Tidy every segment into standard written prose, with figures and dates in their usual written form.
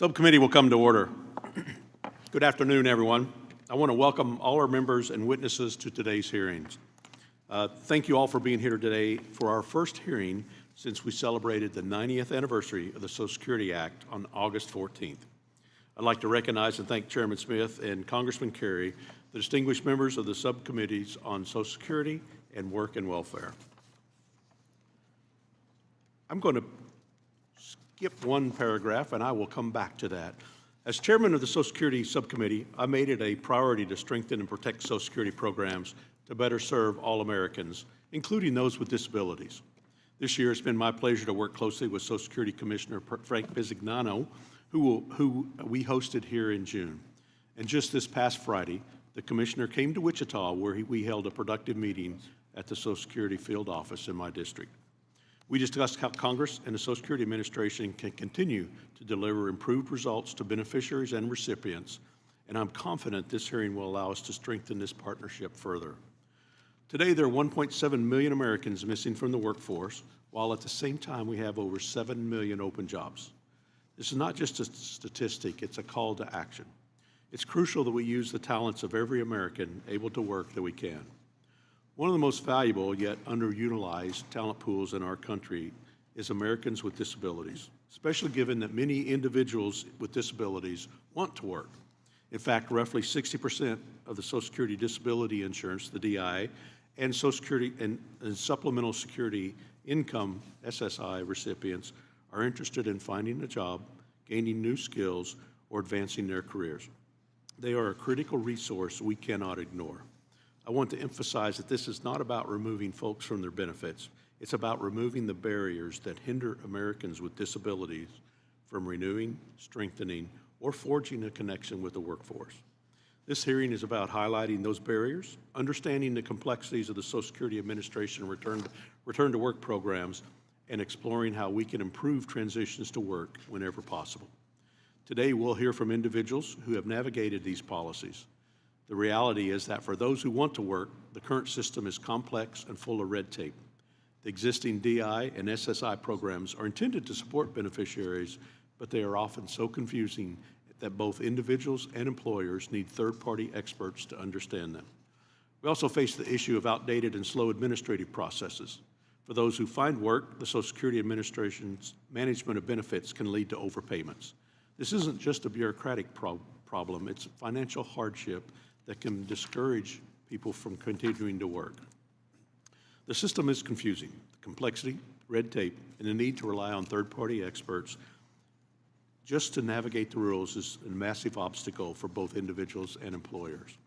Subcommittee will come to order. Good afternoon, everyone. I want to welcome all our members and witnesses to today's hearings. Thank you all for being here today for our first hearing since we celebrated the 90th anniversary of the Social Security Act on August 14th. I'd like to recognize and thank Chairman Smith and Congressman Carey, the distinguished members of the subcommittees on Social Security and Work and Welfare. I'm going to skip one paragraph, and I will come back to that. As chairman of the Social Security Subcommittee, I made it a priority to strengthen and protect Social Security programs to better serve all Americans, including those with disabilities. This year, it's been my pleasure to work closely with Social Security Commissioner Frank Bisignano, who we hosted here in June. And just this past Friday, the Commissioner came to Wichita, where we held a productive meeting at the Social Security field office in my district. We discussed how Congress and the Social Security Administration can continue to deliver improved results to beneficiaries and recipients, and I'm confident this hearing will allow us to strengthen this partnership further. Today, there are 1.7 million Americans missing from the workforce, while at the same time we have over 7 million open jobs. This is not just a statistic, it's a call to action. It's crucial that we use the talents of every American able to work that we can. One of the most valuable yet underutilized talent pools in our country is Americans with disabilities, especially given that many individuals with disabilities want to work. In fact, roughly 60% of the Social Security disability insurance, the DI, and Social Security and Supplemental Security Income, SSI recipients are interested in finding a job, gaining new skills, or advancing their careers. They are a critical resource we cannot ignore. I want to emphasize that this is not about removing folks from their benefits. It's about removing the barriers that hinder Americans with disabilities from renewing, strengthening, or forging a connection with the workforce. This hearing is about highlighting those barriers, understanding the complexities of the Social Security Administration return to work programs, and exploring how we can improve transitions to work whenever possible. Today, we'll hear from individuals who have navigated these policies. The reality is that for those who want to work, the current system is complex and full of red tape. The existing DI and SSI programs are intended to support beneficiaries, but they are often so confusing that both individuals and employers need third-party experts to understand them. We also face the issue of outdated and slow administrative processes. For those who find work, the Social Security Administration's management of benefits can lead to overpayments. This isn't just a bureaucratic problem, it's financial hardship that can discourage people from continuing to work. The system is confusing. The complexity, red tape, and the need to rely on third-party experts just to navigate the rules is a massive obstacle for both individuals and employers.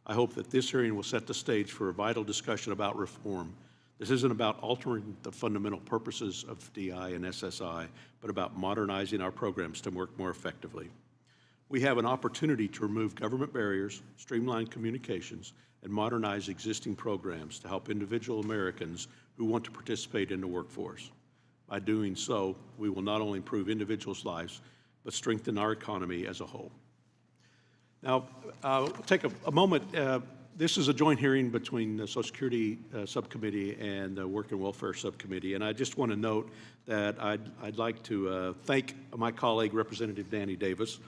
I hope that this hearing will set the stage for a vital discussion about reform. This isn't about altering the fundamental purposes of DI and SSI, but about modernizing our programs to work more effectively. We have an opportunity to remove government barriers, streamline communications, and modernize existing programs to help individual Americans who want to participate in the workforce. By doing so, we will not only improve individuals' lives, but strengthen our economy as a whole. Now, I'll take a moment. This is a joint hearing between the Social Security Subcommittee and the Work and Welfare Subcommittee, and I just want to note that I'd like to thank my colleague, Representative Danny Davis,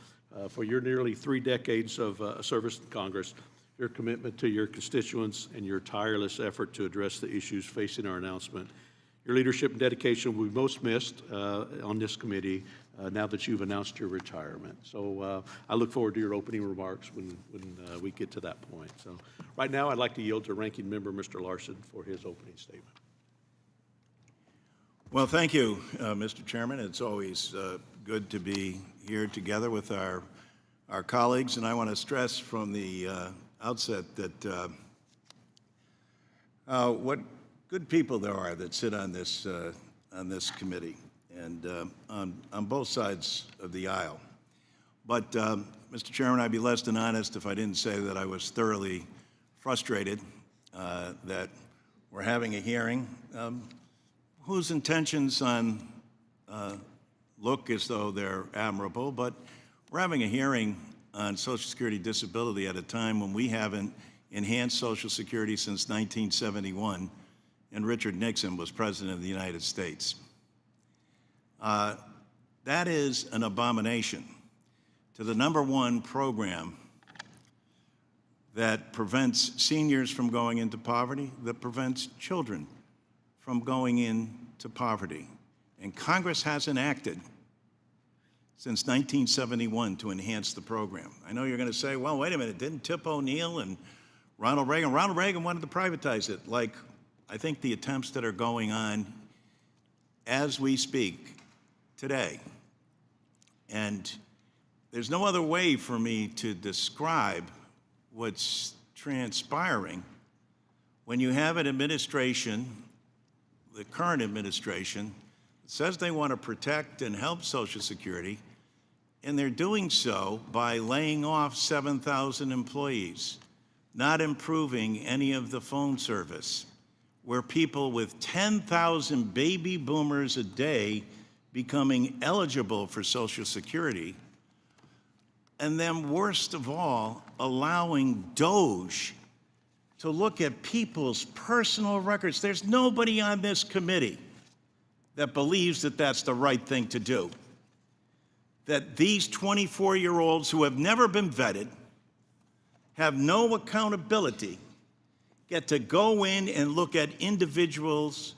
for your nearly 3 decades of service in Congress, your commitment to your constituents, and your tireless effort to address the issues facing our announcement. Your leadership and dedication will be most missed on this committee now that you've announced your retirement. So I look forward to your opening remarks when we get to that point. So right now, I'd like to yield to Ranking Member Mr. Larson for his opening statement. Well, thank you, Mr. Chairman. It's always good to be here together with our colleagues, and I want to stress from the outset that what good people there are that sit on this committee, and on both sides of the aisle. But, Mr. Chairman, I'd be less than honest if I didn't say that I was thoroughly frustrated that we're having a hearing whose intentions look as though they're admirable, but we're having a hearing on Social Security disability at a time when we haven't enhanced Social Security since 1971, and Richard Nixon was President of the United States. That is an abomination. to the #1 program that prevents seniors from going into poverty, that prevents children from going into poverty. And Congress hasn't acted since 1971 to enhance the program. I know you're going to say, well, wait a minute, didn't Tip O'Neill and Ronald Reagan wanted to privatize it, like I think the attempts that are going on as we speak today. And there's no other way for me to describe what's transpiring when you have an administration, the current administration, that says they want to protect and help Social Security, and they're doing so by laying off 7,000 employees, not improving any of the phone service, where people with 10,000 baby boomers a day becoming eligible for Social Security, and then worst of all, allowing Doge to look at people's personal records. There's nobody on this committee that believes that that's the right thing to do. That these 24-year-olds who have never been vetted, have no accountability, get to go in and look at individuals'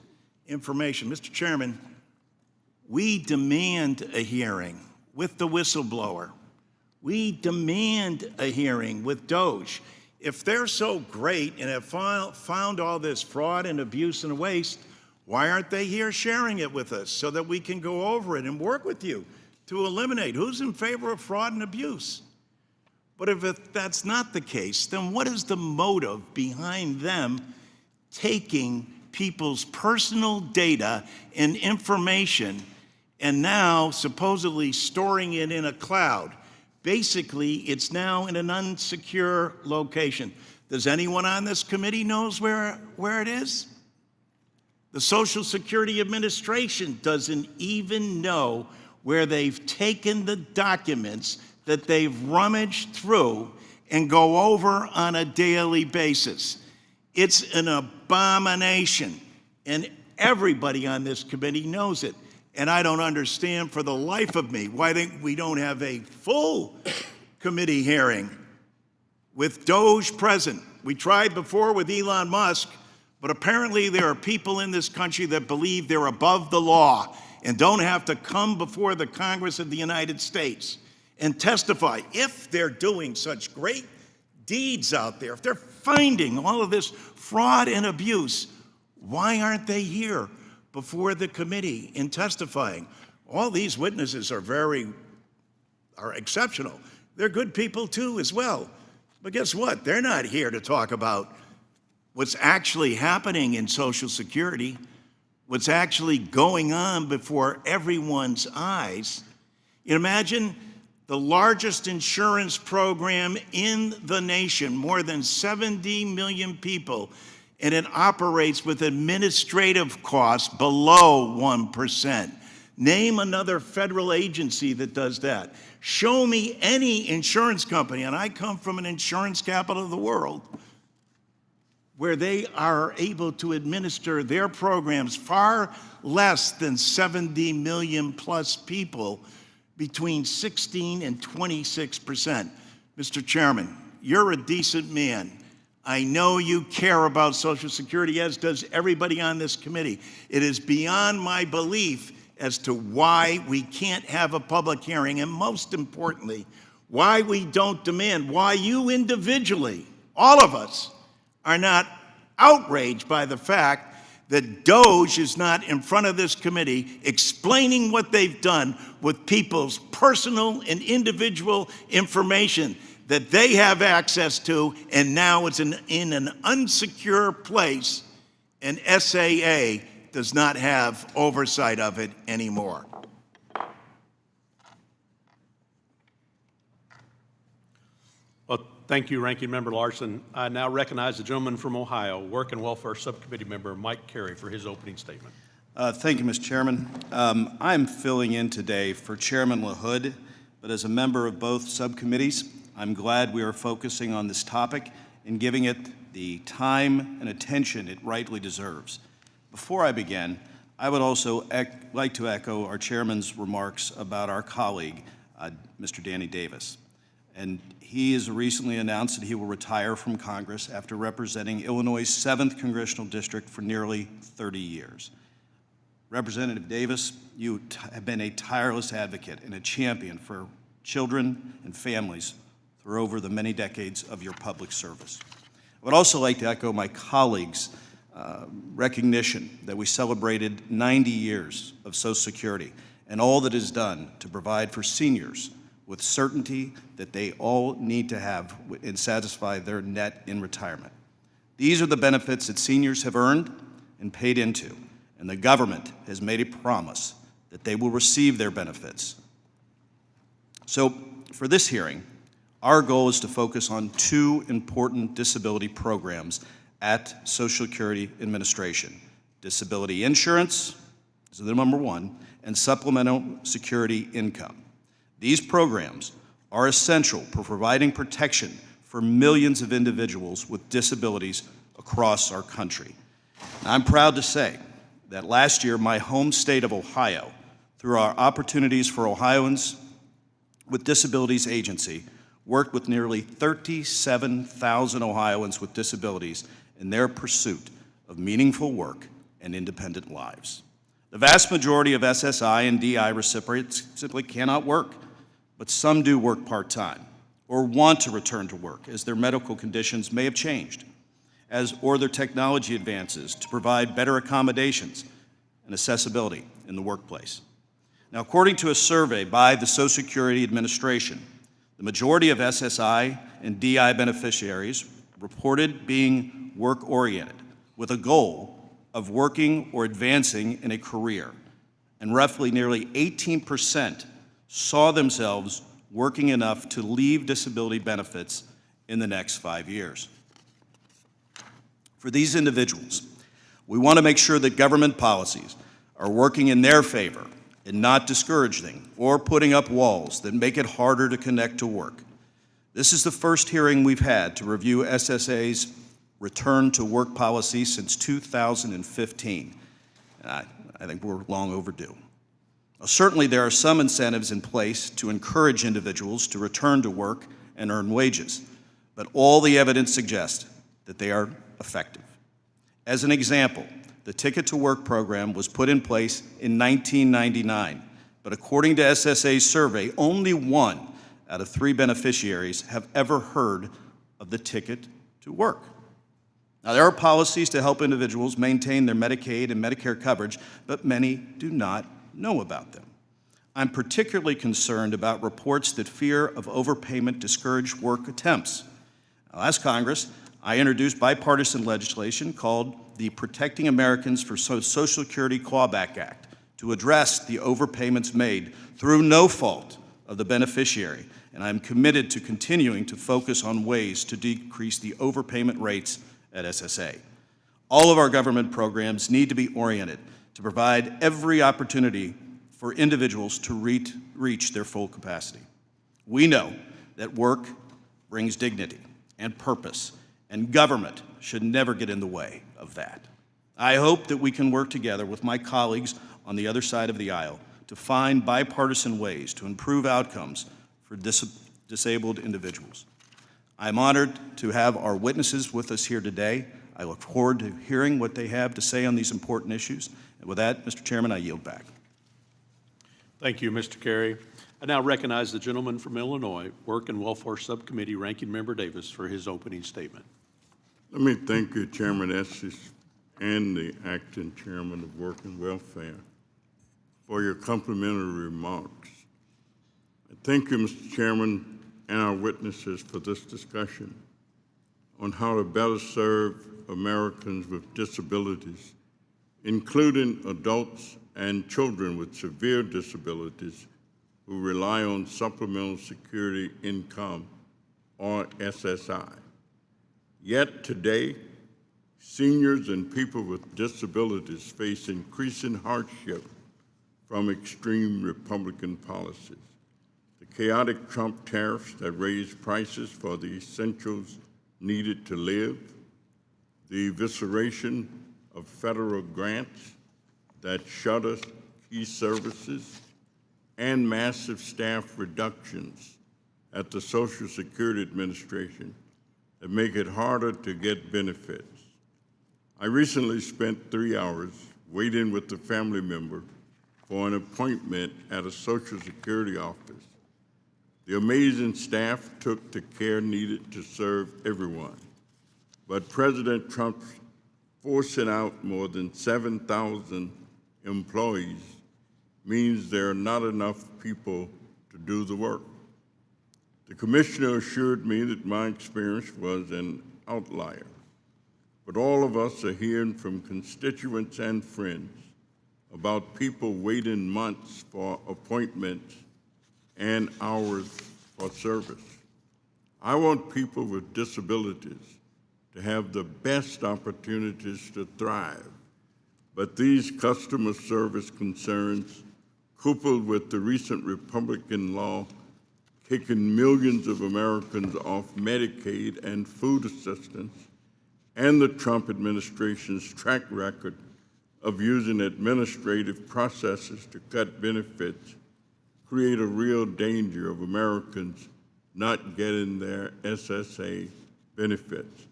information. Mr. Chairman, we demand a hearing with the whistleblower. We demand a hearing with Doge. If they're so great and have found all this fraud and abuse and waste, why aren't they here sharing it with us so that we can go over it and work with you to eliminate? Who's in favor of fraud and abuse? But if that's not the case, then what is the motive behind them taking people's personal data and information and now supposedly storing it in a cloud? Basically, it's now in an unsecure location. Does anyone on this committee knows where it is? The Social Security Administration doesn't even know where they've taken the documents that they've rummaged through and go over on a daily basis. It's an abomination, and everybody on this committee knows it. And I don't understand for the life of me why we don't have a full committee hearing with Doge present. We tried before with Elon Musk, but apparently there are people in this country that believe they're above the law and don't have to come before the Congress of the United States and testify. If they're doing such great deeds out there, if they're finding all of this fraud and abuse, why aren't they here before the committee in testifying? All these witnesses are exceptional. They're good people too as well. But guess what? They're not here to talk about what's actually happening in Social Security, what's actually going on before everyone's eyes. You imagine the largest insurance program in the nation, more than 70 million people, and it operates with administrative costs below 1%. Name another federal agency that does that. Show me any insurance company, and I come from an insurance capital of the world, where they are able to administer their programs far less than 70 million plus people, between 16 and 26%. Mr. Chairman, you're a decent man. I know you care about Social Security, as does everybody on this committee. It is beyond my belief as to why we can't have a public hearing, and most importantly, why we don't demand, why you individually, all of us, are not outraged by the fact that Doge is not in front of this committee explaining what they've done with people's personal and individual information that they have access to, and now it's in an unsecure place, and SAA does not have oversight of it anymore. Well, thank you, Ranking Member Larson. I now recognize the gentleman from Ohio, Work and Welfare Subcommittee Member Mike Carey, for his opening statement. Thank you, Mr. Chairman. I'm filling in today for Chairman LaHood, but as a member of both subcommittees, I'm glad we are focusing on this topic and giving it the time and attention it rightly deserves. Before I begin, I would also like to echo our chairman's remarks about our colleague, Mr. Danny Davis. And he has recently announced that he will retire from Congress after representing Illinois' 7th Congressional District for nearly 30 years. Representative Davis, you have been a tireless advocate and a champion for children and families for over the many decades of your public service. I would also like to echo my colleagues' recognition that we celebrated 90 years of Social Security and all that is done to provide for seniors with certainty that they all need to have and satisfy their net in retirement. These are the benefits that seniors have earned and paid into, and the government has made a promise that they will receive their benefits. So for this hearing, our goal is to focus on two important disability programs at Social Security Administration: disability insurance, this is the number one, and supplemental security income. These programs are essential for providing protection for millions of individuals with disabilities across our country. And I'm proud to say that last year, my home state of Ohio, through our Opportunities for Ohioans with Disabilities Agency, worked with nearly 37,000 Ohioans with disabilities in their pursuit of meaningful work and independent lives. The vast majority of SSI and DI recipients simply cannot work, but some do work part-time or want to return to work as their medical conditions may have changed, or their technology advances to provide better accommodations and accessibility in the workplace. Now, according to a survey by the Social Security Administration, the majority of SSI and DI beneficiaries reported being work-oriented with a goal of working or advancing in a career, and roughly nearly 18% saw themselves working enough to leave disability benefits in the next 5 years. For these individuals, we want to make sure that government policies are working in their favor and not discouraging or putting up walls that make it harder to connect to work. This is the first hearing we've had to review SSA's return to work policy since 2015. I think we're long overdue. Certainly, there are some incentives in place to encourage individuals to return to work and earn wages, but all the evidence suggests that they are effective. As an example, the Ticket to Work program was put in place in 1999, but according to SSA's survey, only 1 out of 3 beneficiaries have ever heard of the Ticket to Work. Now, there are policies to help individuals maintain their Medicaid and Medicare coverage, but many do not know about them. I'm particularly concerned about reports that fear of overpayment discourage work attempts. Now, last Congress, I introduced bipartisan legislation called the Protecting Americans for Social Security Clawback Act to address the overpayments made through no fault of the beneficiary, and I'm committed to continuing to focus on ways to decrease the overpayment rates at SSA. All of our government programs need to be oriented to provide every opportunity for individuals to reach their full capacity. We know that work brings dignity and purpose, and government should never get in the way of that. I hope that we can work together with my colleagues on the other side of the aisle to find bipartisan ways to improve outcomes for disabled individuals. I'm honored to have our witnesses with us here today. I look forward to hearing what they have to say on these important issues. And with that, Mr. Chairman, I yield back. Thank you, Mr. Carey. I now recognize the gentleman from Illinois, Work and Welfare Subcommittee, Ranking Member Davis, for his opening statement. Let me thank you, Chairman Estes, and the acting chairman of Work and Welfare for your complimentary remarks. Thank you, Mr. Chairman, and our witnesses for this discussion on how to better serve Americans with disabilities, including adults and children with severe disabilities who rely on supplemental security income, or SSI. Yet today, seniors and people with disabilities face increasing hardship from extreme Republican policies. The chaotic Trump tariffs that raise prices for the essentials needed to live, the evisceration of federal grants that shutter key services, and massive staff reductions at the Social Security Administration that make it harder to get benefits. I recently spent 3 hours waiting with a family member for an appointment at a Social Security office. The amazing staff took the care needed to serve everyone, but President Trump's forcing out more than 7,000 employees means there are not enough people to do the work. The commissioner assured me that my experience was an outlier, but all of us are hearing from constituents and friends about people waiting months for appointments and hours for service. I want people with disabilities to have the best opportunities to thrive, but these customer service concerns, coupled with the recent Republican law kicking millions of Americans off Medicaid and food assistance, and the Trump administration's track record of using administrative processes to cut benefits, create a real danger of Americans not getting their SSA benefits.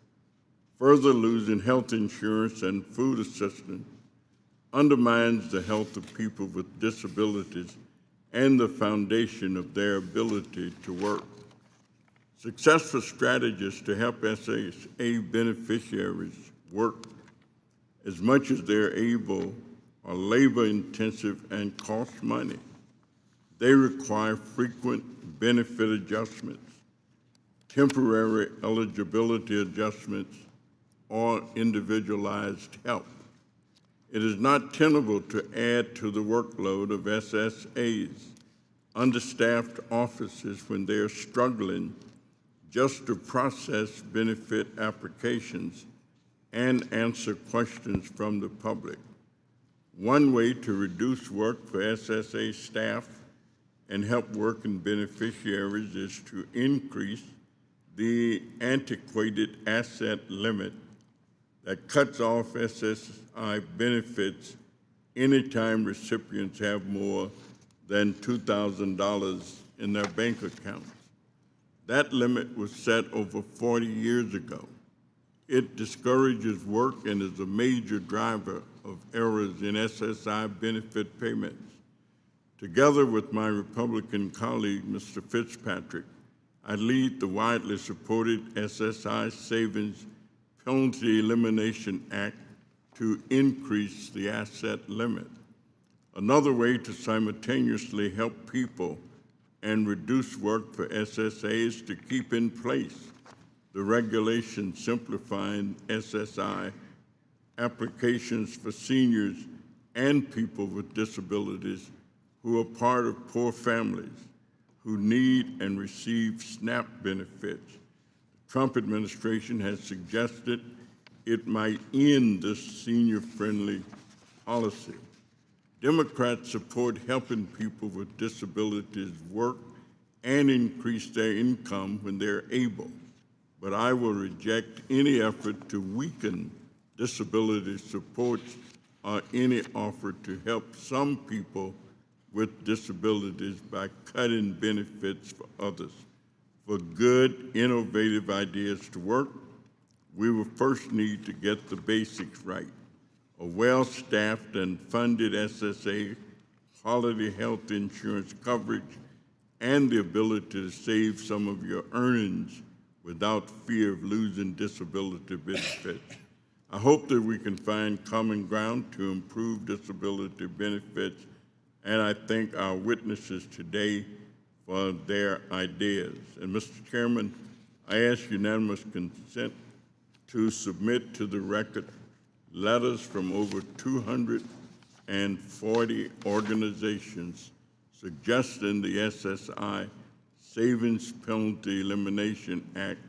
Further losing health insurance and food assistance undermines the health of people with disabilities and the foundation of their ability to work. Successful strategies to help SSA beneficiaries work as much as they're able are labor-intensive and cost money. They require frequent benefit adjustments, temporary eligibility adjustments, or individualized help. It is not tenable to add to the workload of SSAs, understaffed offices when they are struggling just to process benefit applications and answer questions from the public. One way to reduce work for SSA staff and help working beneficiaries is to increase the antiquated asset limit that cuts off SSI benefits anytime recipients have more than $2,000 in their bank accounts. That limit was set over 40 years ago. It discourages work and is a major driver of errors in SSI benefit payments. Together with my Republican colleague, Mr. Fitzpatrick, I lead the widely supported SSI Savings Penalty Elimination Act to increase the asset limit. Another way to simultaneously help people and reduce work for SSA is to keep in place the regulation simplifying SSI applications for seniors and people with disabilities who are part of poor families who need and receive SNAP benefits. The Trump administration has suggested it might end this senior-friendly policy. Democrats support helping people with disabilities work and increase their income when they're able, but I will reject any effort to weaken disability supports or any offer to help some people with disabilities by cutting benefits for others. For good, innovative ideas to work, we will first need to get the basics right. A well-staffed and funded SSA, quality health insurance coverage, and the ability to save some of your earnings without fear of losing disability benefits. I hope that we can find common ground to improve disability benefits, and I thank our witnesses today for their ideas. And Mr. Chairman, I ask unanimous consent to submit to the record letters from over 240 organizations suggesting the SSI Savings Penalty Elimination Act,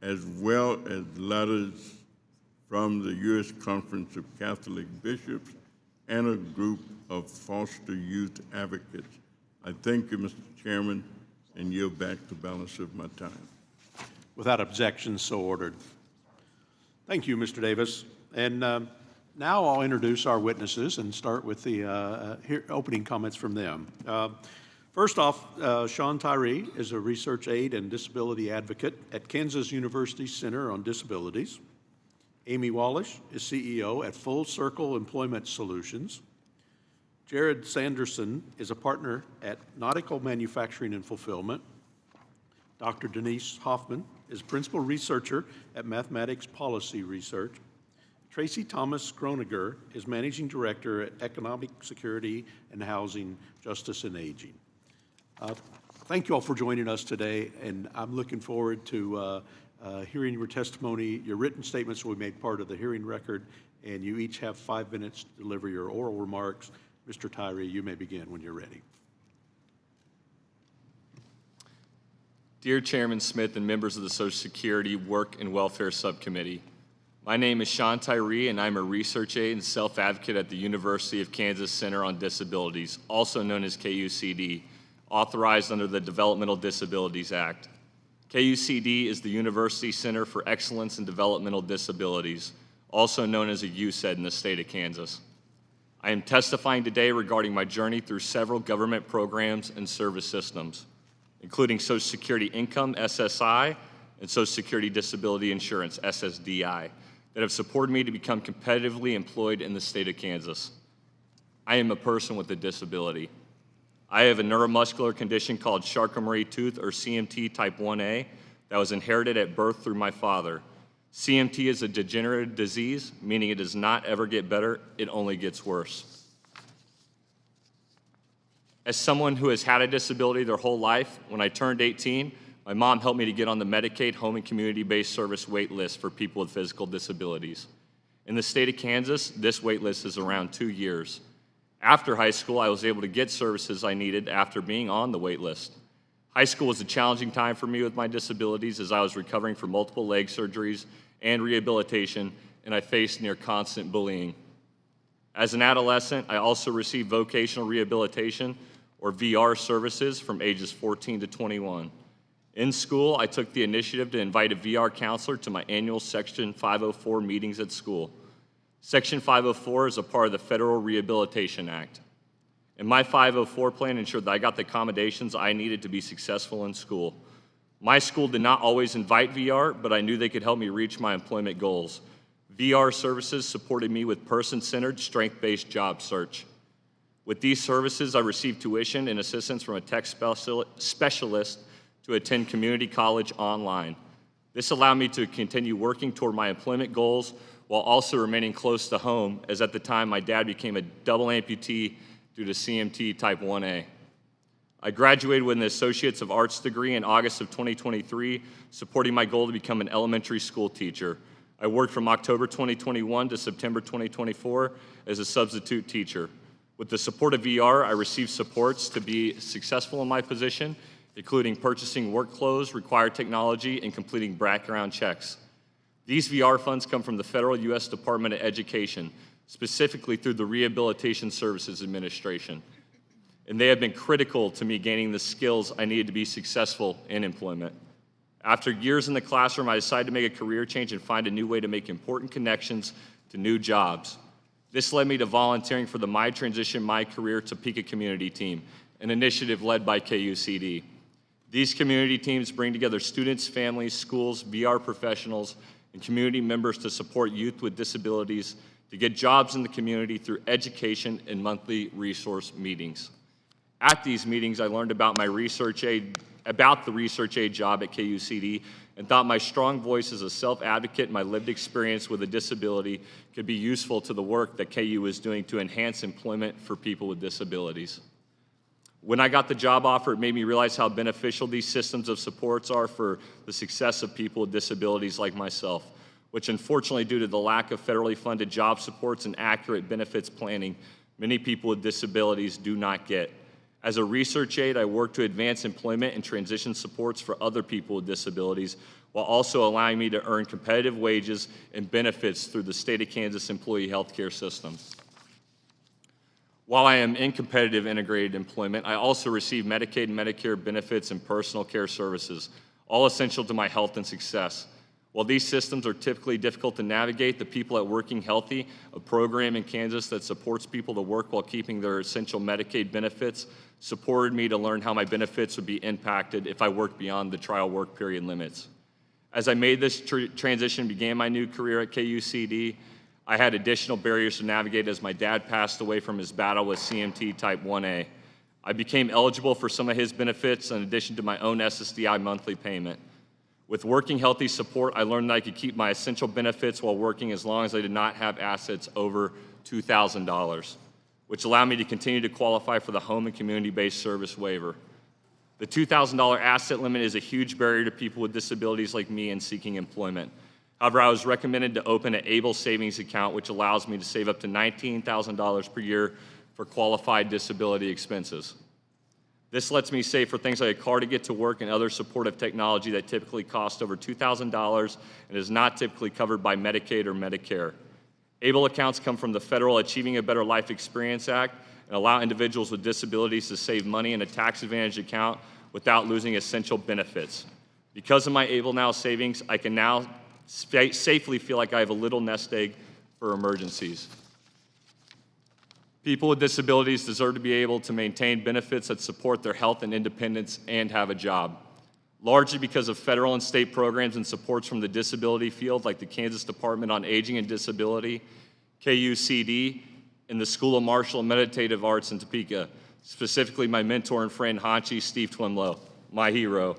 as well as letters from the U.S. Conference of Catholic Bishops and a group of foster youth advocates. I thank you, Mr. Chairman, and yield back the balance of my time. Without objection, so ordered. Thank you, Mr. Davis. And now I'll introduce our witnesses and start with the opening comments from them. First off, Sean Tyrie is a research aide and disability advocate at Kansas University Center on Disabilities. Amy Wallish is CEO at Full Circle Employment Solutions. Jared Sanderson is a partner at Nautical Manufacturing and Fulfillment. Dr. Denise Hoffman is principal researcher at Mathematics Policy Research. Tracy Thomas Groniger is managing director at Economic Security and Housing, Justice and Aging. Thank you all for joining us today, and I'm looking forward to hearing your testimony. Your written statements will be made part of the hearing record, and you each have 5 minutes to deliver your oral remarks. Mr. Tyrie, you may begin when you're ready. Dear Chairman Smith and members of the Social Security Work and Welfare Subcommittee, my name is Sean Tyrie, and I'm a research aide and self-advocate at the University of Kansas Center on Disabilities, also known as KUCD, authorized under the Developmental Disabilities Act. KUCD is the University Center for Excellence in Developmental Disabilities, also known as a UCED in the state of Kansas. I am testifying today regarding my journey through several government programs and service systems, including Social Security Income, SSI, and Social Security Disability Insurance, SSDI, that have supported me to become competitively employed in the state of Kansas. I am a person with a disability. I have a neuromuscular condition called Charcot-Marie-Tooth, or CMT type 1A, that was inherited at birth through my father. CMT is a degenerative disease, meaning it does not ever get better, it only gets worse. As someone who has had a disability their whole life, when I turned 18, my mom helped me to get on the Medicaid home and community-based service wait list for people with physical disabilities. In the state of Kansas, this wait list is around 2 years. After high school, I was able to get services I needed after being on the wait list. High school was a challenging time for me with my disabilities as I was recovering from multiple leg surgeries and rehabilitation, and I faced near constant bullying. As an adolescent, I also received vocational rehabilitation, or VR services, from ages 14 to 21. In school, I took the initiative to invite a VR counselor to my annual Section 504 meetings at school. Section 504 is a part of the Federal Rehabilitation Act. And my 504 plan ensured that I got the accommodations I needed to be successful in school. My school did not always invite VR, but I knew they could help me reach my employment goals. VR services supported me with person-centered, strength-based job search. With these services, I received tuition and assistance from a tech specialist to attend community college online. This allowed me to continue working toward my employment goals while also remaining close to home, as at the time my dad became a double amputee due to CMT type 1A. I graduated with an Associates of Arts degree in August of 2023, supporting my goal to become an elementary school teacher. I worked from October 2021 to September 2024 as a substitute teacher. With the support of VR, I received supports to be successful in my position, including purchasing work clothes, required technology, and completing background checks. These VR funds come from the federal U.S. Department of Education, specifically through the Rehabilitation Services Administration. And they have been critical to me gaining the skills I needed to be successful in employment. After years in the classroom, I decided to make a career change and find a new way to make important connections to new jobs. This led me to volunteering for the My Transition My Career Topeka Community Team, an initiative led by KUCD. These community teams bring together students, families, schools, VR professionals, and community members to support youth with disabilities to get jobs in the community through education and monthly resource meetings. At these meetings, I learned about the research aid job at KUCD and thought my strong voice as a self-advocate and my lived experience with a disability could be useful to the work that KU is doing to enhance employment for people with disabilities. When I got the job offer, it made me realize how beneficial these systems of supports are for the success of people with disabilities like myself, which unfortunately, due to the lack of federally funded job supports and accurate benefits planning, many people with disabilities do not get. As a research aide, I work to advance employment and transition supports for other people with disabilities, while also allowing me to earn competitive wages and benefits through the state of Kansas employee health care system. While I am in competitive integrated employment, I also receive Medicaid and Medicare benefits and personal care services, all essential to my health and success. While these systems are typically difficult to navigate, the people at Working Healthy, a program in Kansas that supports people to work while keeping their essential Medicaid benefits, supported me to learn how my benefits would be impacted if I worked beyond the trial work period limits. As I made this transition and began my new career at KUCD, I had additional barriers to navigate as my dad passed away from his battle with CMT type 1A. I became eligible for some of his benefits in addition to my own SSDI monthly payment. With Working Healthy support, I learned that I could keep my essential benefits while working as long as I did not have assets over $2,000, which allowed me to continue to qualify for the home and community-based service waiver. The $2,000 asset limit is a huge barrier to people with disabilities like me in seeking employment. However, I was recommended to open an ABLE savings account, which allows me to save up to $19,000 per year for qualified disability expenses. This lets me save for things like a car to get to work and other supportive technology that typically cost over $2,000 and is not typically covered by Medicaid or Medicare. ABLE accounts come from the federal Achieving a Better Life Experience Act and allow individuals with disabilities to save money in a tax-advantaged account without losing essential benefits. Because of my ABLE Now savings, I can now safely feel like I have a little nest egg for emergencies. People with disabilities deserve to be able to maintain benefits that support their health and independence and have a job. Largely because of federal and state programs and supports from the disability field, like the Kansas Department on Aging and Disability, KUCD, and the School of Martial and Meditative Arts in Topeka, specifically my mentor and friend, Hanchi Steve Twimlow, my hero.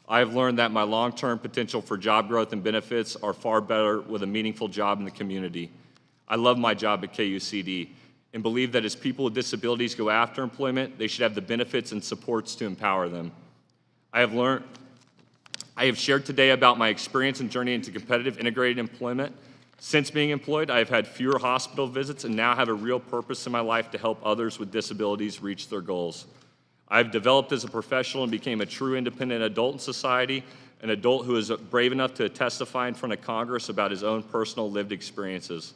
I have learned that my long-term potential for job growth and benefits are far better with a meaningful job in the community. I love my job at KUCD and believe that as people with disabilities go after employment, they should have the benefits and supports to empower them. I have shared today about my experience and journey into competitive integrated employment. Since being employed, I have had fewer hospital visits and now have a real purpose in my life to help others with disabilities reach their goals. I've developed as a professional and became a true independent adult in society, an adult who is brave enough to testify in front of Congress about his own personal lived experiences.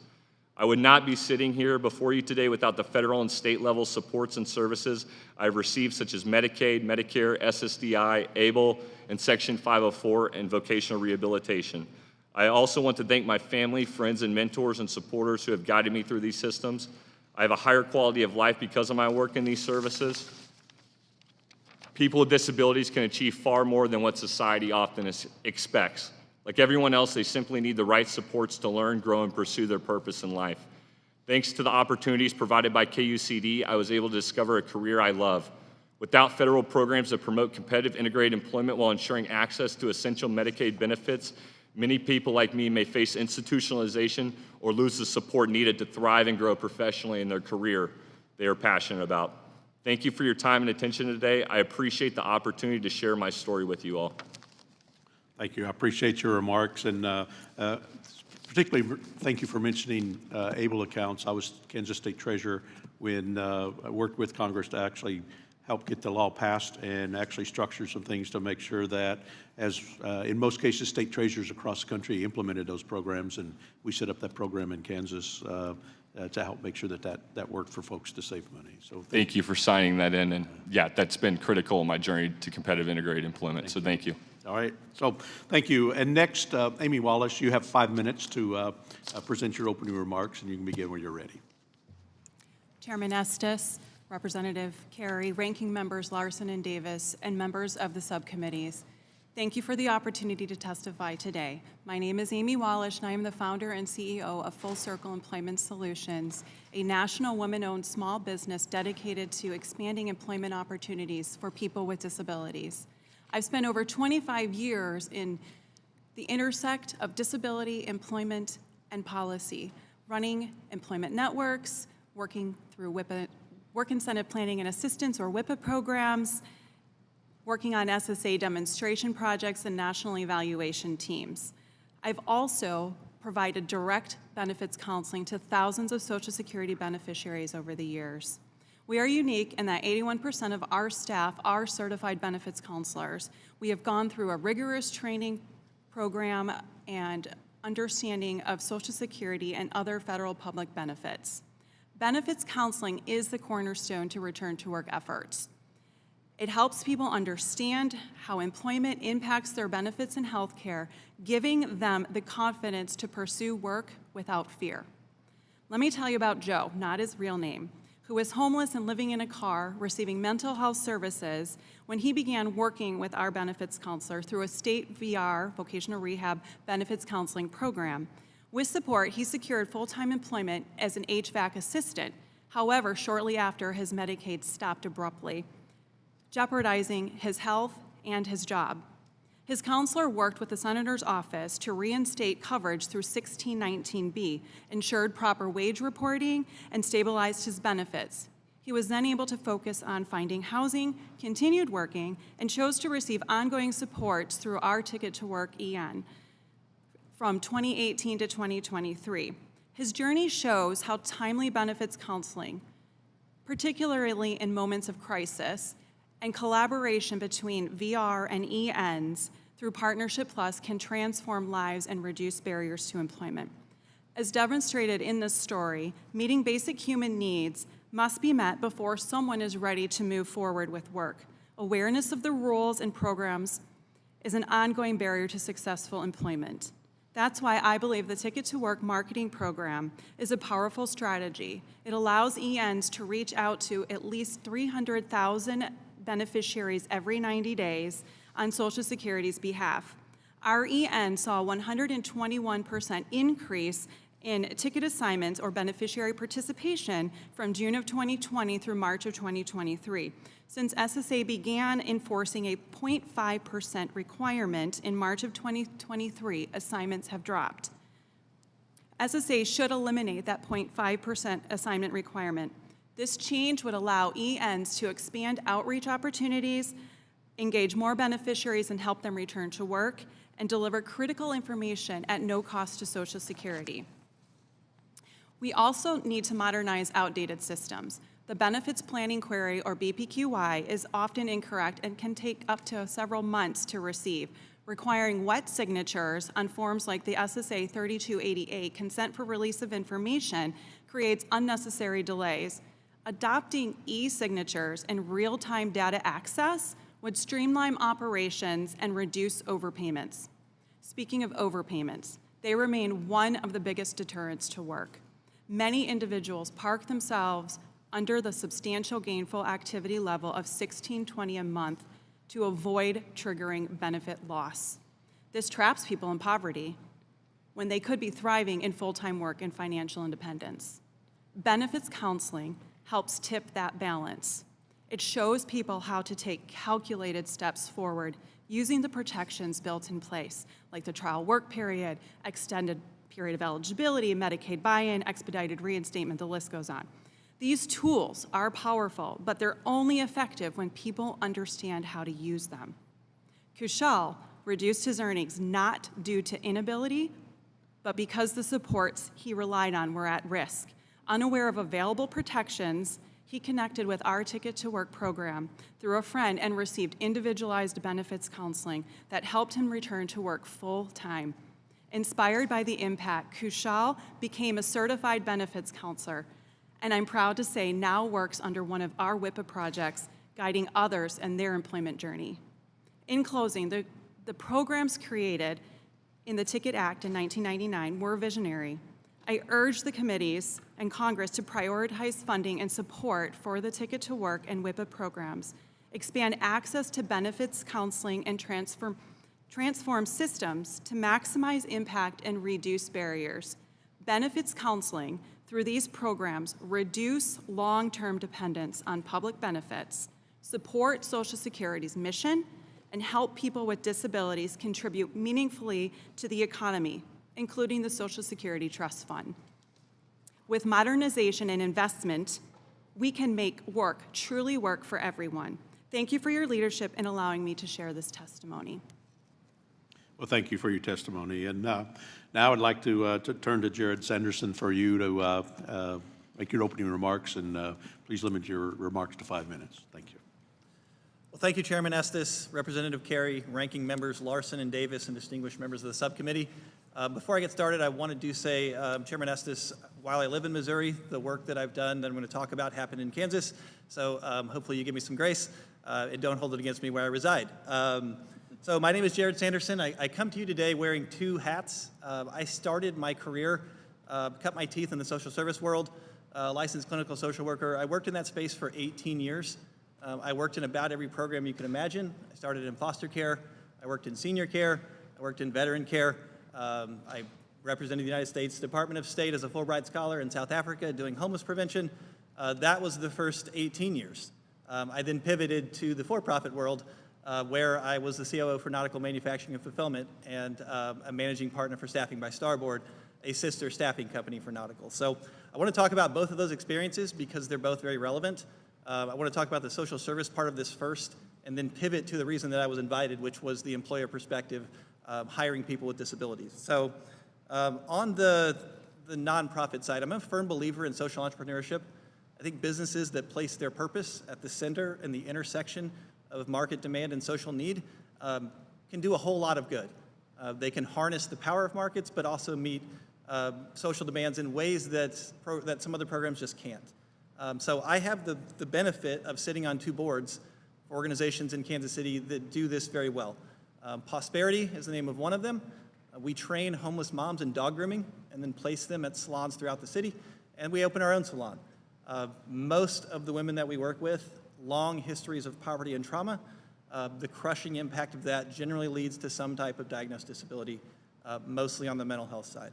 I would not be sitting here before you today without the federal and state level supports and services I've received, such as Medicaid, Medicare, SSDI, ABLE, and Section 504 and vocational rehabilitation. I also want to thank my family, friends, and mentors and supporters who have guided me through these systems. I have a higher quality of life because of my work in these services. People with disabilities can achieve far more than what society often expects. Like everyone else, they simply need the right supports to learn, grow, and pursue their purpose in life. Thanks to the opportunities provided by KUCD, I was able to discover a career I love. Without federal programs that promote competitive integrated employment while ensuring access to essential Medicaid benefits, many people like me may face institutionalization or lose the support needed to thrive and grow professionally in their career they are passionate about. Thank you for your time and attention today. I appreciate the opportunity to share my story with you all. Thank you. I appreciate your remarks, and particularly thank you for mentioning ABLE accounts. I was Kansas State Treasurer when I worked with Congress to actually help get the law passed and actually structure some things to make sure that, as in most cases, state treasurers across the country implemented those programs, and we set up that program in Kansas to help make sure that that worked for folks to save money. So thank you for signing that in, and yeah, that's been critical in my journey to competitive integrated employment, so thank you. All right, so thank you. And next, Amy Wallish, you have 5 minutes to present your opening remarks, and you can begin when you're ready. Chairman Estes, Representative Carey, Ranking Members Larson and Davis, and members of the subcommittees. Thank you for the opportunity to testify today. My name is Amy Wallish, and I am the founder and CEO of Full Circle Employment Solutions, a national women-owned small business dedicated to expanding employment opportunities for people with disabilities. I've spent over 25 years in the intersect of disability, employment, and policy, running employment networks, working through work incentive planning and assistance, or WIPA programs, working on SSA demonstration projects and national evaluation teams. I've also provided direct benefits counseling to thousands of Social Security beneficiaries over the years. We are unique in that 81% of our staff are certified benefits counselors. We have gone through a rigorous training program and understanding of Social Security and other federal public benefits. Benefits counseling is the cornerstone to return to work efforts. It helps people understand how employment impacts their benefits and health care, giving them the confidence to pursue work without fear. Let me tell you about Joe, not his real name, who was homeless and living in a car, receiving mental health services when he began working with our benefits counselor through a state VR, vocational rehab benefits counseling program. With support, he secured full-time employment as an HVAC assistant. However, shortly after, his Medicaid stopped abruptly, jeopardizing his health and his job. His counselor worked with the senator's office to reinstate coverage through 1619B, ensured proper wage reporting, and stabilized his benefits. He was then able to focus on finding housing, continued working, and chose to receive ongoing supports through our Ticket to Work EN from 2018 to 2023. His journey shows how timely benefits counseling, particularly in moments of crisis, and collaboration between VR and ENs through Partnership Plus can transform lives and reduce barriers to employment. As demonstrated in this story, meeting basic human needs must be met before someone is ready to move forward with work. Awareness of the rules and programs is an ongoing barrier to successful employment. That's why I believe the Ticket to Work marketing program is a powerful strategy. It allows ENs to reach out to at least 300,000 beneficiaries every 90 days on Social Security's behalf. Our EN saw a 121% increase in ticket assignments or beneficiary participation from June of 2020 through March of 2023. Since SSA began enforcing a 0.5% requirement in March of 2023, assignments have dropped. SSA should eliminate that 0.5% assignment requirement. This change would allow ENs to expand outreach opportunities, engage more beneficiaries and help them return to work, and deliver critical information at no cost to Social Security. We also need to modernize outdated systems. The Benefits Planning Query, or BPQY, is often incorrect and can take up to several months to receive, requiring wet signatures on forms like the SSA 3288, Consent for Release of Information, creates unnecessary delays. Adopting e-signatures and real-time data access would streamline operations and reduce overpayments. Speaking of overpayments, they remain one of the biggest deterrents to work. Many individuals park themselves under the substantial gainful activity level of $16.20 a month to avoid triggering benefit loss. This traps people in poverty when they could be thriving in full-time work and financial independence. Benefits counseling helps tip that balance. It shows people how to take calculated steps forward using the protections built in place, like the trial work period, extended period of eligibility, Medicaid buy-in, expedited reinstatement, the list goes on. These tools are powerful, but they're only effective when people understand how to use them. Kushal reduced his earnings not due to inability, but because the supports he relied on were at risk. Unaware of available protections, he connected with our Ticket to Work program through a friend and received individualized benefits counseling that helped him return to work full-time. Inspired by the impact, Kushal became a certified benefits counselor, and I'm proud to say now works under one of our WIPA projects, guiding others in their employment journey. In closing, the programs created in the Ticket Act in 1999 were visionary. I urge the committees and Congress to prioritize funding and support for the Ticket to Work and WIPA programs, expand access to benefits counseling, and transform systems to maximize impact and reduce barriers. Benefits counseling through these programs reduce long-term dependence on public benefits, support Social Security's mission, and help people with disabilities contribute meaningfully to the economy, including the Social Security Trust Fund. With modernization and investment, we can make work truly work for everyone. Thank you for your leadership in allowing me to share this testimony. Well, thank you for your testimony. And now I'd like to turn to Jared Sanderson for you to make your opening remarks, and please limit your remarks to 5 minutes. Thank you. Well, thank you, Chairman Estes, Representative Carey, Ranking Members Larson and Davis, and distinguished members of the subcommittee. Before I get started, I wanted to say, Chairman Estes, while I live in Missouri, the work that I've done that I'm going to talk about happened in Kansas, so hopefully you give me some grace. and don't hold it against me where I reside. So my name is Jared Sanderson. I come to you today wearing two hats. I started my career, cut my teeth in the social service world, licensed clinical social worker. I worked in that space for 18 years. I worked in about every program you can imagine. I started in foster care. I worked in senior care. I worked in veteran care. I represented the United States Department of State as a Fulbright Scholar in South Africa doing homeless prevention. That was the first 18 years. I then pivoted to the for-profit world where I was the COO for Nautical Manufacturing and Fulfillment and a managing partner for Staffing by Starboard, a sister staffing company for Nautical. So I want to talk about both of those experiences because they're both very relevant. I want to talk about the social service part of this first and then pivot to the reason that I was invited, which was the employer perspective, hiring people with disabilities. So on the nonprofit side, I'm a firm believer in social entrepreneurship. I think businesses that place their purpose at the center and the intersection of market demand and social need can do a whole lot of good. They can harness the power of markets, but also meet social demands in ways that some other programs just can't. So I have the benefit of sitting on two boards for organizations in Kansas City that do this very well. Prosperity is the name of one of them. We train homeless moms in dog grooming and then place them at salons throughout the city, and we open our own salon. Most of the women that we work with, long histories of poverty and trauma. The crushing impact of that generally leads to some type of diagnosed disability, mostly on the mental health side.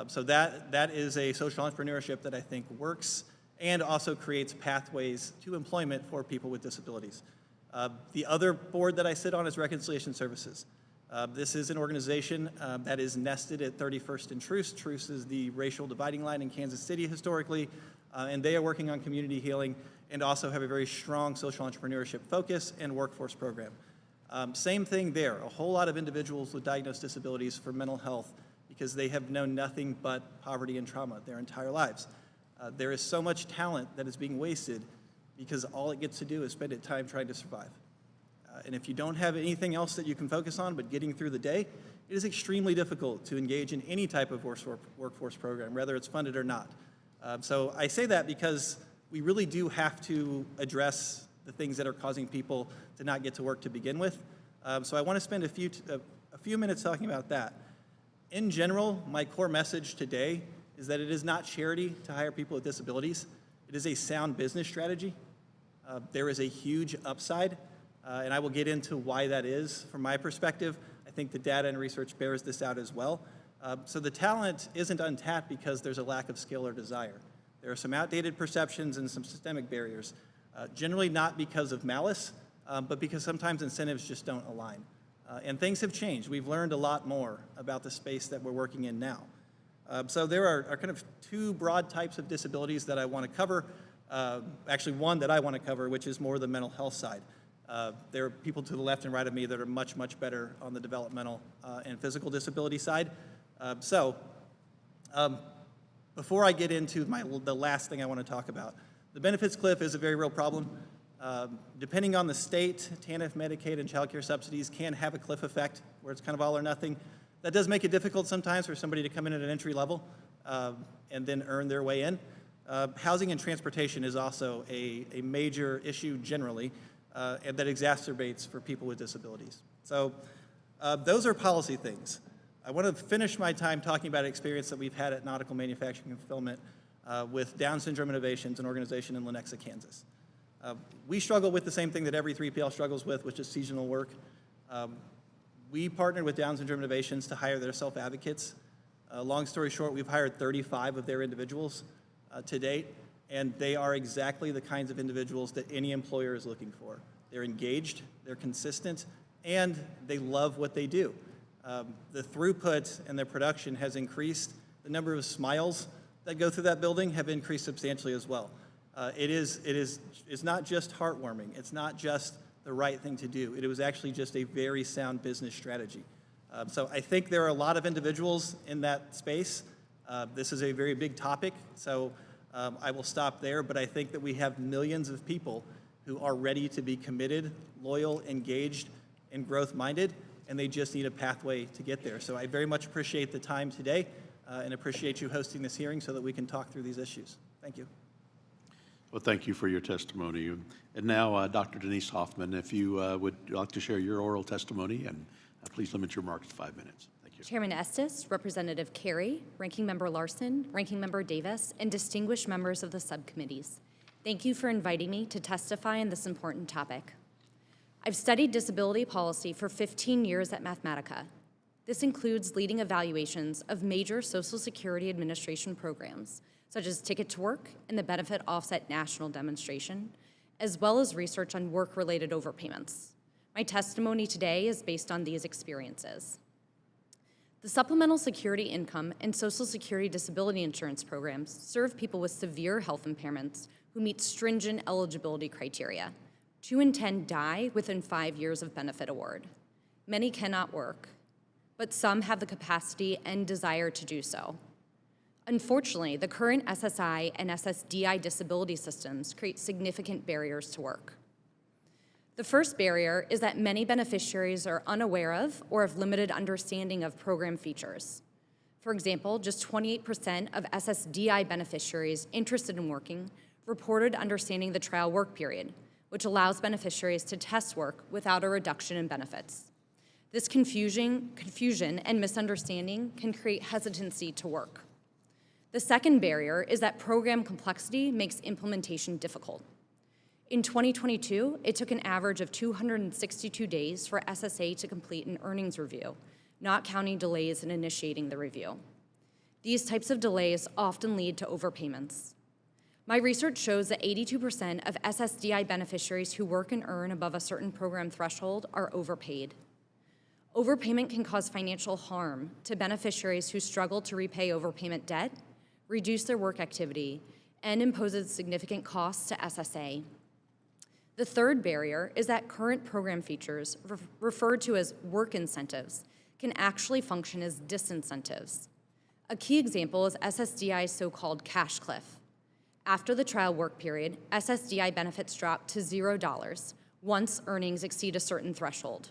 So that is a social entrepreneurship that I think works and also creates pathways to employment for people with disabilities. The other board that I sit on is Reconciliation Services. This is an organization that is nested at 31st and Truce. Truce is the racial dividing line in Kansas City historically, and they are working on community healing and also have a very strong social entrepreneurship focus and workforce program. Same thing there, a whole lot of individuals with diagnosed disabilities for mental health because they have known nothing but poverty and trauma their entire lives. There is so much talent that is being wasted because all it gets to do is spend its time trying to survive. And if you don't have anything else that you can focus on but getting through the day, it is extremely difficult to engage in any type of workforce program, whether it's funded or not. So I say that because we really do have to address the things that are causing people to not get to work to begin with. So I want to spend a few minutes talking about that. In general, my core message today is that it is not charity to hire people with disabilities. It is a sound business strategy. There is a huge upside, and I will get into why that is from my perspective. I think the data and research bears this out as well. So the talent isn't untapped because there's a lack of skill or desire. There are some outdated perceptions and some systemic barriers, generally not because of malice, but because sometimes incentives just don't align. And things have changed. We've learned a lot more about the space that we're working in now. So there are kind of two broad types of disabilities that I want to cover. Actually, one that I want to cover, which is more the mental health side. There are people to the left and right of me that are much, much better on the developmental and physical disability side. Before I get into the last thing I want to talk about, the benefits cliff is a very real problem. Depending on the state, TANF, Medicaid, and child care subsidies can have a cliff effect where it's kind of all or nothing. That does make it difficult sometimes for somebody to come in at an entry level and then earn their way in. Housing and transportation is also a major issue generally, and that exacerbates for people with disabilities. So those are policy things. I want to finish my time talking about an experience that we've had at Nautical Manufacturing and Fulfillment with Down Syndrome Innovations, an organization in Lenexa, Kansas. We struggle with the same thing that every 3PL struggles with, which is seasonal work. We partnered with Down Syndrome Innovations to hire their self-advocates. Long story short, we've hired 35 of their individuals to date, and they are exactly the kinds of individuals that any employer is looking for. They're engaged, they're consistent, and they love what they do. The throughput and their production has increased. The number of smiles that go through that building have increased substantially as well. It's not just heartwarming. It's not just the right thing to do. It was actually just a very sound business strategy. So I think there are a lot of individuals in that space. This is a very big topic, so I will stop there, but I think that we have millions of people who are ready to be committed, loyal, engaged, and growth-minded, and they just need a pathway to get there. So I very much appreciate the time today and appreciate you hosting this hearing so that we can talk through these issues. Thank you. Well, thank you for your testimony. And now, Dr. Denise Hoffman, if you would like to share your oral testimony, and please limit your remarks to 5 minutes. Thank you. Chairman Estes, Representative Carey, Ranking Member Larson, Ranking Member Davis, and distinguished members of the subcommittees. Thank you for inviting me to testify on this important topic. I've studied disability policy for 15 years at Mathematica. This includes leading evaluations of major Social Security Administration programs, such as Ticket to Work and the Benefit Offset National Demonstration, as well as research on work-related overpayments. My testimony today is based on these experiences. The Supplemental Security Income and Social Security Disability Insurance programs serve people with severe health impairments who meet stringent eligibility criteria. 2 in 10 die within 5 years of benefit award. Many cannot work, but some have the capacity and desire to do so. Unfortunately, the current SSI and SSDI disability systems create significant barriers to work. The first barrier is that many beneficiaries are unaware of or have limited understanding of program features. For example, just 28% of SSDI beneficiaries interested in working reported understanding the trial work period, which allows beneficiaries to test work without a reduction in benefits. This confusion and misunderstanding can create hesitancy to work. The second barrier is that program complexity makes implementation difficult. In 2022, it took an average of 262 days for SSA to complete an earnings review, not counting delays in initiating the review. These types of delays often lead to overpayments. My research shows that 82% of SSDI beneficiaries who work and earn above a certain program threshold are overpaid. Overpayment can cause financial harm to beneficiaries who struggle to repay overpayment debt, reduce their work activity, and imposes significant costs to SSA. The third barrier is that current program features, referred to as work incentives, can actually function as disincentives. A key example is SSDI's so-called cash cliff. After the trial work period, SSDI benefits drop to $0 once earnings exceed a certain threshold.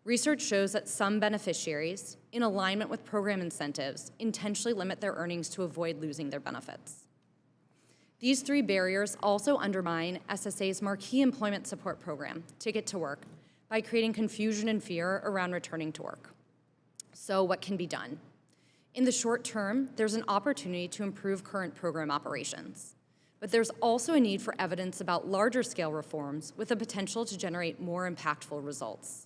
Research shows that some beneficiaries, in alignment with program incentives, intentionally limit their earnings to avoid losing their benefits. These three barriers also undermine SSA's marquee employment support program, Ticket to Work, by creating confusion and fear around returning to work. So what can be done? In the short term, there's an opportunity to improve current program operations. But there's also a need for evidence about larger scale reforms with the potential to generate more impactful results.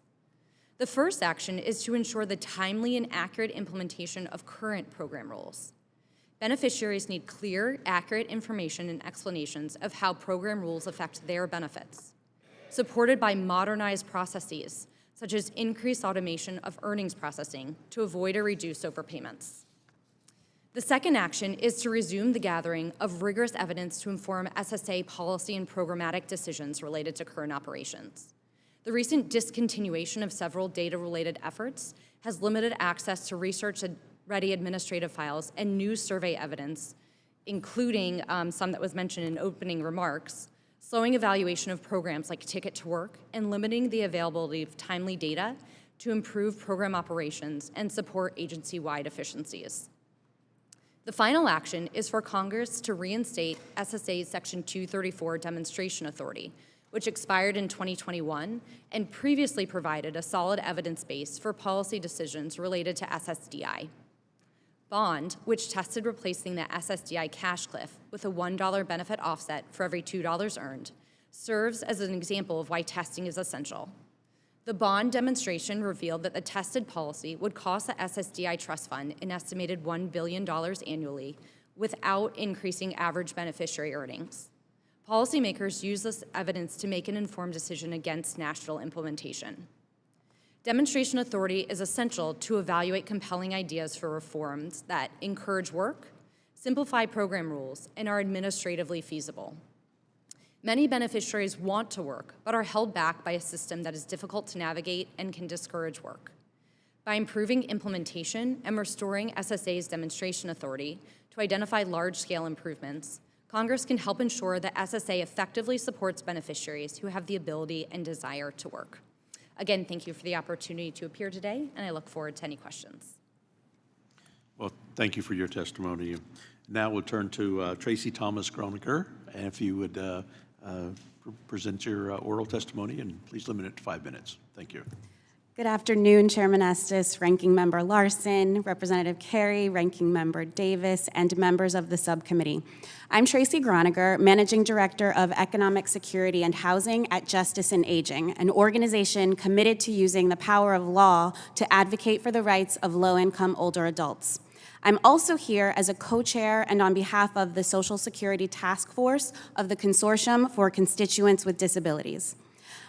The first action is to ensure the timely and accurate implementation of current program rules. Beneficiaries need clear, accurate information and explanations of how program rules affect their benefits, supported by modernized processes, such as increased automation of earnings processing to avoid or reduce overpayments. The second action is to resume the gathering of rigorous evidence to inform SSA policy and programmatic decisions related to current operations. The recent discontinuation of several data-related efforts has limited access to research-ready administrative files and new survey evidence, including some that was mentioned in opening remarks, slowing evaluation of programs like Ticket to Work, and limiting the availability of timely data to improve program operations and support agency-wide efficiencies. The final action is for Congress to reinstate SSA's Section 234 demonstration authority, which expired in 2021 and previously provided a solid evidence base for policy decisions related to SSDI. Bond, which tested replacing the SSDI cash cliff with a $1 benefit offset for every $2 earned, serves as an example of why testing is essential. The Bond demonstration revealed that the tested policy would cost the SSDI trust fund an estimated $1 billion annually without increasing average beneficiary earnings. Policymakers use this evidence to make an informed decision against national implementation. Demonstration authority is essential to evaluate compelling ideas for reforms that encourage work, simplify program rules, and are administratively feasible. Many beneficiaries want to work, but are held back by a system that is difficult to navigate and can discourage work. By improving implementation and restoring SSA's demonstration authority to identify large-scale improvements, Congress can help ensure that SSA effectively supports beneficiaries who have the ability and desire to work. Again, thank you for the opportunity to appear today, and I look forward to any questions. Well, thank you for your testimony. Now we'll turn to Tracy Thomas Groniger, and if you would present your oral testimony, and please limit it to 5 minutes. Thank you. Good afternoon, Chairman Estes, Ranking Member Larson, Representative Carey, Ranking Member Davis, and members of the subcommittee. I'm Tracy Groniger, Managing Director of Economic Security and Housing at Justice and Aging, an organization committed to using the power of law to advocate for the rights of low-income older adults. I'm also here as a co-chair and on behalf of the Social Security Task Force of the Consortium for Constituents with Disabilities.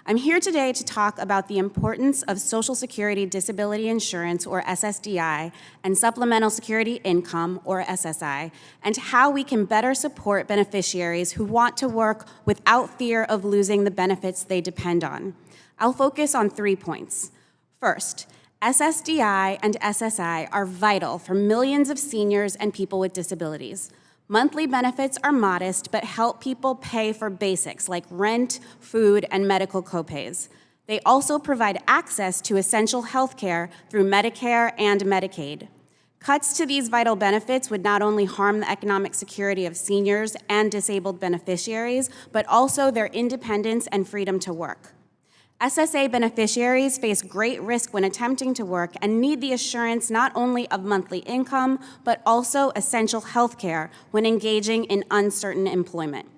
I'm here today to talk about the importance of Social Security Disability Insurance, or SSDI, and Supplemental Security Income, or SSI, and how we can better support beneficiaries who want to work without fear of losing the benefits they depend on. I'll focus on 3 points. First, SSDI and SSI are vital for millions of seniors and people with disabilities. Monthly benefits are modest, but help people pay for basics like rent, food, and medical copays. They also provide access to essential health care through Medicare and Medicaid. Cuts to these vital benefits would not only harm the economic security of seniors and disabled beneficiaries, but also their independence and freedom to work. SSA beneficiaries face great risk when attempting to work and need the assurance not only of monthly income, but also essential health care when engaging in uncertain employment.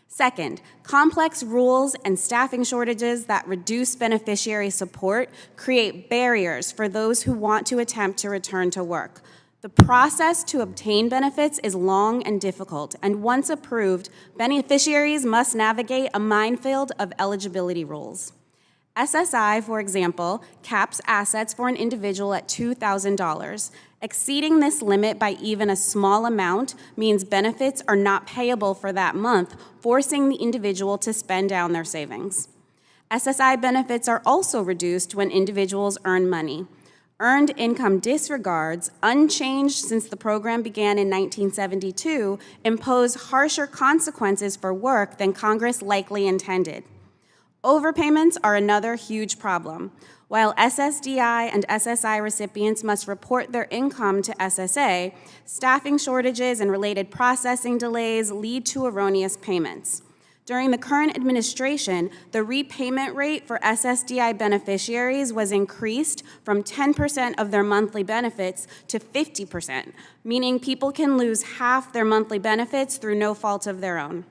Second, complex rules and staffing shortages that reduce beneficiary support create barriers for those who want to attempt to return to work. The process to obtain benefits is long and difficult, and once approved, beneficiaries must navigate a minefield of eligibility rules. SSI, for example, caps assets for an individual at $2,000. Exceeding this limit by even a small amount means benefits are not payable for that month, forcing the individual to spend down their savings. SSI benefits are also reduced when individuals earn money. Earned income disregards, unchanged since the program began in 1972, impose harsher consequences for work than Congress likely intended. Overpayments are another huge problem. While SSDI and SSI recipients must report their income to SSA, staffing shortages and related processing delays lead to erroneous payments. During the current administration, the repayment rate for SSDI beneficiaries was increased from 10% of their monthly benefits to 50%, meaning people can lose half their monthly benefits through no fault of their own.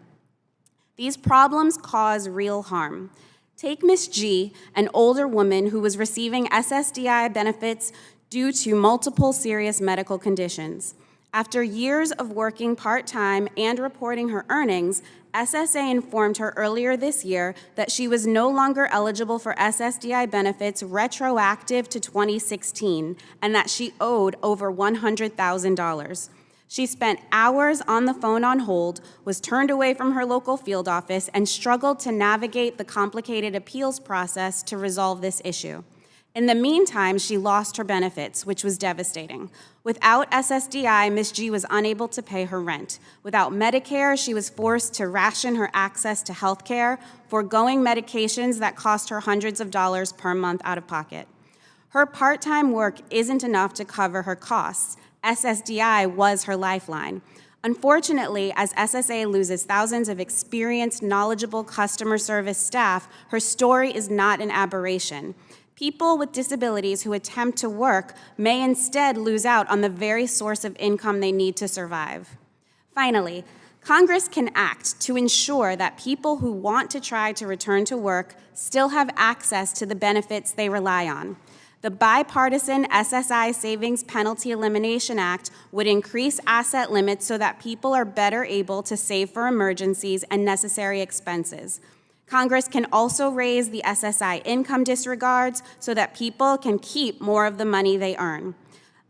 These problems cause real harm. Take Miss G, an older woman who was receiving SSDI benefits due to multiple serious medical conditions. After years of working part-time and reporting her earnings, SSA informed her earlier this year that she was no longer eligible for SSDI benefits retroactive to 2016 and that she owed over $100,000. She spent hours on the phone on hold, was turned away from her local field office, and struggled to navigate the complicated appeals process to resolve this issue. In the meantime, she lost her benefits, which was devastating. Without SSDI, Ms. G was unable to pay her rent. Without Medicare, she was forced to ration her access to health care, foregoing medications that cost her hundreds of dollars per month out of pocket. Her part-time work isn't enough to cover her costs. SSDI was her lifeline. Unfortunately, as SSA loses thousands of experienced, knowledgeable customer service staff, her story is not an aberration. People with disabilities who attempt to work may instead lose out on the very source of income they need to survive. Finally, Congress can act to ensure that people who want to try to return to work still have access to the benefits they rely on. The bipartisan SSI Savings Penalty Elimination Act would increase asset limits so that people are better able to save for emergencies and necessary expenses. Congress can also raise the SSI income disregards so that people can keep more of the money they earn.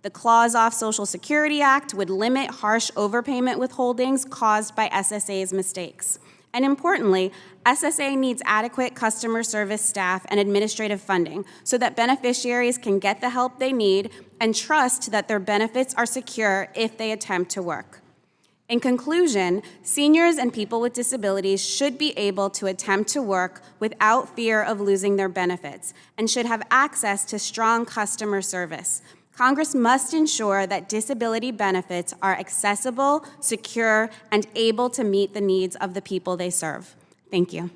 The Clause Off Social Security Act would limit harsh overpayment withholdings caused by SSA's mistakes. And importantly, SSA needs adequate customer service staff and administrative funding so that beneficiaries can get the help they need and trust that their benefits are secure if they attempt to work. In conclusion, seniors and people with disabilities should be able to attempt to work without fear of losing their benefits and should have access to strong customer service. Congress must ensure that disability benefits are accessible, secure, and able to meet the needs of the people they serve. Thank you.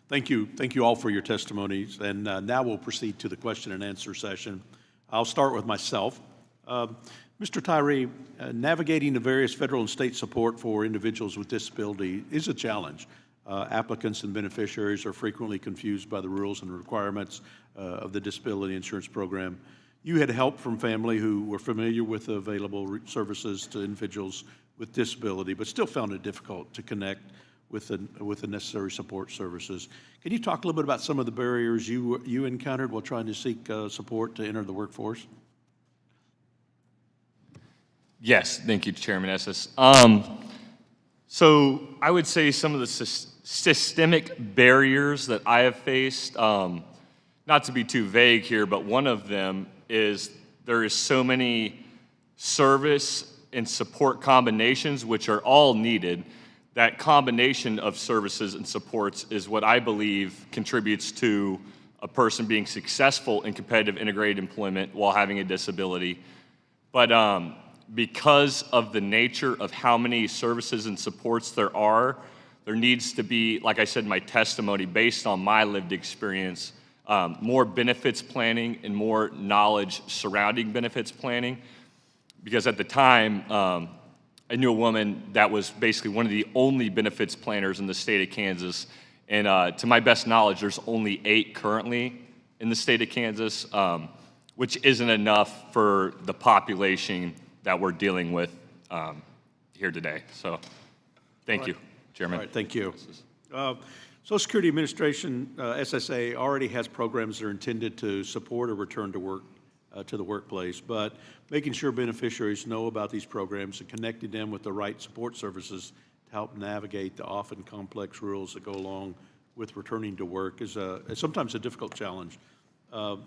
Thank you. Thank you all for your testimonies. And now we'll proceed to the question and answer session. I'll start with myself. Mr. Tyrie, navigating the various federal and state support for individuals with disability is a challenge. Applicants and beneficiaries are frequently confused by the rules and requirements of the disability insurance program. You had help from family who were familiar with the available services to individuals with disability, but still found it difficult to connect with the necessary support services. Can you talk a little bit about some of the barriers you encountered while trying to seek support to enter the workforce? Yes, thank you, Chairman Estes. So I would say some of the systemic barriers that I have faced, not to be too vague here, but one of them is there is so many service and support combinations, which are all needed. That combination of services and supports is what I believe contributes to a person being successful in competitive integrated employment while having a disability. But because of the nature of how many services and supports there needs to be, like I said in my testimony, based on my lived experience, more benefits planning and more knowledge surrounding benefits planning. Because at the time, I knew a woman that was basically one of the only benefits planners in the state of Kansas. And to my best knowledge, there's only 8 currently in the state of Kansas, which isn't enough for the population that we're dealing with here today. So thank you, Chairman. All right, thank you. Social Security Administration, SSA, already has programs that are intended to support a return to work, to the workplace, but making sure beneficiaries know about these programs and connecting them with the right support services to help navigate the often complex rules that go along with returning to work is sometimes a difficult challenge.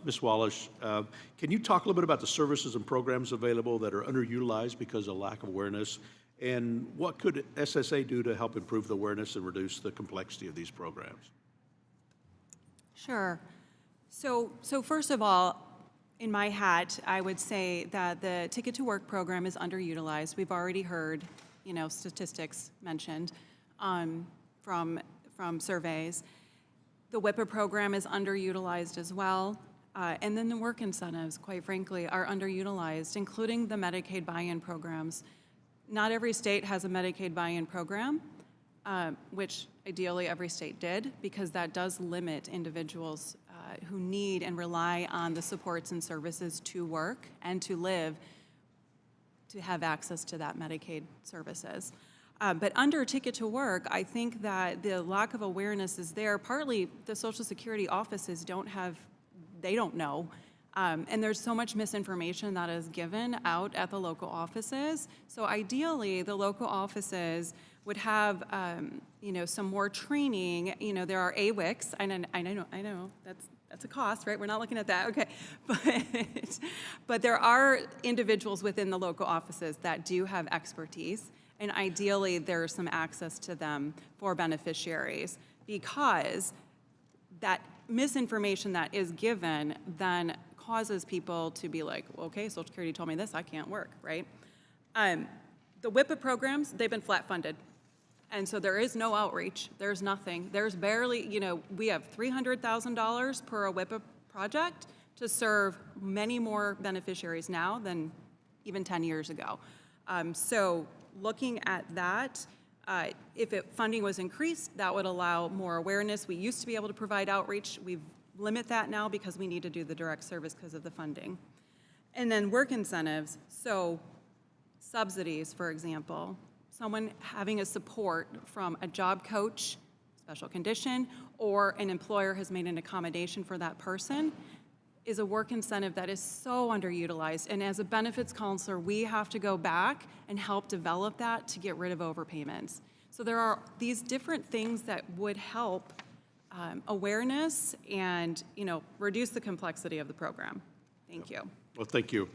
Ms. Wallish, can you talk a little bit about the services and programs available that are underutilized because of lack of awareness? And what could SSA do to help improve the awareness and reduce the complexity of these programs? Sure. So first of all, in my hat, I would say that the Ticket to Work program is underutilized. We've already heard, statistics mentioned from surveys. The WIPA program is underutilized as well. And then the work incentives, quite frankly, are underutilized, including the Medicaid buy-in programs. Not every state has a Medicaid buy-in program, which ideally every state did, because that does limit individuals who need and rely on the supports and services to work and to live to have access to that Medicaid services. But under Ticket to Work, I think that the lack of awareness is there. Partly the Social Security offices don't know. And there's so much misinformation that is given out at the local offices. So ideally, the local offices would have, some more training. There are AWICs. I know, that's a cost, right? We're not looking at that, okay. But there are individuals within the local offices that do have expertise, and ideally, there's some access to them for beneficiaries, because that misinformation that is given then causes people to be like, okay, Social Security told me this, I can't work, right? The WIPA programs, they've been flat funded. And so there is no outreach, there's nothing. There's barely, we have $300,000 per a WIPA project to serve many more beneficiaries now than even 10 years ago. So looking at that, if funding was increased, that would allow more awareness. We used to be able to provide outreach. We limit that now because we need to do the direct service because of the funding. And then work incentives, so subsidies, for example. Someone having a support from a job coach, special condition, or an employer has made an accommodation for that person is a work incentive that is so underutilized. And as a benefits counselor, we have to go back and help develop that to get rid of overpayments. So there are these different things that would help awareness and reduce the complexity of the program. Thank you. Well, thank you.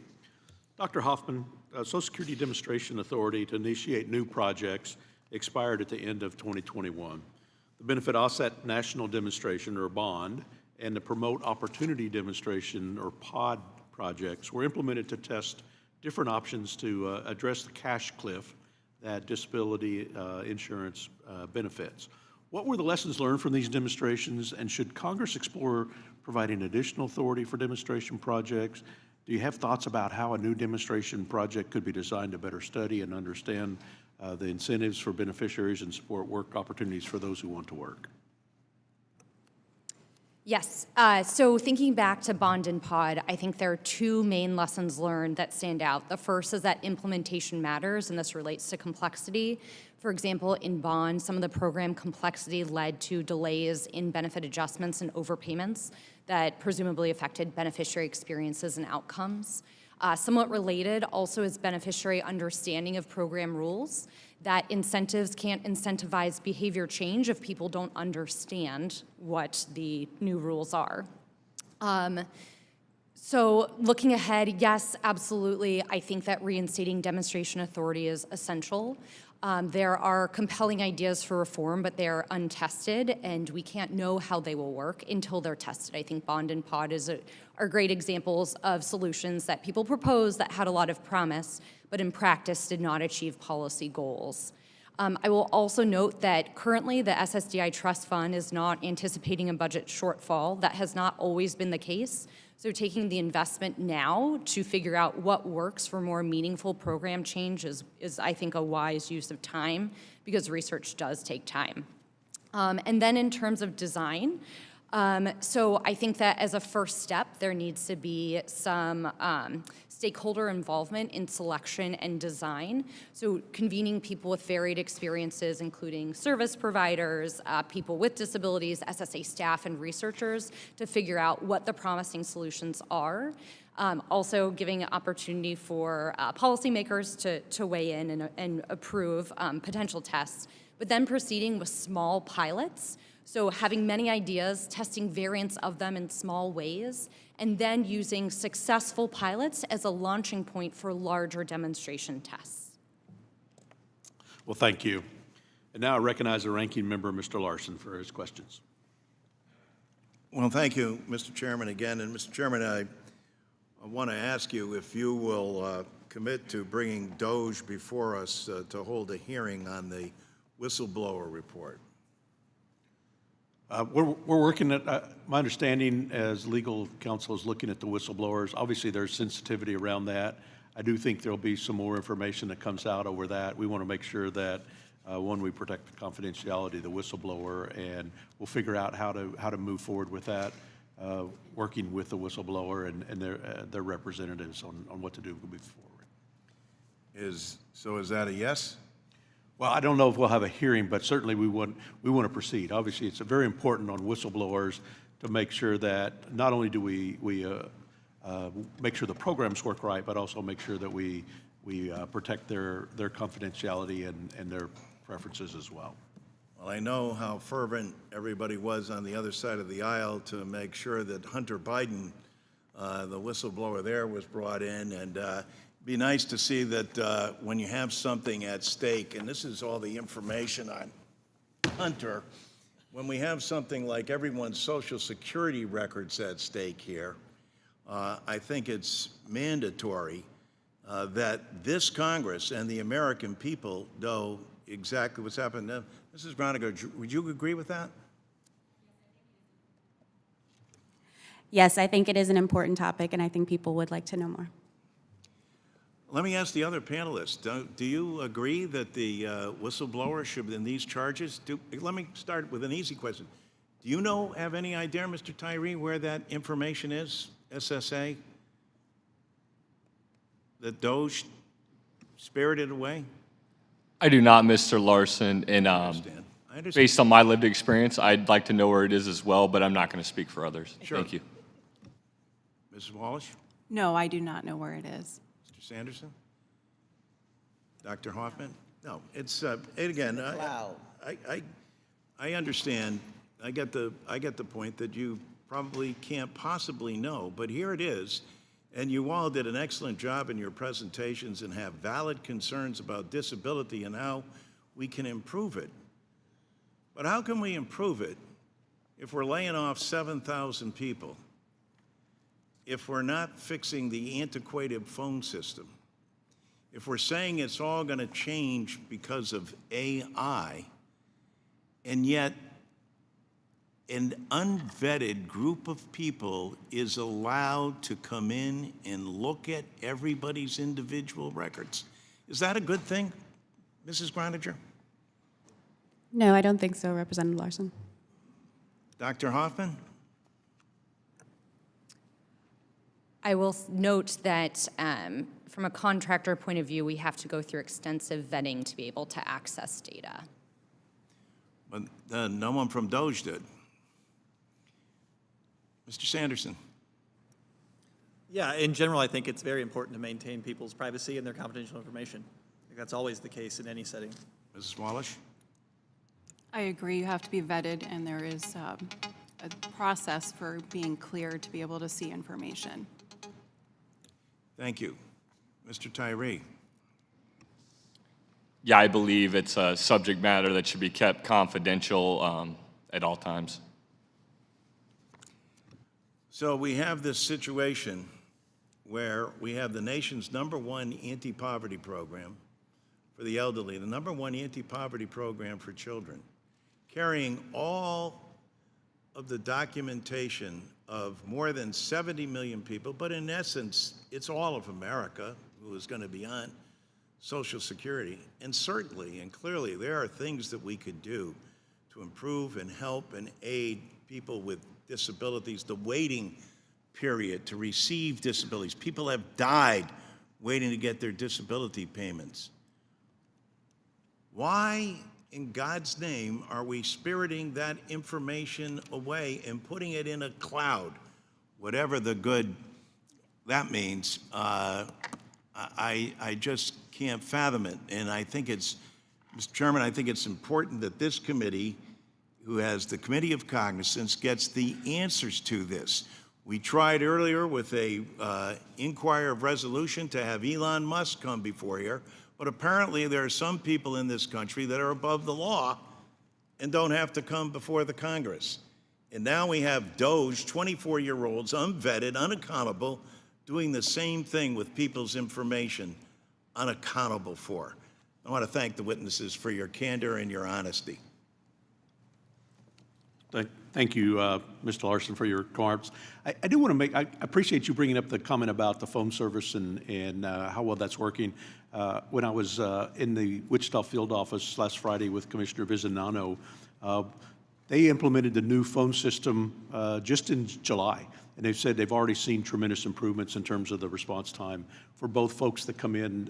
Dr. Hoffman, Social Security Administration authority to initiate new projects expired at the end of 2021. The Benefit Offset National Demonstration, or BOND, and the Promote Opportunity Demonstration, or POD projects, were implemented to test different options to address the cash cliff that disability insurance benefits. What were the lessons learned from these demonstrations, and should Congress explore providing additional authority for demonstration projects? Do you have thoughts about how a new demonstration project could be designed to better study and understand the incentives for beneficiaries and support work opportunities for those who want to work? Yes. So thinking back to Bond and Pod, I think there are two main lessons learned that stand out. The first is that implementation matters, and this relates to complexity. For example, in Bond, some of the program complexity led to delays in benefit adjustments and overpayments that presumably affected beneficiary experiences and outcomes. Somewhat related also is beneficiary understanding of program rules, that incentives can't incentivize behavior change if people don't understand what the new rules are. So looking ahead, yes, absolutely, I think that reinstating demonstration authority is essential. There are compelling ideas for reform, but they are untested, and we can't know how they will work until they're tested. I think Bond and Pod are great examples of solutions that people proposed that had a lot of promise, but in practice did not achieve policy goals. I will also note that currently the SSDI Trust Fund is not anticipating a budget shortfall. That has not always been the case. So taking the investment now to figure out what works for more meaningful program change is I think, a wise use of time, because research does take time. And then in terms of design, so I think that as a first step, there needs to be some stakeholder involvement in selection and design. So convening people with varied experiences, including service providers, people with disabilities, SSA staff, and researchers, to figure out what the promising solutions are. Also giving an opportunity for policymakers to weigh in and approve potential tests, but then proceeding with small pilots. So having many ideas, testing variants of them in small ways, and then using successful pilots as a launching point for larger demonstration tests. Well, thank you. And now I recognize the ranking member, Mr. Larson, for his questions. Well, thank you, Mr. Chairman, again. And Mr. Chairman, I want to ask you if you will commit to bringing DOGE before us to hold a hearing on the whistleblower report. We're working at, my understanding as legal counsel is looking at the whistleblowers. Obviously, there's sensitivity around that. I do think there'll be some more information that comes out over that. We want to make sure that, one, we protect the confidentiality of the whistleblower, and we'll figure out how to move forward with that, working with the whistleblower and their representatives on what to do moving forward. So is that a yes? Well, I don't know if we'll have a hearing, but certainly we want to proceed. Obviously, it's very important on whistleblowers to make sure that not only do we make sure the programs work right, but also make sure that we protect their confidentiality and their preferences as well. Well, I know how fervent everybody was on the other side of the aisle to make sure that Hunter Biden, the whistleblower there, was brought in, and be nice to see that when you have something at stake, and this is all the information on Hunter, when we have something like everyone's Social Security records at stake here, I think it's mandatory that this Congress and the American people know exactly what's happened. Now, Mrs. Groniger, would you agree with that? Yes, I think it is an important topic, and I think people would like to know more. Let me ask the other panelists, do you agree that the whistleblower should, in these charges, let me start with an easy question. Do you have any idea, Mr. Tyrie, where that information is, SSA, that DOGE spirited away? I do not, Mr. Larson, and I understand. based on my lived experience, I'd like to know where it is as well, but I'm not going to speak for others. Sure. Thank you. Mrs. Wallish? No, I do not know where it is. Mr. Sanderson? Dr. Hoffman? No, it's, again, I understand, I get the point that you probably can't possibly know, but here it is, and you all did an excellent job in your presentations and have valid concerns about disability and how we can improve it. But how can we improve it if we're laying off 7,000 people, if we're not fixing the antiquated phone system, if we're saying it's all going to change because of AI, and yet an unvetted group of people is allowed to come in and look at everybody's individual records, is that a good thing, Mrs. Groniger? No, I don't think so, Representative Larson. Dr. Hoffman? I will note that from a contractor point of view, we have to go through extensive vetting to be able to access data. But no one from Doge did. Mr. Sanderson? Yeah, in general, I think it's very important to maintain people's privacy and their confidential information. I think that's always the case in any setting. Mrs. Wallish? I agree, you have to be vetted, and there is a process for being cleared to be able to see information. Thank you. Mr. Tyrie? Yeah, I believe it's a subject matter that should be kept confidential at all times. So we have this situation where we have the nation's #1 anti-poverty program for the elderly, the #1 anti-poverty program for children, carrying all of the documentation of more than 70 million people, but in essence, it's all of America who is going to be on Social Security. And certainly and clearly, there are things that we could do to improve and help and aid people with disabilities, the waiting period to receive disabilities. People have died waiting to get their disability payments. Why, in God's name, are we spiriting that information away and putting it in a cloud? Whatever the good that means, I just can't fathom it. And I think it's, Mr. Chairman, I think it's important that this committee, who has the Committee of Cognizance, gets the answers to this. We tried earlier with a inquiry of resolution to have Elon Musk come before here, but apparently there are some people in this country that are above the law and don't have to come before the Congress. And now we have Doge, 24-year-olds, unvetted, unaccountable, doing the same thing with people's information, unaccountable for. I want to thank the witnesses for your candor and your honesty. Thank you, Mr. Larson, for your remarks. I do want to make, I appreciate you bringing up the comment about the phone service and how well that's working. When I was in the Wichita field office last Friday with Commissioner Vizinano, they implemented the new phone system just in July. And they've said they've already seen tremendous improvements in terms of the response time for both folks that come in,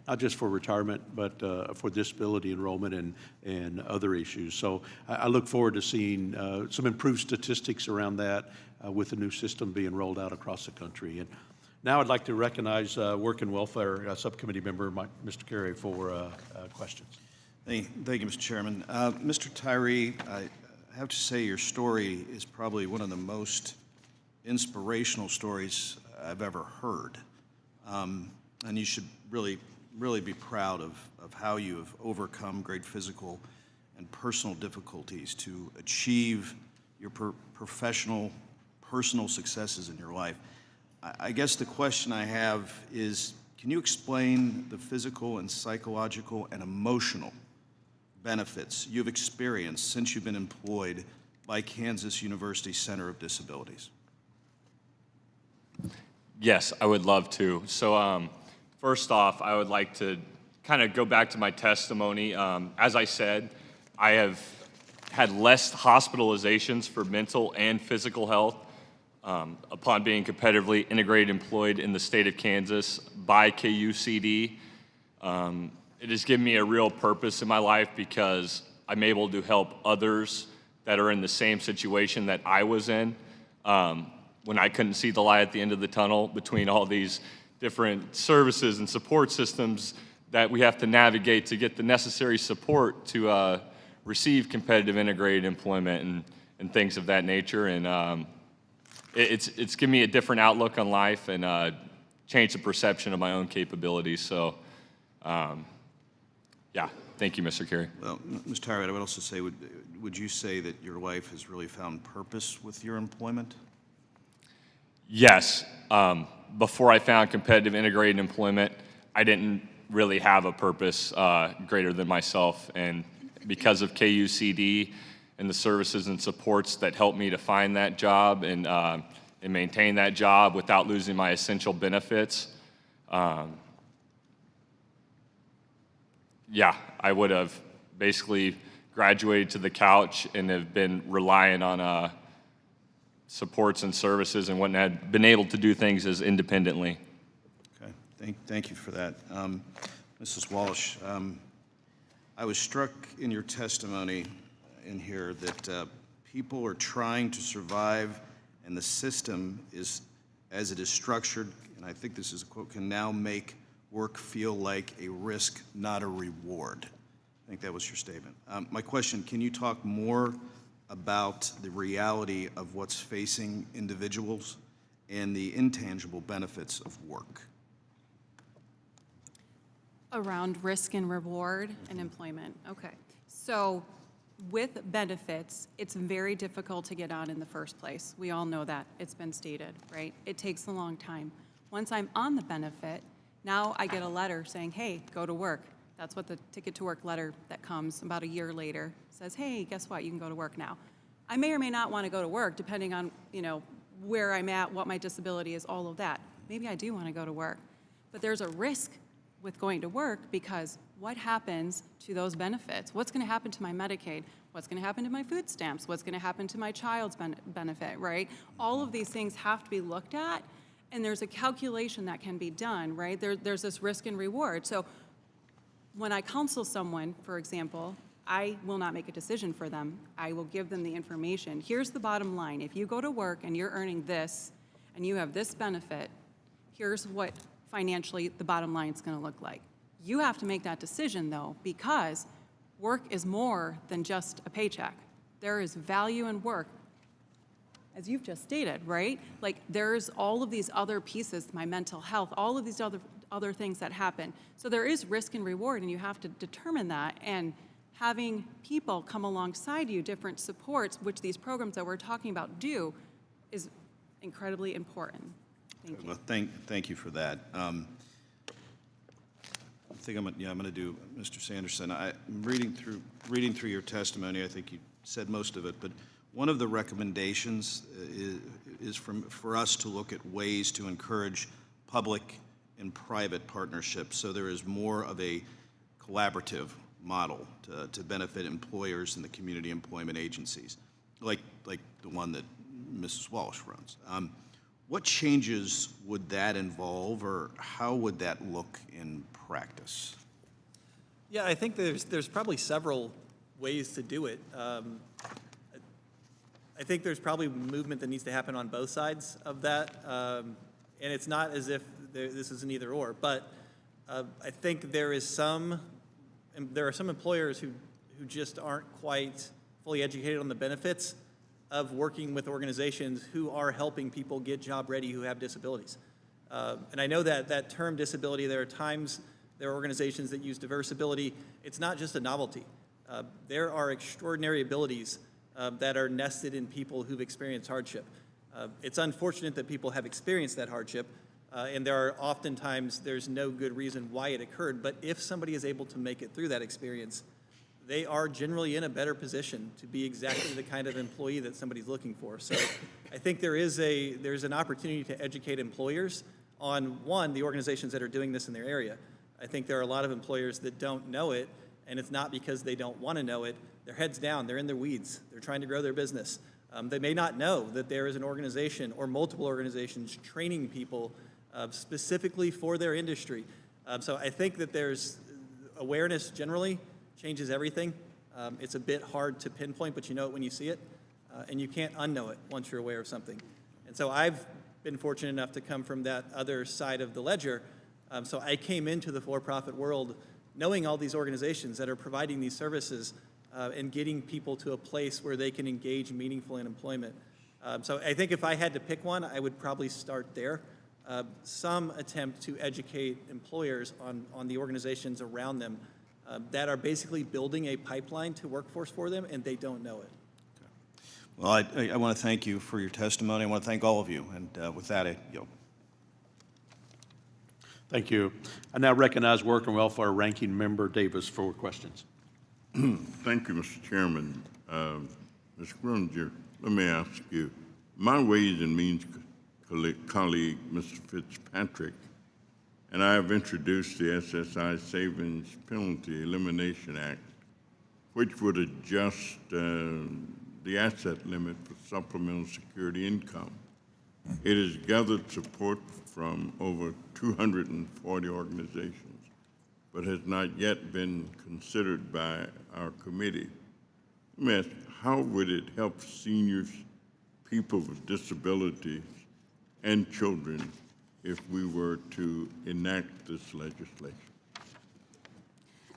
not just for retirement, but for disability enrollment and other issues. So I look forward to seeing some improved statistics around that with the new system being rolled out across the country. And now I'd like to recognize Work and Welfare Subcommittee member Mr. Carey for questions. Thank you, Mr. Chairman. Mr. Tyrie, I have to say your story is probably one of the most inspirational stories I've ever heard. And you should really be proud of how you have overcome great physical and personal difficulties to achieve your personal successes in your life. I guess the question I have is, can you explain the physical and psychological and emotional benefits you've experienced since you've been employed by Kansas University Center of Disabilities? Yes, I would love to. So first off, I would like to kind of go back to my testimony. As I said, I have had less hospitalizations for mental and physical health upon being competitively integrated employed in the state of Kansas by KUCD. It has given me a real purpose in my life because I'm able to help others that are in the same situation that I was in. When I couldn't see the light at the end of the tunnel between all these different services and support systems that we have to navigate to get the necessary support to receive competitive integrated employment and things of that nature. And it's given me a different outlook on life and changed the perception of my own capabilities. So, yeah, Thank you, Mr. Carey. Well, Ms. Tyrie, I would also say, would you say that your life has really found purpose with your employment? Yes. Before I found competitive integrated employment, I didn't really have a purpose greater than myself. And because of KUCD and the services and supports that helped me to find that job and maintain that job without losing my essential benefits, yeah, I would have basically graduated to the couch and have been relying on supports and services and wouldn't have been able to do things as independently. Okay, thank you for that. Mrs. Wallish, I was struck in your testimony in here that people are trying to survive and the system is, as it is structured, and I think this is a quote, can now make work feel like a risk, not a reward. I think that was your statement. My question, can you talk more about the reality of what's facing individuals and the intangible benefits of work? Around risk and reward and employment. Okay. So with benefits, it's very difficult to get on in the first place. We all know that. It's been stated, right? It takes a long time. Once I'm on the benefit, now I get a letter saying, hey, go to work. That's what the ticket to work letter that comes about a year later says, hey, guess what? You can go to work now. I may or may not want to go to work depending on, where I'm at, what my disability is, all of that. Maybe I do want to go to work. But there's a risk with going to work because what happens to those benefits? What's going to happen to my Medicaid? What's going to happen to my food stamps? What's going to happen to my child's benefit, right? All of these things have to be looked at, and there's a calculation that can be done, right? There's this risk and reward. So when I counsel someone, for example, I will not make a decision for them. I will give them the information. Here's the bottom line. If you go to work and you're earning this and you have this benefit, here's what financially the bottom line is going to look like. You have to make that decision, though, because work is more than just a paycheck. There is value in work, as you've just stated, right? Like, there's all of these other pieces, my mental health, all of these other things that happen. So there is risk and reward, and you have to determine that. And having people come alongside you, different supports, which these programs that we're talking about do, is incredibly important. Thank you. Well, thank you for that. I think I'm going to do Mr. Sanderson. I'm reading through your testimony. I think you said most of it, but one of the recommendations is for us to look at ways to encourage public and private partnerships, so there is more of a collaborative model to benefit employers and the community employment agencies, like the one that Mrs. Wallish runs. What changes would that involve, or how would that look in practice? Yeah, I think there's probably several ways to do it. I think there's probably movement that needs to happen on both sides of that, and it's not as if this is an either or, but I think there are some employers who just aren't quite fully educated on the benefits of working with organizations who are helping people get job ready who have disabilities. And I know that term disability, there are organizations that use diverse ability. It's not just a novelty. There are extraordinary abilities that are nested in people who've experienced hardship. It's unfortunate that people have experienced that hardship, and there are oftentimes there's no good reason why it occurred, but if somebody is able to make it through that experience, they are generally in a better position to be exactly the kind of employee that somebody's looking for. So I think there's an opportunity to educate employers on, one, the organizations that are doing this in their area. I think there are a lot of employers that don't know it, and it's not because they don't want to know it. Their heads down, they're in their weeds, they're trying to grow their business. They may not know that there is an organization or multiple organizations training people specifically for their industry. So I think that there's awareness generally changes everything. It's a bit hard to pinpoint, but you know it when you see it, and you can't unknow it once you're aware of something. And so I've been fortunate enough to come from that other side of the ledger. So I came into the for-profit world knowing all these organizations that are providing these services and getting people to a place where they can engage meaningful in employment. So I think if I had to pick one, I would probably start there. Some attempt to educate employers on the organizations around them that are basically building a pipeline to workforce for them, and they don't know it. Well, I want to thank you for your testimony. I want to thank all of you. And with that, I yield. Thank you. I now recognize Work and Welfare Ranking Member Davis for questions. Thank you, Mr. Chairman. Ms. Groniger, let me ask you, my Ways and Means colleague, Mr. Fitzpatrick, and I have introduced the SSI Savings Penalty Elimination Act, which would adjust the asset limit for supplemental security income. It has gathered support from over 240 organizations, but has not yet been considered by our committee. Let me ask, how would it help seniors, people with disabilities, and children if we were to enact this legislation?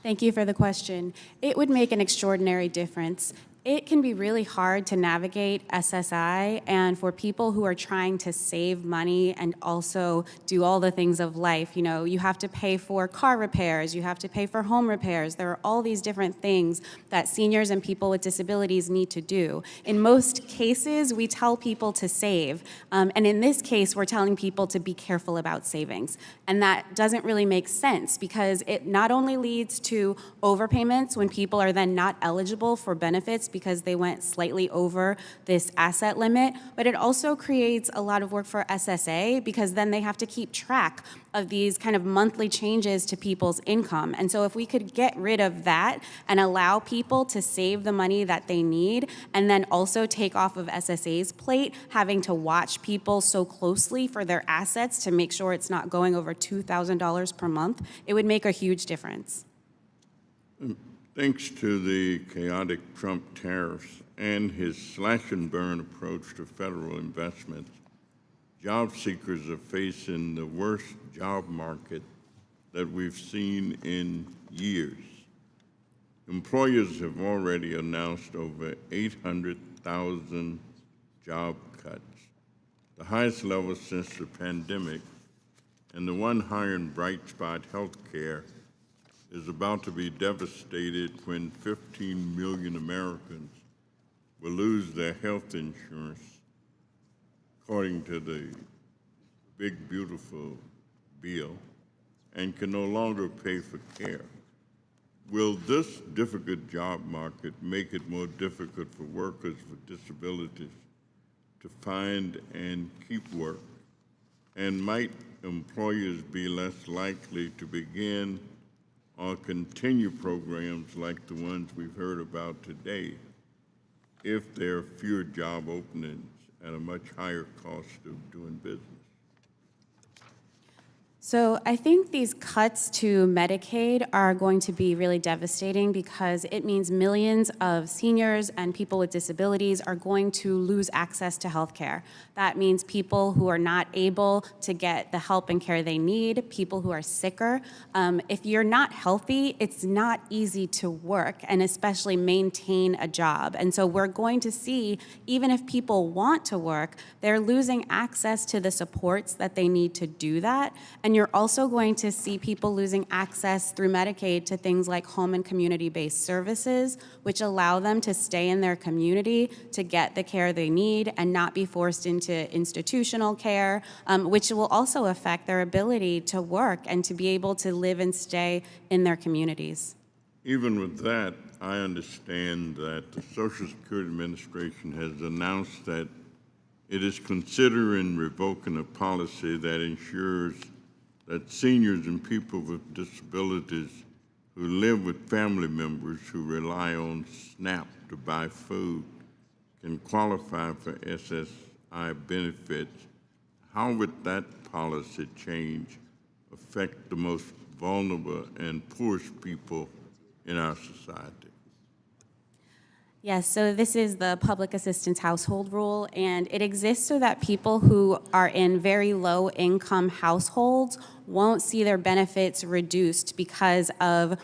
Thank you for the question. It would make an extraordinary difference. It can be really hard to navigate SSI, and for people who are trying to save money and also do all the things of life, you know, you have to pay for car repairs, you have to pay for home repairs. There are all these different things that seniors and people with disabilities need to do. In most cases, we tell people to save, and in this case, we're telling people to be careful about savings. And that doesn't really make sense because it not only leads to overpayments when people are then not eligible for benefits because they went slightly over this asset limit, but it also creates a lot of work for SSA because then they have to keep track of these kind of monthly changes to people's income. And so if we could get rid of that and allow people to save the money that they need and then also take off of SSA's plate having to watch people so closely for their assets to make sure it's not going over $2,000 per month, it would make a huge difference. Thanks to the chaotic Trump tariffs and his slash-and-burn approach to federal investments, job seekers are facing the worst job market that we've seen in years. Employers have already announced over 800,000 job cuts, the highest level since the pandemic, and the one higher in bright spot healthcare is about to be devastated when 15 million Americans will lose their health insurance, according to the big, beautiful bill, and can no longer pay for care. Will this difficult job market make it more difficult for workers with disabilities to find and keep work? And might employers be less likely to begin or continue programs like the ones we've heard about today if there are fewer job openings at a much higher cost of doing business? So I think these cuts to Medicaid are going to be really devastating because it means millions of seniors and people with disabilities are going to lose access to health care. That means people who are not able to get the help and care they need, people who are sicker. If you're not healthy, it's not easy to work and especially maintain a job. And so we're going to see, even if people want to work, they're losing access to the supports that they need to do that. And you're also going to see people losing access through Medicaid to things like home and community-based services, which allow them to stay in their community to get the care they need and not be forced into institutional care, which will also affect their ability to work and to be able to live and stay in their communities. Even with that, I understand that the Social Security Administration has announced that it is considering revoking a policy that ensures that seniors and people with disabilities who live with family members who rely on SNAP to buy food can qualify for SSI benefits. How would that policy change affect the most vulnerable and poorest people in our society? Yes, so this is the Public Assistance Household Rule, and it exists so that people who are in very low-income households won't see their benefits reduced because of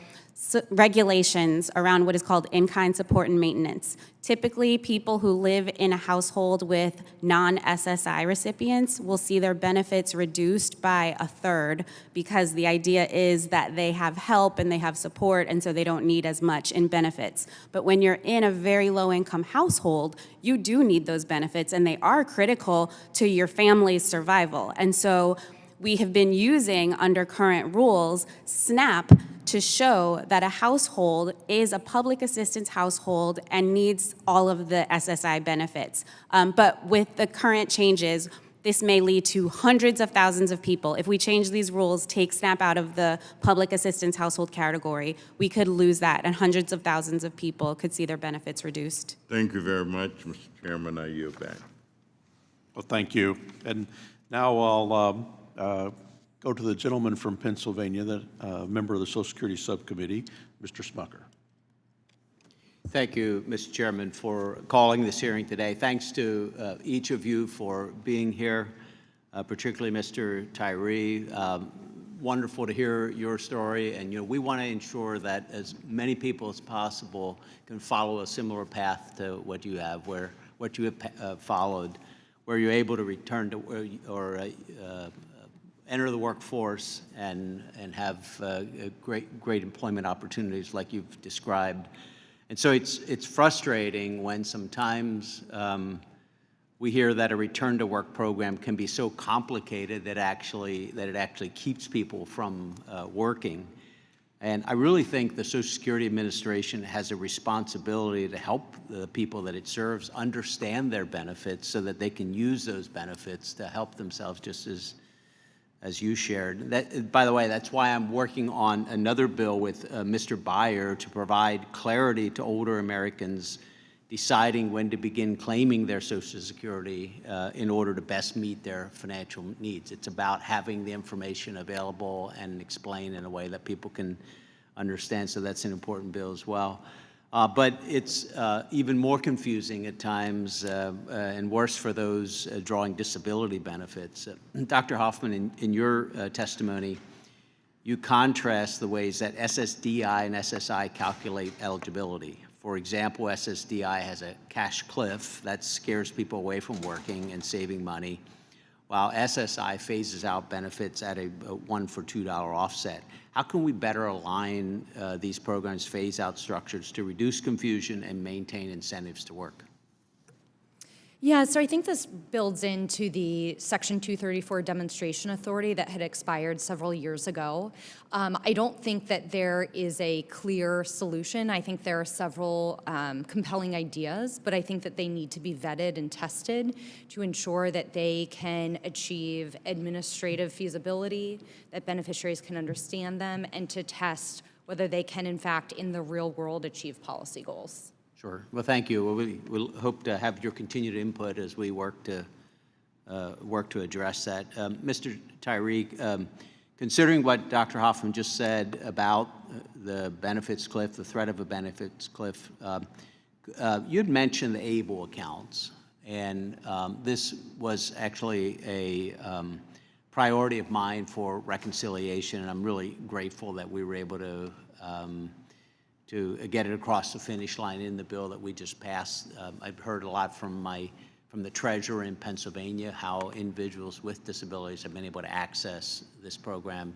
regulations around what is called in-kind support and maintenance. Typically, people who live in a household with non-SSI recipients will see their benefits reduced by a third because the idea is that they have help and they have support, and so they don't need as much in benefits. But when you're in a very low-income household, you do need those benefits, and they are critical to your family's survival. And so we have been using, under current rules, SNAP to show that a household is a public assistance household and needs all of the SSI benefits. But with the current changes, this may lead to hundreds of thousands of people. If we change these rules, take SNAP out of the public assistance household category, we could lose that, and hundreds of thousands of people could see their benefits reduced. Thank you very much, Mr. Chairman. I yield back. Well, thank you. And now I'll go to the gentleman from Pennsylvania, the member of the Social Security Subcommittee, Mr. Smucker. Thank you, Mr. Chairman, for calling this hearing today. Thanks to each of you for being here, particularly Mr. Tyrie. Wonderful to hear your story, and we want to ensure that as many people as possible can follow a similar path to what you have, what you have followed, where you're able to return to or enter the workforce and have great employment opportunities like you've described. And so it's frustrating when sometimes we hear that a return to work program can be so complicated that it actually keeps people from working. And I really think the Social Security Administration has a responsibility to help the people that it serves understand their benefits so that they can use those benefits to help themselves, just as you shared. By the way, that's why I'm working on another bill with Mr. Byer to provide clarity to older Americans deciding when to begin claiming their Social Security in order to best meet their financial needs. It's about having the information available and explained in a way that people can understand, so that's an important bill as well. But it's even more confusing at times and worse for those drawing disability benefits. Dr. Hoffman, in your testimony, you contrast the ways that SSDI and SSI calculate eligibility. For example, SSDI has a cash cliff that scares people away from working and saving money, while SSI phases out benefits at a 1 for $2 offset. How can we better align these programs' phase-out structures to reduce confusion and maintain incentives to work? Yeah, so I think this builds into the Section 234 demonstration authority that had expired several years ago. I don't think that there is a clear solution. I think there are several compelling ideas, but I think that they need to be vetted and tested to ensure that they can achieve administrative feasibility, that beneficiaries can understand them, and to test whether they can, in fact, in the real world, achieve policy goals. Sure. Well, thank you. Well, we'll hope to have your continued input as we work to address that. Mr. Tyrie, considering what Dr. Hoffman just said about the benefits cliff, the threat of a benefits cliff, you'd mentioned the ABLE accounts, and this was actually a priority of mine for reconciliation, and I'm really grateful that we were able to get it across the finish line in the bill that we just passed. I've heard a lot from the treasurer in Pennsylvania how individuals with disabilities have been able to access this program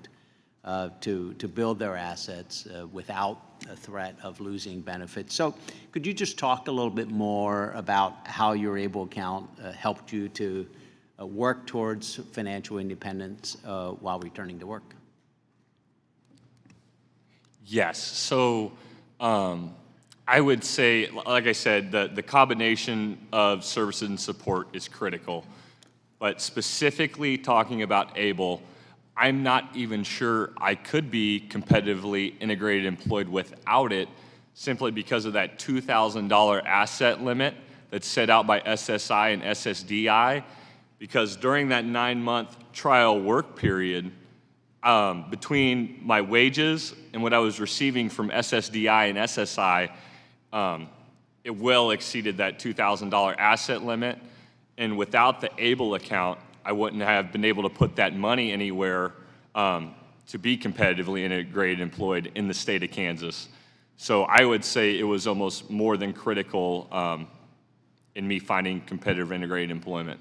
to build their assets without a threat of losing benefits. So could you just talk a little bit more about how your ABLE account helped you to work towards financial independence while returning to work? Yes. So I would say, like I said, the combination of services and support is critical. But specifically talking about ABLE, I'm not even sure I could be competitively integrated employed without it, simply because of that $2,000 asset limit that's set out by SSI and SSDI. Because during that 9-month trial work period, between my wages and what I was receiving from SSDI and SSI, it well exceeded that $2,000 asset limit. And without the ABLE account, I wouldn't have been able to put that money anywhere to be competitively integrated employed in the state of Kansas. So I would say it was almost more than critical in me finding competitive integrated employment.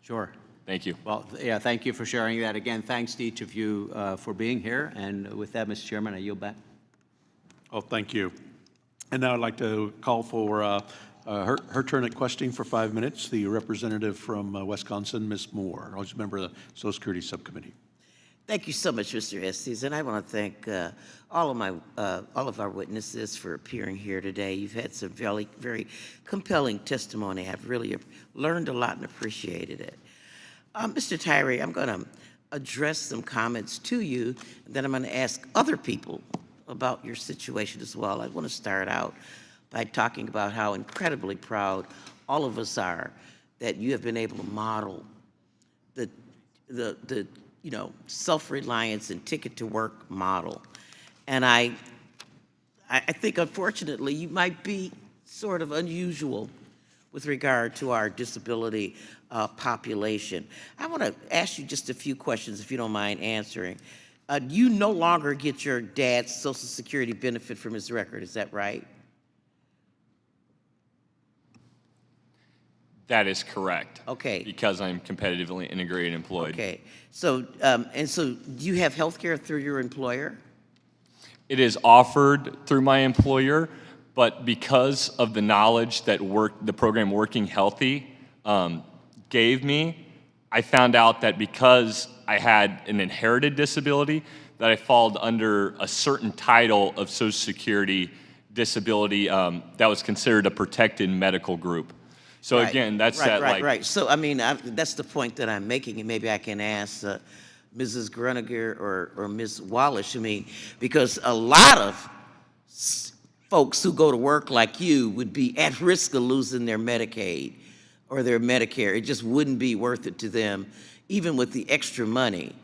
Sure. Thank you. Well, yeah, thank you for sharing that. Again, thanks to each of you for being here. And with that, Mr. Chairman, I yield back. Oh, thank you. And now I'd like to call for her turn at questioning for 5 minutes. The representative from Wisconsin, Ms. Moore, who's a member of the Social Security Subcommittee. Thank you so much, Mr. Estes, and I want to thank all of our witnesses for appearing here today. You've had some very, very compelling testimony. I've really learned a lot and appreciated it. Mr. Tyrie, I'm going to address some comments to you, and then I'm going to ask other people about your situation as well. I want to start out by talking about how incredibly proud all of us are that you have been able to model the self-reliance and ticket to work model. And I think, unfortunately, you might be sort of unusual with regard to our disability population. I want to ask you just a few questions, if you don't mind answering. You no longer get your dad's Social Security benefit from his record, is that right? That is correct. Okay. Because I'm competitively integrated employed. Okay. So, so do you have health care through your employer? It is offered through my employer, but because of the knowledge that the program Working Healthy gave me, I found out that because I had an inherited disability, that I fall under a certain title of Social Security disability that was considered a protected medical group. So Right. again, that's right, that right, like. Right. So, I mean, that's the point that I'm making, and maybe I can ask Mrs. Groniger or Ms. Wallish. I mean, because a lot of folks who go to work like you would be at risk of losing their Medicaid or their Medicare. It just wouldn't be worth it to them, even with the extra money,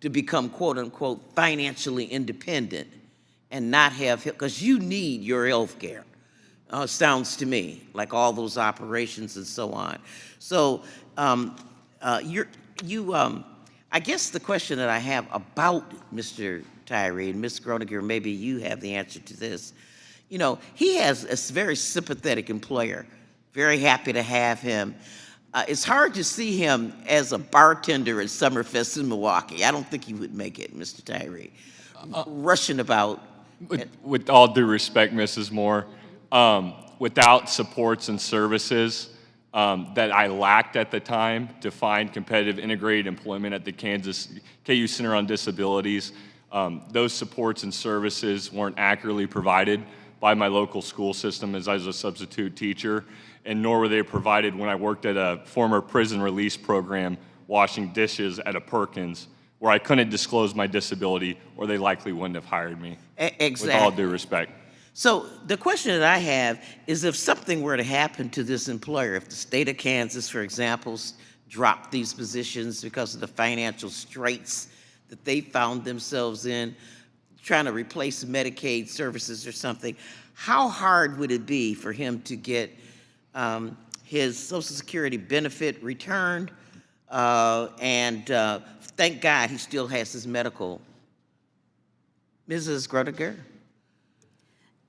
to become quote unquote financially independent and not have, because you need your health care. Sounds to me like all those operations and so on. So I guess the question that I have about Mr. Tyrie, and Ms. Groniger, maybe you have the answer to this. You know, he has a very sympathetic employer, very happy to have him. It's hard to see him as a bartender at Summerfest in Milwaukee. I don't think he would make it, Mr. Tyrie. Rushing about. With all due respect, Mrs. Moore, without supports and services that I lacked at the time to find competitive integrated employment at the Kansas KU Center on Disabilities, those supports and services weren't accurately provided by my local school system as I was a substitute teacher, and nor were they provided when I worked at a former prison release program washing dishes at a Perkins, where I couldn't disclose my disability, or they likely wouldn't have hired me. Exactly. With all due respect. So the question that I have is, if something were to happen to this employer, if the state of Kansas, for example, dropped these positions because of the financial straits that they found themselves in, trying to replace Medicaid services or something, how hard would it be for him to get his Social Security benefit returned? And thank God he still has his medical. Mrs. Groniger?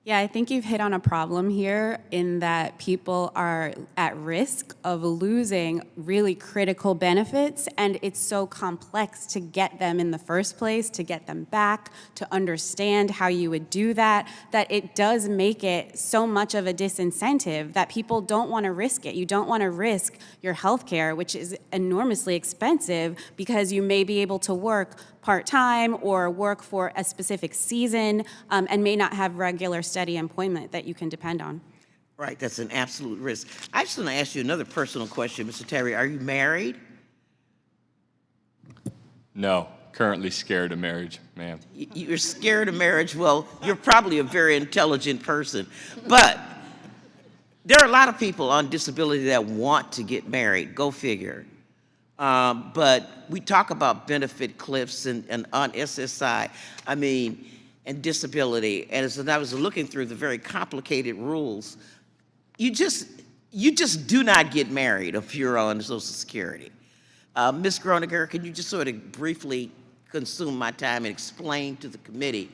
Yeah, I think you've hit on a problem here in that people are at risk of losing really critical benefits, and it's so complex to get them in the first place, to get them back, to understand how you would do that, that it does make it so much of a disincentive that people don't want to risk it. You don't want to risk your health care, which is enormously expensive, because you may be able to work part-time or work for a specific season and may not have regular steady employment that you can depend on. Right, that's an absolute risk. I just want to ask you another personal question, Mr. Tyrie. Are you married? No, currently scared of marriage, ma'am. You're scared of marriage? Well, you're probably a very intelligent person. But there are a lot of people on disability that want to get married. Go figure. But we talk about benefit cliffs and on SSI, I mean, and disability. And as I was looking through the very complicated rules, you just do not get married if you're on Social Security. Ms. Groniger, can you just sort of briefly consume my time and explain to the committee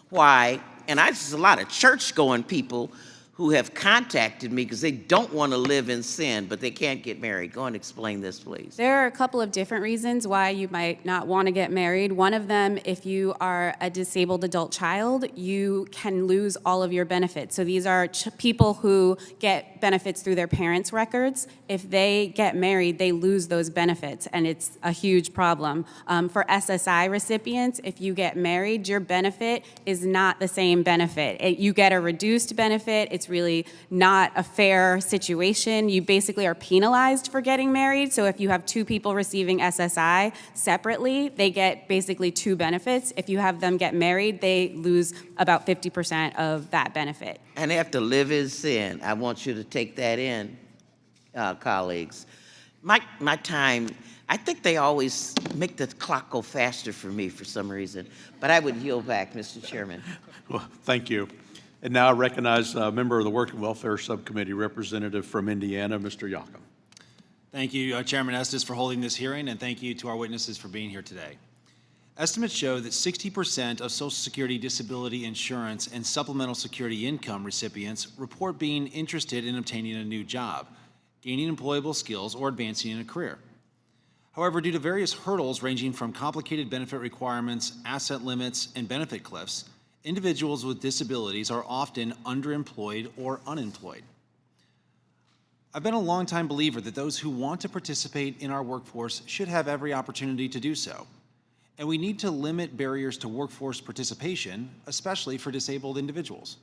why, and there's a lot of church-going people who have contacted me because they don't want to live in sin, but they can't get married. Go and explain this, please. There are a couple of different reasons why you might not want to get married. One of them, if you are a disabled adult child, you can lose all of your benefits. So these are people who get benefits through their parents' records. If they get married, they lose those benefits, and it's a huge problem. For SSI recipients, if you get married, your benefit is not the same benefit. You get a reduced benefit. It's really not a fair situation. You basically are penalized for getting married. So if you have two people receiving SSI separately, they get basically two benefits. If you have them get married, they lose about 50% of that benefit. And they have to live in sin. I want you to take that in, colleagues. My time, I think they always make the clock go faster for me for some reason, but I would yield back, Mr. Chairman. Well, thank you. And now I recognize a member of the Work and Welfare Subcommittee, representative from Indiana, Mr. Yakum. Thank you, Chairman Estes, for holding this hearing, and thank you to our witnesses for being here today. Estimates show that 60% of Social Security disability insurance and supplemental security income recipients report being interested in obtaining a new job, gaining employable skills, or advancing in a career. However, due to various hurdles ranging from complicated benefit requirements, asset limits, and benefit cliffs, individuals with disabilities are often underemployed or unemployed. I've been a longtime believer that those who want to participate in our workforce should have every opportunity to do so. And we need to limit barriers to workforce participation, especially for disabled individuals.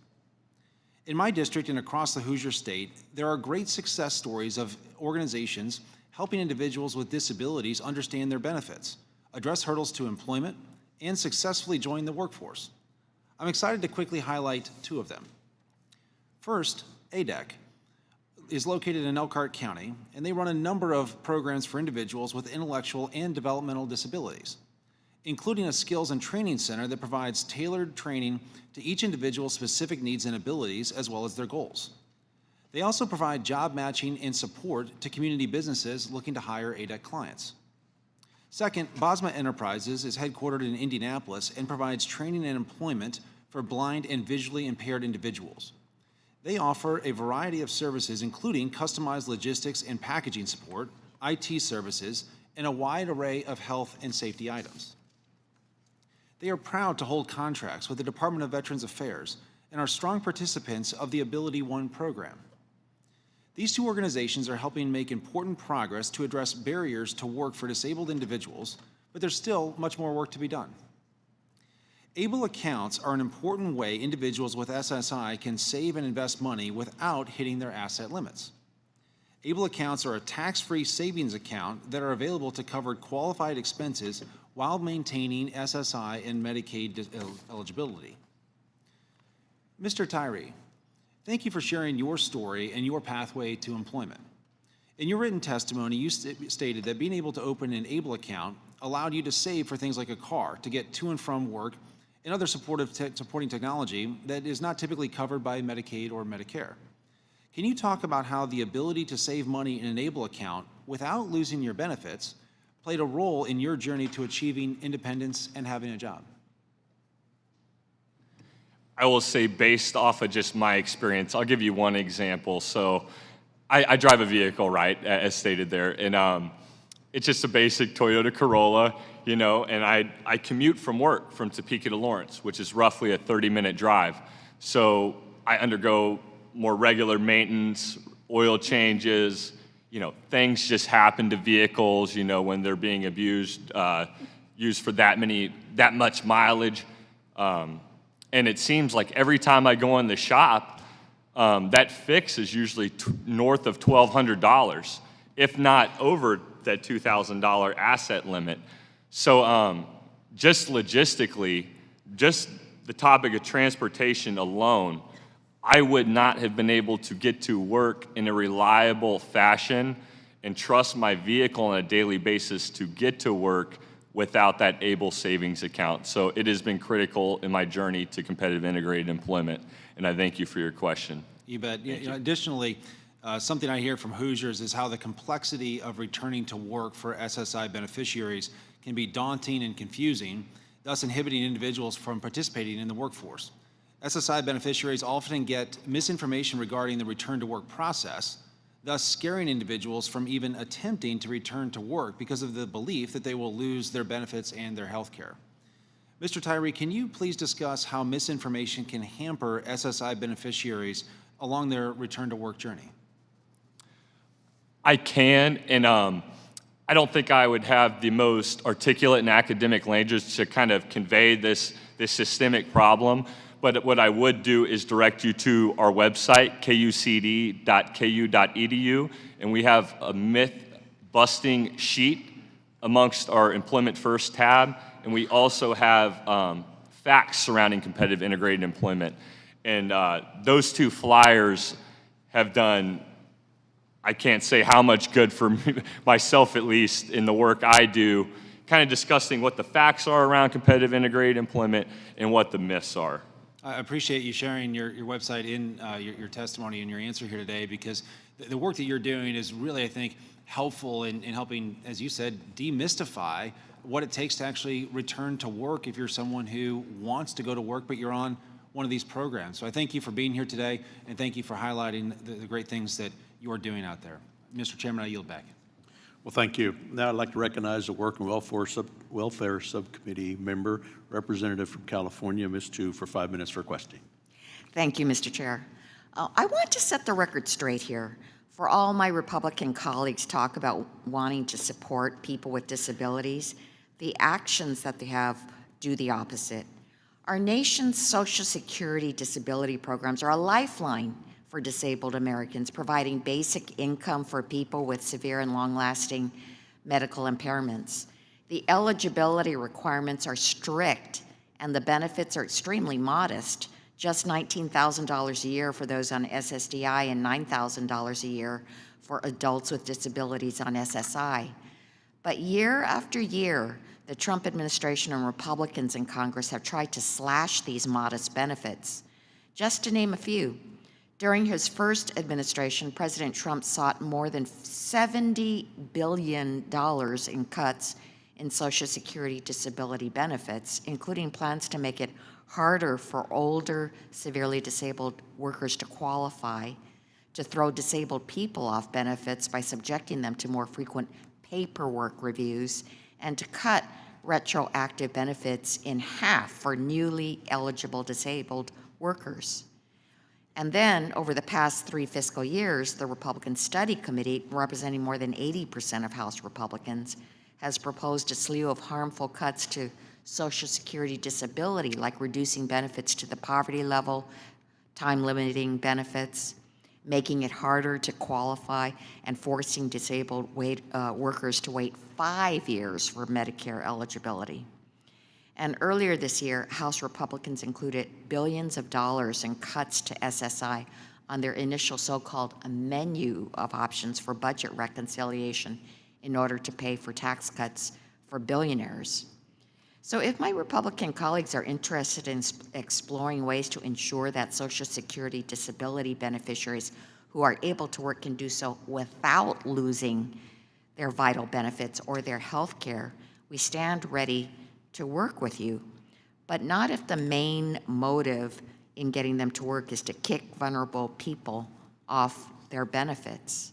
In my district and across the Hoosier State, there are great success stories of organizations helping individuals with disabilities understand their benefits, address hurdles to employment, and successfully join the workforce. I'm excited to quickly highlight two of them. First, ADEC is located in Elkhart County, and they run a number of programs for individuals with intellectual and developmental disabilities, including a skills and training center that provides tailored training to each individual's specific needs and abilities, as well as their goals. They also provide job matching and support to community businesses looking to hire ADEC clients. Second, Bosma Enterprises is headquartered in Indianapolis and provides training and employment for blind and visually impaired individuals. They offer a variety of services, including customized logistics and packaging support, IT services, and a wide array of health and safety items. They are proud to hold contracts with the Department of Veterans Affairs and are strong participants of the Ability One program. These two organizations are helping make important progress to address barriers to work for disabled individuals, but there's still much more work to be done. ABLE accounts are an important way individuals with SSI can save and invest money without hitting their asset limits. ABLE accounts are a tax-free savings account that are available to cover qualified expenses while maintaining SSI and Medicaid eligibility. Mr. Tyrie, thank you for sharing your story and your pathway to employment. In your written testimony, you stated that being able to open an ABLE account allowed you to save for things like a car to get to and from work and other supporting technology that is not typically covered by Medicaid or Medicare. Can you talk about how the ability to save money in an ABLE account without losing your benefits played a role in your journey to achieving independence and having a job? I will say, based off of just my experience, I'll give you one example. So I drive a vehicle, right, as stated there, and it's just a basic Toyota Corolla, you know, and I commute from work from Topeka to Lawrence, which is roughly a 30-minute drive. So I undergo more regular maintenance, oil changes, you know, things just happen to vehicles, you know, when they're being used for that much mileage. And it seems like every time I go in the shop, that fix is usually north of $1,200, if not over that $2,000 asset limit. So just logistically, just the topic of transportation alone, I would not have been able to get to work in a reliable fashion and trust my vehicle on a daily basis to get to work without that ABLE savings account. So it has been critical in my journey to competitive integrated employment, and I thank you for your question. You bet. You know, additionally, something I hear from Hoosiers is how the complexity of returning to work for SSI beneficiaries can be daunting and confusing, thus inhibiting individuals from participating in the workforce. SSI beneficiaries often get misinformation regarding the return to work process, thus scaring individuals from even attempting to return to work because of the belief that they will lose their benefits and their health care. Mr. Tyrie, can you please discuss how misinformation can hamper SSI beneficiaries along their return to work journey? I can, and I don't think I would have the most articulate and academic language to kind of convey this systemic problem. But what I would do is direct you to our website, kucd.ku.edu, and we have a myth-busting sheet amongst our Employment First tab, and we also have facts surrounding competitive integrated employment. And those two flyers have done, I can't say how much good for me, myself at least, in the work I do, kind of discussing what the facts are around competitive integrated employment and what the myths are. I appreciate you sharing your website in your testimony and your answer here today, because the work that you're doing is really, I think, helpful in helping, as you said, demystify what it takes to actually return to work if you're someone who wants to go to work, but you're on one of these programs. So I thank you for being here today, and thank you for highlighting the great things that you are doing out there. Mr. Chairman, I yield back. Well, thank you. Now I'd like to recognize the Work and Welfare Subcommittee member, representative from California, Ms. Tu, for 5 minutes for questioning. Thank you, Mr. Chair. I want to set the record straight here. For all my Republican colleagues talk about wanting to support people with disabilities, the actions that they have do the opposite. Our nation's Social Security disability programs are a lifeline for disabled Americans, providing basic income for people with severe and long-lasting medical impairments. The eligibility requirements are strict, and the benefits are extremely modest, just $19,000 a year for those on SSDI and $9,000 a year for adults with disabilities on SSI. But year after year, the Trump administration and Republicans in Congress have tried to slash these modest benefits. Just to name a few, during his first administration, President Trump sought more than $70 billion in cuts in Social Security disability benefits, including plans to make it harder for older, severely disabled workers to qualify, to throw disabled people off benefits by subjecting them to more frequent paperwork reviews, and to cut retroactive benefits in half for newly eligible disabled workers. And then, over the past 3 fiscal years, the Republican Study Committee, representing more than 80% of House Republicans, has proposed a slew of harmful cuts to Social Security disability, like reducing benefits to the poverty level, time-limiting benefits, making it harder to qualify, and forcing disabled workers to wait 5 years for Medicare eligibility. And earlier this year, House Republicans included billions of dollars in cuts to SSI on their initial so-called menu of options for budget reconciliation in order to pay for tax cuts for billionaires. So if my Republican colleagues are interested in exploring ways to ensure that Social Security disability beneficiaries who are able to work can do so without losing their vital benefits or their health care, we stand ready to work with you, but not if the main motive in getting them to work is to kick vulnerable people off their benefits.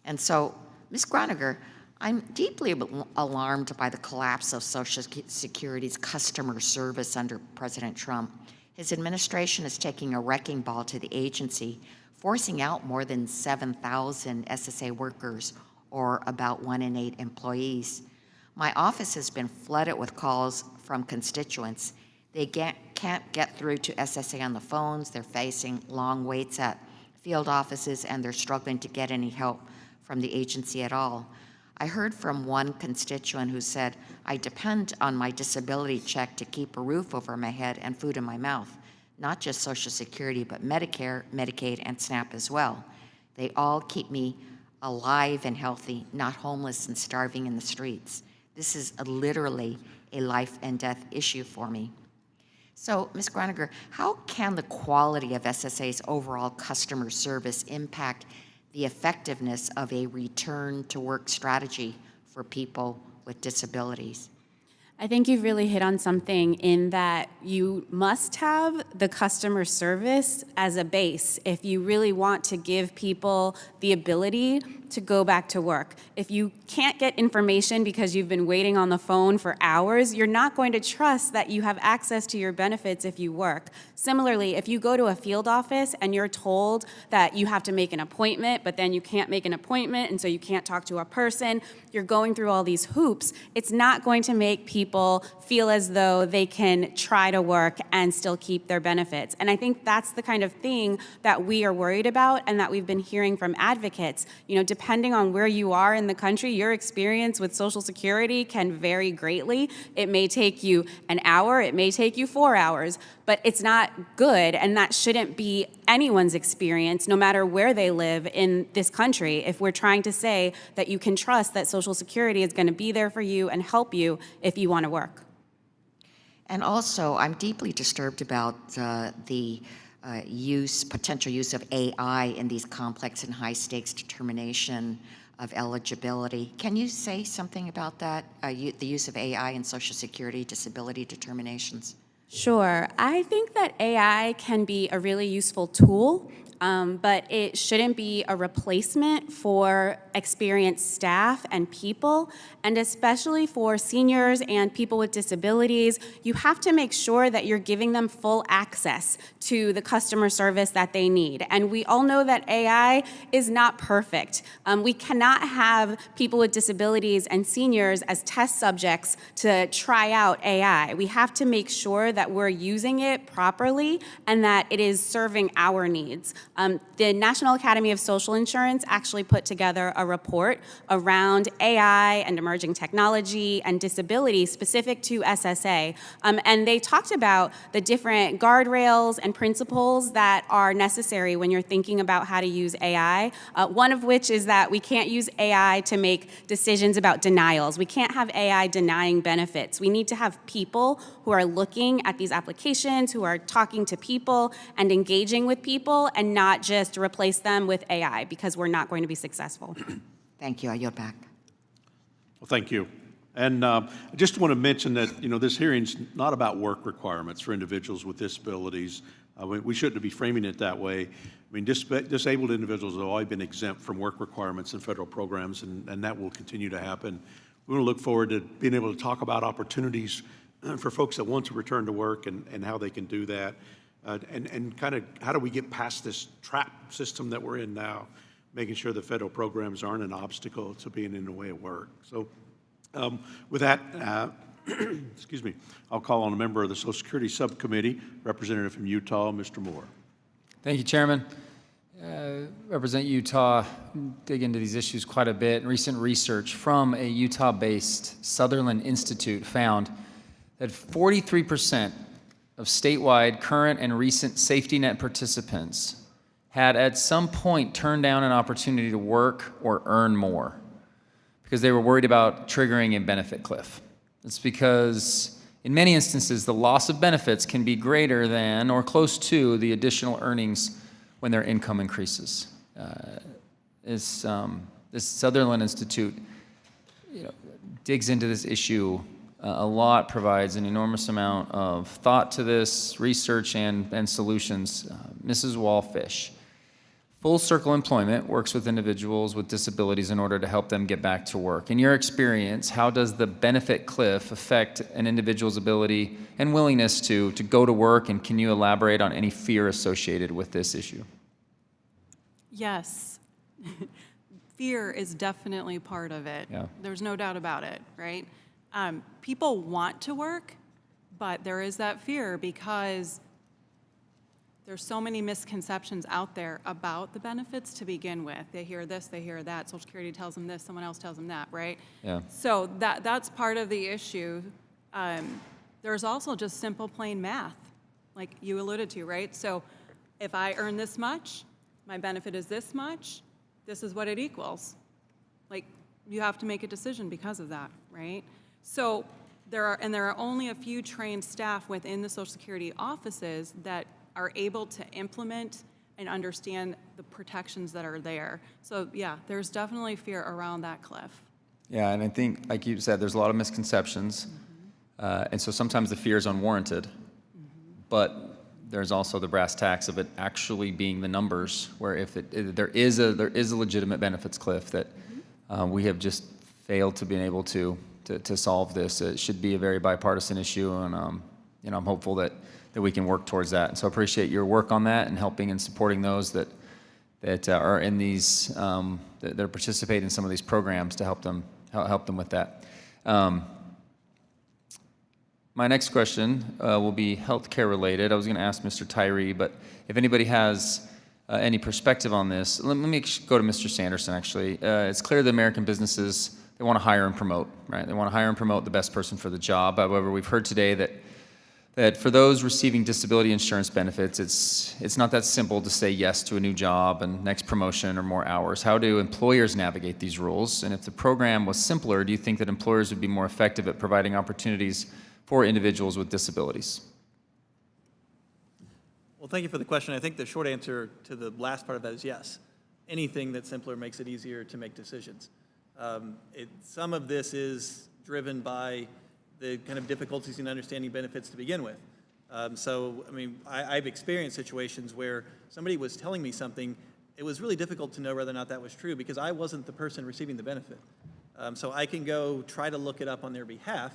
And so, Ms. Groniger, I'm deeply alarmed by the collapse of Social Security's customer service under President Trump. His administration is taking a wrecking ball to the agency, forcing out more than 7,000 SSA workers, or about 1 in 8 employees. My office has been flooded with calls from constituents. They can't get through to SSA on the phones, they're facing long waits at field offices, and they're struggling to get any help from the agency at all. I heard from one constituent who said, I depend on my disability check to keep a roof over my head and food in my mouth, not just Social Security, but Medicare, Medicaid, and SNAP as well. They all keep me alive and healthy, not homeless and starving in the streets. This is literally a life and death issue for me. So, Ms. Groniger, how can the quality of SSA's overall customer service impact the effectiveness of a return to work strategy for people with disabilities? I think you've really hit on something in that you must have the customer service as a base if you really want to give people the ability to go back to work. If you can't get information because you've been waiting on the phone for hours, you're not going to trust that you have access to your benefits if you work. Similarly, if you go to a field office and you're told that you have to make an appointment, but then you can't make an appointment and so you can't talk to a person, you're going through all these hoops, it's not going to make people feel as though they can try to work and still keep their benefits. And I think that's the kind of thing that we are worried about and that we've been hearing from advocates. You know, depending on where you are in the country, your experience with Social Security can vary greatly. It may take you an hour, it may take you 4 hours, but it's not good, and that shouldn't be anyone's experience, no matter where they live in this country, if we're trying to say that you can trust that Social Security is going to be there for you and help you if you want to work. And also, I'm deeply disturbed about the potential use of AI in these complex and high-stakes determination of eligibility. Can you say something about that, the use of AI in Social Security disability determinations? Sure. I think that AI can be a really useful tool, but it shouldn't be a replacement for experienced staff and people, and especially for seniors and people with disabilities. You have to make sure that you're giving them full access to the customer service that they need. And we all know that AI is not perfect. We cannot have people with disabilities and seniors as test subjects to try out AI. We have to make sure that we're using it properly and that it is serving our needs. The National Academy of Social Insurance actually put together a report around AI and emerging technology and disability specific to SSA. And they talked about the different guardrails and principles that are necessary when you're thinking about how to use AI. One of which is that we can't use AI to make decisions about denials. We can't have AI denying benefits. We need to have people who are looking at these applications, who are talking to people and engaging with people, and not just replace them with AI, because we're not going to be successful. Thank you. I yield back. Well, thank you. And I just want to mention that, you know, this hearing's not about work requirements for individuals with disabilities. We shouldn't be framing it that way. I mean, disabled individuals have always been exempt from work requirements in federal programs, and that will continue to happen. We want to look forward to being able to talk about opportunities for folks that want to return to work and how they can do that. And kind of how do we get past this trap system that we're in now, making sure the federal programs aren't an obstacle to being in the way of work. So with that, excuse me, I'll call on a member of the Social Security Subcommittee, representative from Utah, Mr. Moore. Thank you, Chairman. Represent Utah, dig into these issues quite a bit. Recent research from a Utah-based Sutherland Institute found that 43% of statewide current and recent safety net participants had at some point turned down an opportunity to work or earn more because they were worried about triggering a benefit cliff. It's because in many instances, the loss of benefits can be greater than or close to the additional earnings when their income increases. This Sutherland Institute, digs into this issue a lot, provides an enormous amount of thought to this, research and solutions. Mrs. Wallish, Full Circle Employment works with individuals with disabilities in order to help them get back to work. In your experience, how does the benefit cliff affect an individual's ability and willingness to go to work, and can you elaborate on any fear associated with this issue? Yes. Fear is definitely part of it. Yeah. There's no doubt about it, right? People want to work, but there is that fear because there's so many misconceptions out there about the benefits to begin with. They hear this, they hear that. Social Security tells them this, someone else tells them that, right? Yeah. So that's part of the issue. There's also just simple, plain math, like you alluded to, right? So if I earn this much, my benefit is this much, this is what it equals. Like, you have to make a decision because of that, right? So there are only a few trained staff within the Social Security offices that are able to implement and understand the protections that are there. So yeah, there's definitely fear around that cliff. Yeah, and I think, like you said, there's a lot of misconceptions, and so sometimes the fear is unwarranted, but there's also the brass tacks of it actually being the numbers, where if there is a legitimate benefits cliff that we have just failed to be able to solve this. It should be a very bipartisan issue, and I'm hopeful that we can work towards that. And so I appreciate your work on that and helping and supporting those that are in these that participate in some of these programs to help them with that. My next question will be healthcare related. I was going to ask Mr. Tyrie, but if anybody has any perspective on this, let me go to Mr. Sanderson, actually. It's clear that American businesses, they want to hire and promote, right? They want to hire and promote the best person for the job. However, we've heard today that for those receiving disability insurance benefits, it's not that simple to say yes to a new job and next promotion or more hours. How do employers navigate these rules? And if the program was simpler, do you think that employers would be more effective at providing opportunities for individuals with disabilities? Well, thank you for the question. I think the short answer to the last part of that is yes. Anything that's simpler makes it easier to make decisions. Some of this is driven by the kind of difficulties in understanding benefits to begin with. I've experienced situations where somebody was telling me something, it was really difficult to know whether or not that was true because I wasn't the person receiving the benefit. So I can go try to look it up on their behalf.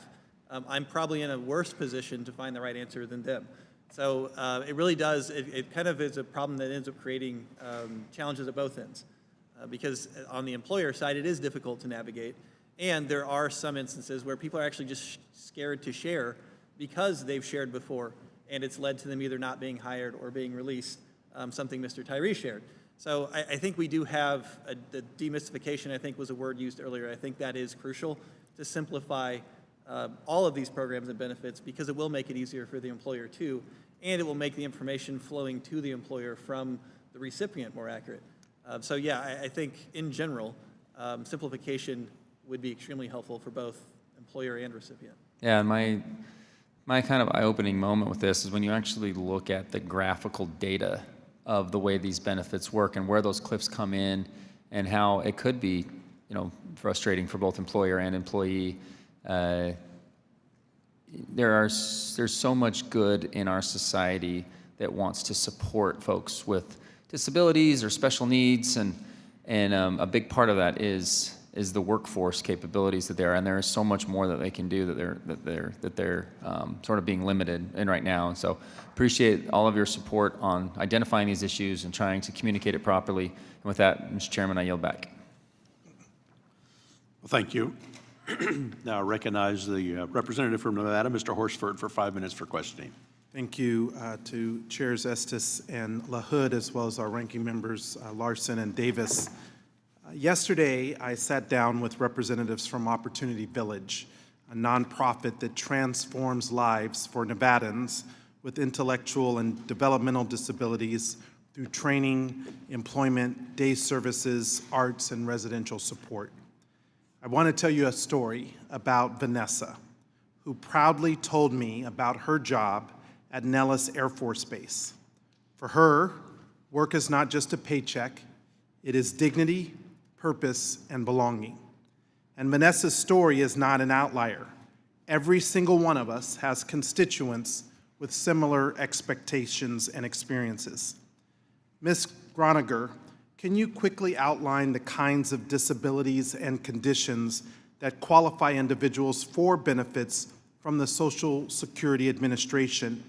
I'm probably in a worse position to find the right answer than them. So it really does, it kind of is a problem that ends up creating challenges at both ends. Because on the employer side, it is difficult to navigate. And there are some instances where people are actually just scared to share because they've shared before, and it's led to them either not being hired or being released, something Mr. Tyrie shared. So I think we do have, the demystification I think was a word used earlier. I think that is crucial to simplify all of these programs and benefits because it will make it easier for the employer too, and it will make the information flowing to the employer from the recipient more accurate. I think in general, simplification would be extremely helpful for both employer and recipient. Yeah, and my kind of eye-opening moment with this is when you actually look at the graphical data of the way these benefits work and where those cliffs come in and how it could be, frustrating for both employer and employee. There's so much good in our society that wants to support folks with disabilities or special needs, and a big part of that is the workforce capabilities that there are, and there is so much more that they can do that they're sort of being limited in right now. And so appreciate all of your support on identifying these issues and trying to communicate it properly. And with that, Mr. Chairman, I yield back. Well, thank you. Now I recognize the representative from Nevada, Mr. Horsford, for 5 minutes for questioning. Thank you to Chairs Estes and LaHood, as well as our ranking members Larson and Davis. Yesterday, I sat down with representatives from Opportunity Village, a nonprofit that transforms lives for Nevadans with intellectual and developmental disabilities through training, employment, day services, arts, and residential support. I want to tell you a story about Vanessa, who proudly told me about her job at Nellis Air Force Base. For her, work is not just a paycheck, it is dignity, purpose, and belonging. And Vanessa's story is not an outlier. Every single one of us has constituents with similar expectations and experiences. Ms. Groniger, can you quickly outline the kinds of disabilities and conditions that qualify individuals for benefits from the Social Security Administration?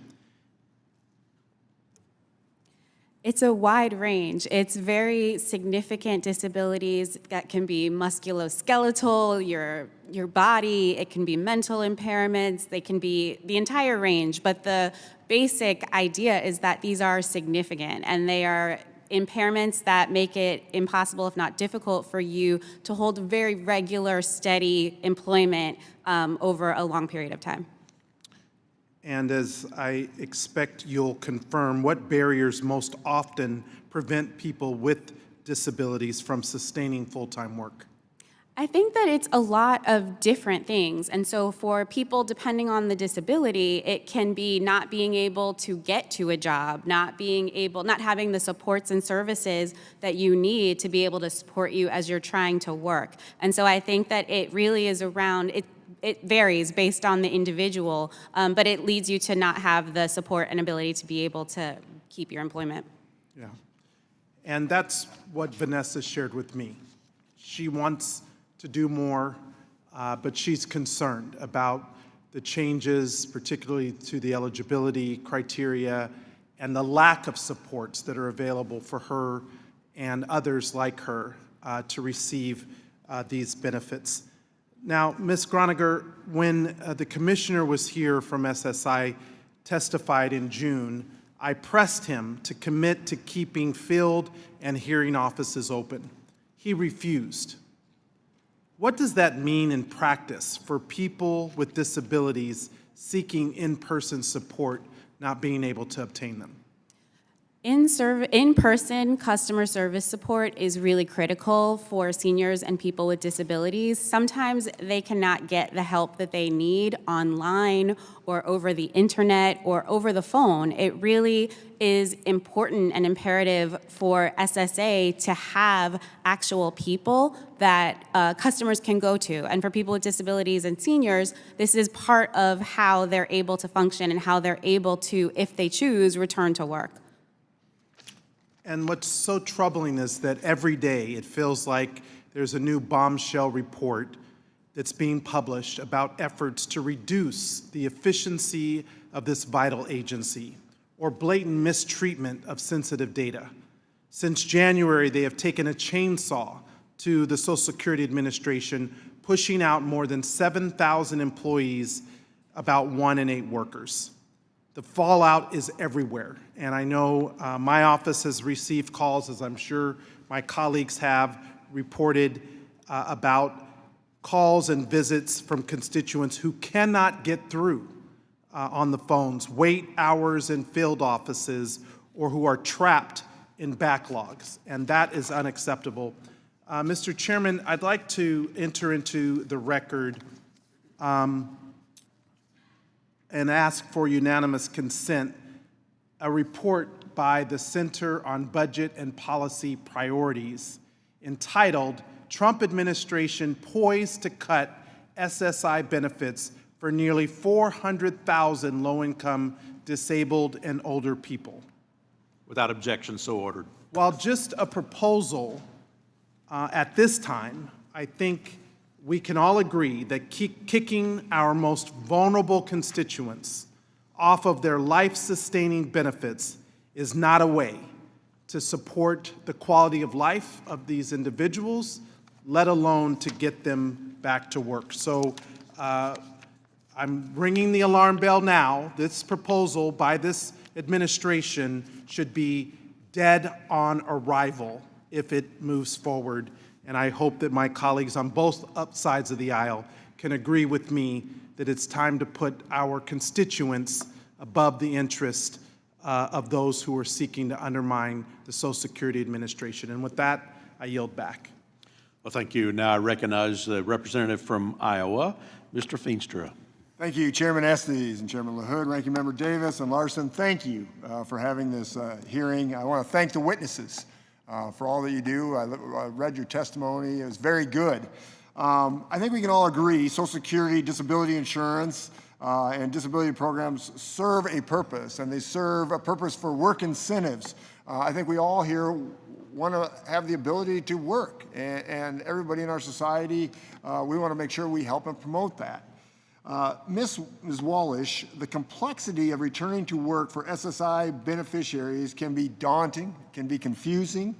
It's a wide range. It's very significant disabilities that can be musculoskeletal, your body, it can be mental impairments, they can be the entire range, but the basic idea is that these are significant and they are impairments that make it impossible, if not difficult, for you to hold very regular, steady employment over a long period of time. And as I expect you'll confirm, what barriers most often prevent people with disabilities from sustaining full-time work? I think that it's a lot of different things. And so for people, depending on the disability, it can be not being able to get to a job, not having the supports and services that you need to be able to support you as you're trying to work. And so I think that it really is around, it varies based on the individual, but it leads you to not have the support and ability to be able to keep your employment. Yeah. And that's what Vanessa shared with me. She wants to do more, but she's concerned about the changes, particularly to the eligibility criteria and the lack of supports that are available for her and others like her to receive these benefits. Now, Ms. Groniger, when the commissioner was here from SSI testified in June, I pressed him to commit to keeping field and hearing offices open. He refused. What does that mean in practice for people with disabilities seeking in-person support, not being able to obtain them? In-person customer service support is really critical for seniors and people with disabilities. Sometimes they cannot get the help that they need online or over the internet or over the phone. It really is important and imperative for SSA to have actual people that customers can go to. And for people with disabilities and seniors, this is part of how they're able to function and how they're able to, if they choose, return to work. And what's so troubling is that every day it feels like there's a new bombshell report that's being published about efforts to reduce the efficiency of this vital agency or blatant mistreatment of sensitive data. Since January, they have taken a chainsaw to the Social Security Administration, pushing out more than 7,000 employees, about 1 in 8 workers. The fallout is everywhere, and I know my office has received calls, as I'm sure my colleagues have reported, about calls and visits from constituents who cannot get through on the phones, wait hours in field offices, or who are trapped in backlogs, and that is unacceptable. Mr. Chairman, I'd like to enter into the record and ask for unanimous consent, a report by the Center on Budget and Policy Priorities entitled, Trump Administration Poised to Cut SSI Benefits for Nearly 400,000 Low-Income Disabled and Older People. Without objection, so ordered. While just a proposal at this time, I think we can all agree that kicking our most vulnerable constituents off of their life-sustaining benefits is not a way to support the quality of life of these individuals, let alone to get them back to work. So I'm ringing the alarm bell now. This proposal by this administration should be dead on arrival if it moves forward. And I hope that my colleagues on both sides of the aisle can agree with me that it's time to put our constituents above the interest of those who are seeking to undermine the Social Security Administration. And with that, I yield back. Well, thank you. Now I recognize the representative from Iowa, Mr. Feenstra. Thank you, Chairman Estes and Chairman LaHood, Ranking Member Davis and Larson. Thank you for having this hearing. I want to thank the witnesses for all that you do. I read your testimony. It was very good. I think we can all agree Social Security, disability insurance, and disability programs serve a purpose, and they serve a purpose for work incentives. I think we all here want to have the ability to work, and everybody in our society, we want to make sure we help and promote that. Ms. Wallish, the complexity of returning to work for SSI beneficiaries can be daunting, can be confusing.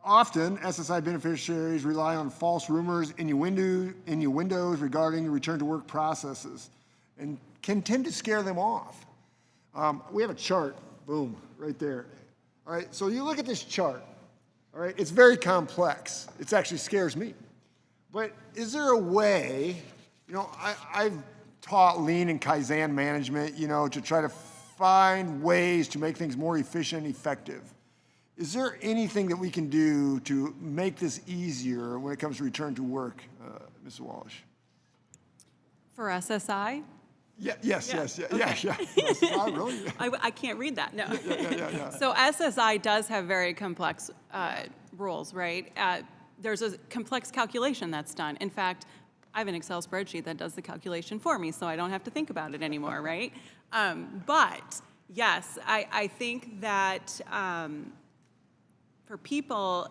Often, SSI beneficiaries rely on false rumors, innuendos regarding return to work processes, and can tend to scare them off. We have a chart, boom, right there. All right, so you look at this chart, all right, it's very complex. It actually scares me. But is there a way, you know, I've taught lean and Kaizen management, you know, to try to find ways to make things more efficient and effective. Is there anything that we can do to make this easier when it comes to return to work, Mrs. Wallish? For SSI? Yes. SSI, really? I can't read that, no. Yeah. So SSI does have very complex rules, right? There's a complex calculation that's done. In fact, I have an Excel spreadsheet that does the calculation for me, so I don't have to think about it anymore, right? But yes, I think that for people,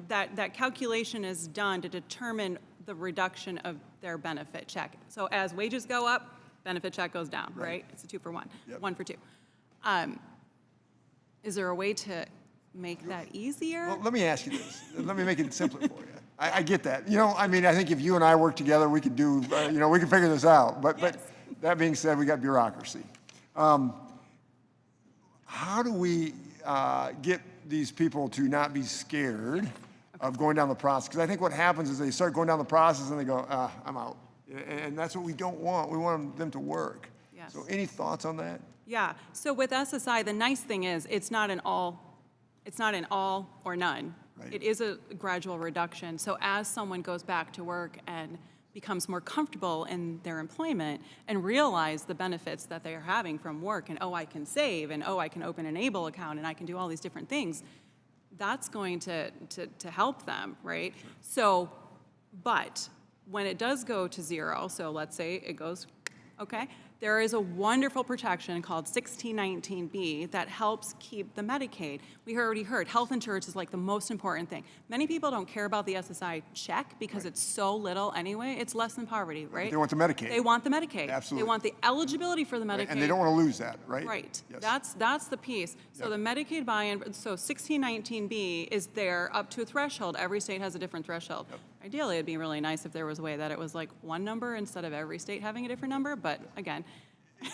that calculation is done to determine the reduction of their benefit check. So as wages go up, benefit check goes down, right? It's a 2-for-1, 1-for-2. Is there a way to make that easier? Well, let me ask you this. Let me make it simpler for you. I get that. I think if you and I work together, we could do, we can figure this out. But that being said, we got bureaucracy. How do we get these people to not be scared of going down the process? Because I think what happens is they start going down the process and they go, I'm out. And that's what we don't want. We want them to work. Yes. So any thoughts on that? Yeah, so with SSI, the nice thing is it's not an all or none. Right. It is a gradual reduction. So as someone goes back to work and becomes more comfortable in their employment and realize the benefits that they are having from work, and I can save, and I can open an ABLE account, and I can do all these different things, that's going to help them, right? Sure. So, but when it does go to zero, so let's say it goes, okay, there is a wonderful protection called 1619B that helps keep the Medicaid. We already heard health insurance is like the most important thing. Many people don't care about the SSI check because it's so little anyway. It's less than poverty, right? They want the Medicaid. They want the Medicaid. Absolutely. They want the eligibility for the Medicaid. And they don't want to lose that, right? Right. Yes. That's the piece. So the Medicaid buy-in, so 1619B is there up to a threshold. Every state has a different threshold. Yep. Ideally, it'd be really nice if there was a way that it was like one number instead of every state having a different number, but again.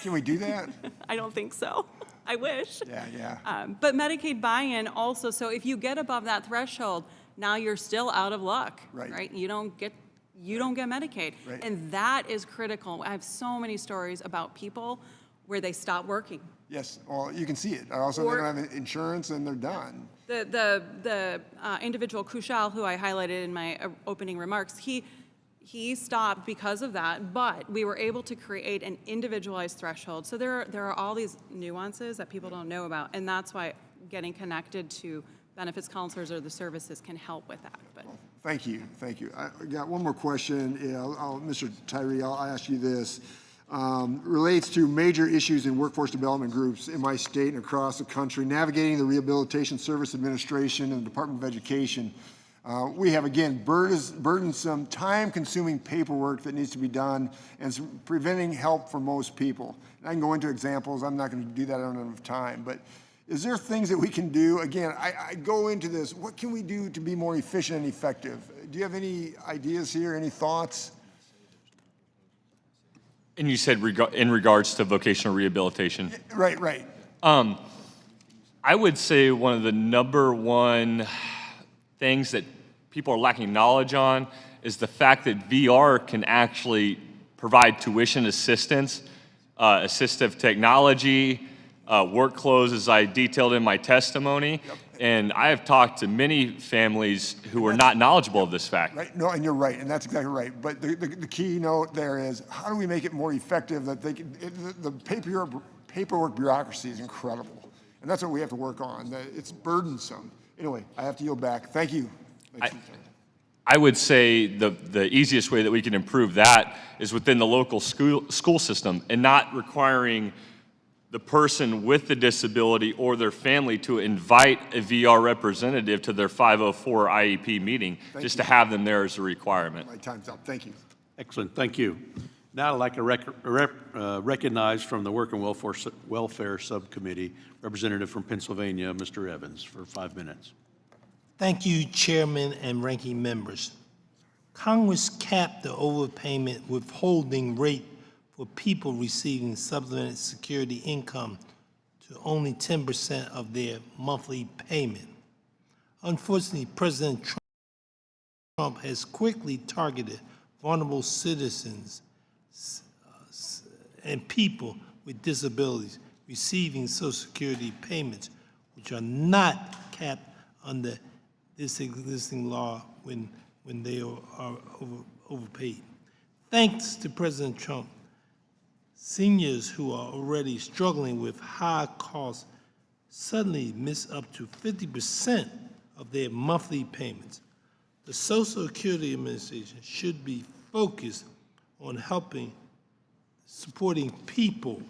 Can we do that? I don't think so. I wish. Yeah. But Medicaid buy-in also, so if you get above that threshold, now you're still out of luck, right? You don't get Medicaid. Right. And that is critical. I have so many stories about people where they stop working. Yes, well, you can see it. Also, they don't have insurance and they're done. The individual Kushal, who I highlighted in my opening remarks, he stopped because of that, but we were able to create an individualized threshold. So there are all these nuances that people don't know about, and that's why getting connected to benefits counselors or the services can help with that. But Thank you. I got one more question. Mr. Tyrie, I'll ask you this. Relates to major issues in workforce development groups in my state and across the country, navigating the Rehabilitation Service Administration and the Department of Education. We have, again, burdensome, time-consuming paperwork that needs to be done, and it's preventing help for most people. And I can go into examples. I'm not going to do that. I don't have enough time. But is there things that we can do? Again, I go into this. What can we do to be more efficient and effective? Do you have any ideas here, any thoughts? And you said in regards to vocational rehabilitation? Right. I would say one of the number one things that people are lacking knowledge on is the fact that VR can actually provide tuition assistance, assistive technology, work clothes, as I detailed in my testimony. Yep. And I have talked to many families who are not knowledgeable of this fact. Right. No, and you're right, and that's exactly right. But the key note there is, how do we make it more effective that they can, the paperwork bureaucracy is incredible. And that's what we have to work on. It's burdensome. Anyway, I have to yield back. Thank you. I would say the easiest way that we can improve that is within the local school system and not requiring the person with the disability or their family to invite a VR representative to their 504 IEP meeting, to have them there as a requirement. My time's up. Thank you. Excellent, thank you. Now I'd like to recognize from the Work and Welfare Subcommittee, representative from Pennsylvania, Mr. Evans, for 5 minutes. Thank you, Chairman and Ranking Members. Congress capped the overpayment withholding rate for people receiving supplemental security income to only 10% of their monthly payment. Unfortunately, President Trump has quickly targeted vulnerable citizens and people with disabilities receiving Social Security payments, which are not capped under this existing law when they are overpaid. Thanks to President Trump, seniors who are already struggling with high costs suddenly miss up to 50% of their monthly payments. The Social Security Administration should be focused on supporting people.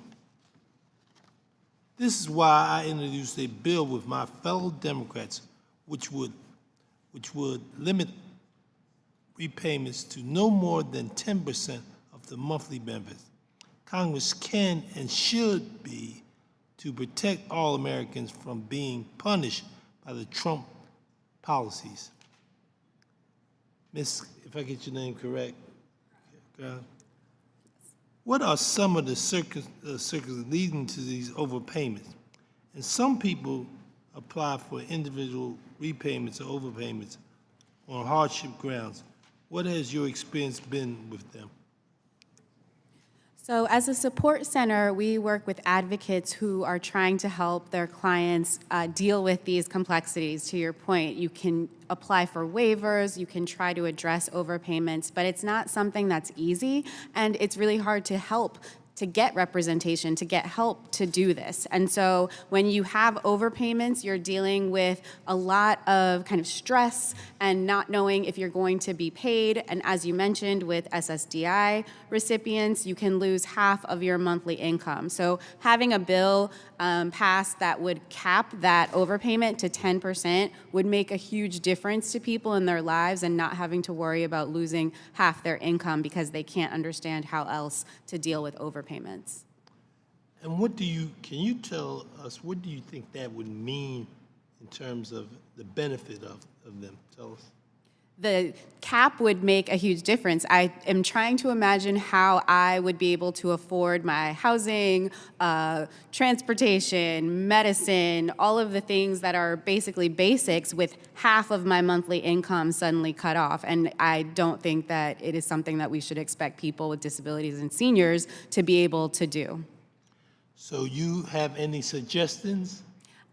This is why I introduced a bill with my fellow Democrats, which would limit repayments to no more than 10% of the monthly benefits. Congress can and should be to protect all Americans from being punished by the Trump policies. Miss, if I get your name correct, what are some of the circumstances leading to these overpayments? And some people apply for individual repayments or overpayments on hardship grounds. What has your experience been with them? So as a support center, we work with advocates who are trying to help their clients deal with these complexities. To your point, you can apply for waivers, you can try to address overpayments, but it's not something that's easy, and it's really hard to help to get representation, to get help to do this. And so when you have overpayments, you're dealing with a lot of kind of stress and not knowing if you're going to be paid. And as you mentioned, with SSDI recipients, you can lose half of your monthly income. So having a bill passed that would cap that overpayment to 10% would make a huge difference to people in their lives and not having to worry about losing half their income because they can't understand how else to deal with overpayments. And can you tell us, what do you think that would mean in terms of the benefit of them? Tell us. The cap would make a huge difference. I am trying to imagine how I would be able to afford my housing, transportation, medicine, all of the things that are basically basics with half of my monthly income suddenly cut off. And I don't think that it is something that we should expect people with disabilities and seniors to be able to do. So you have any suggestions?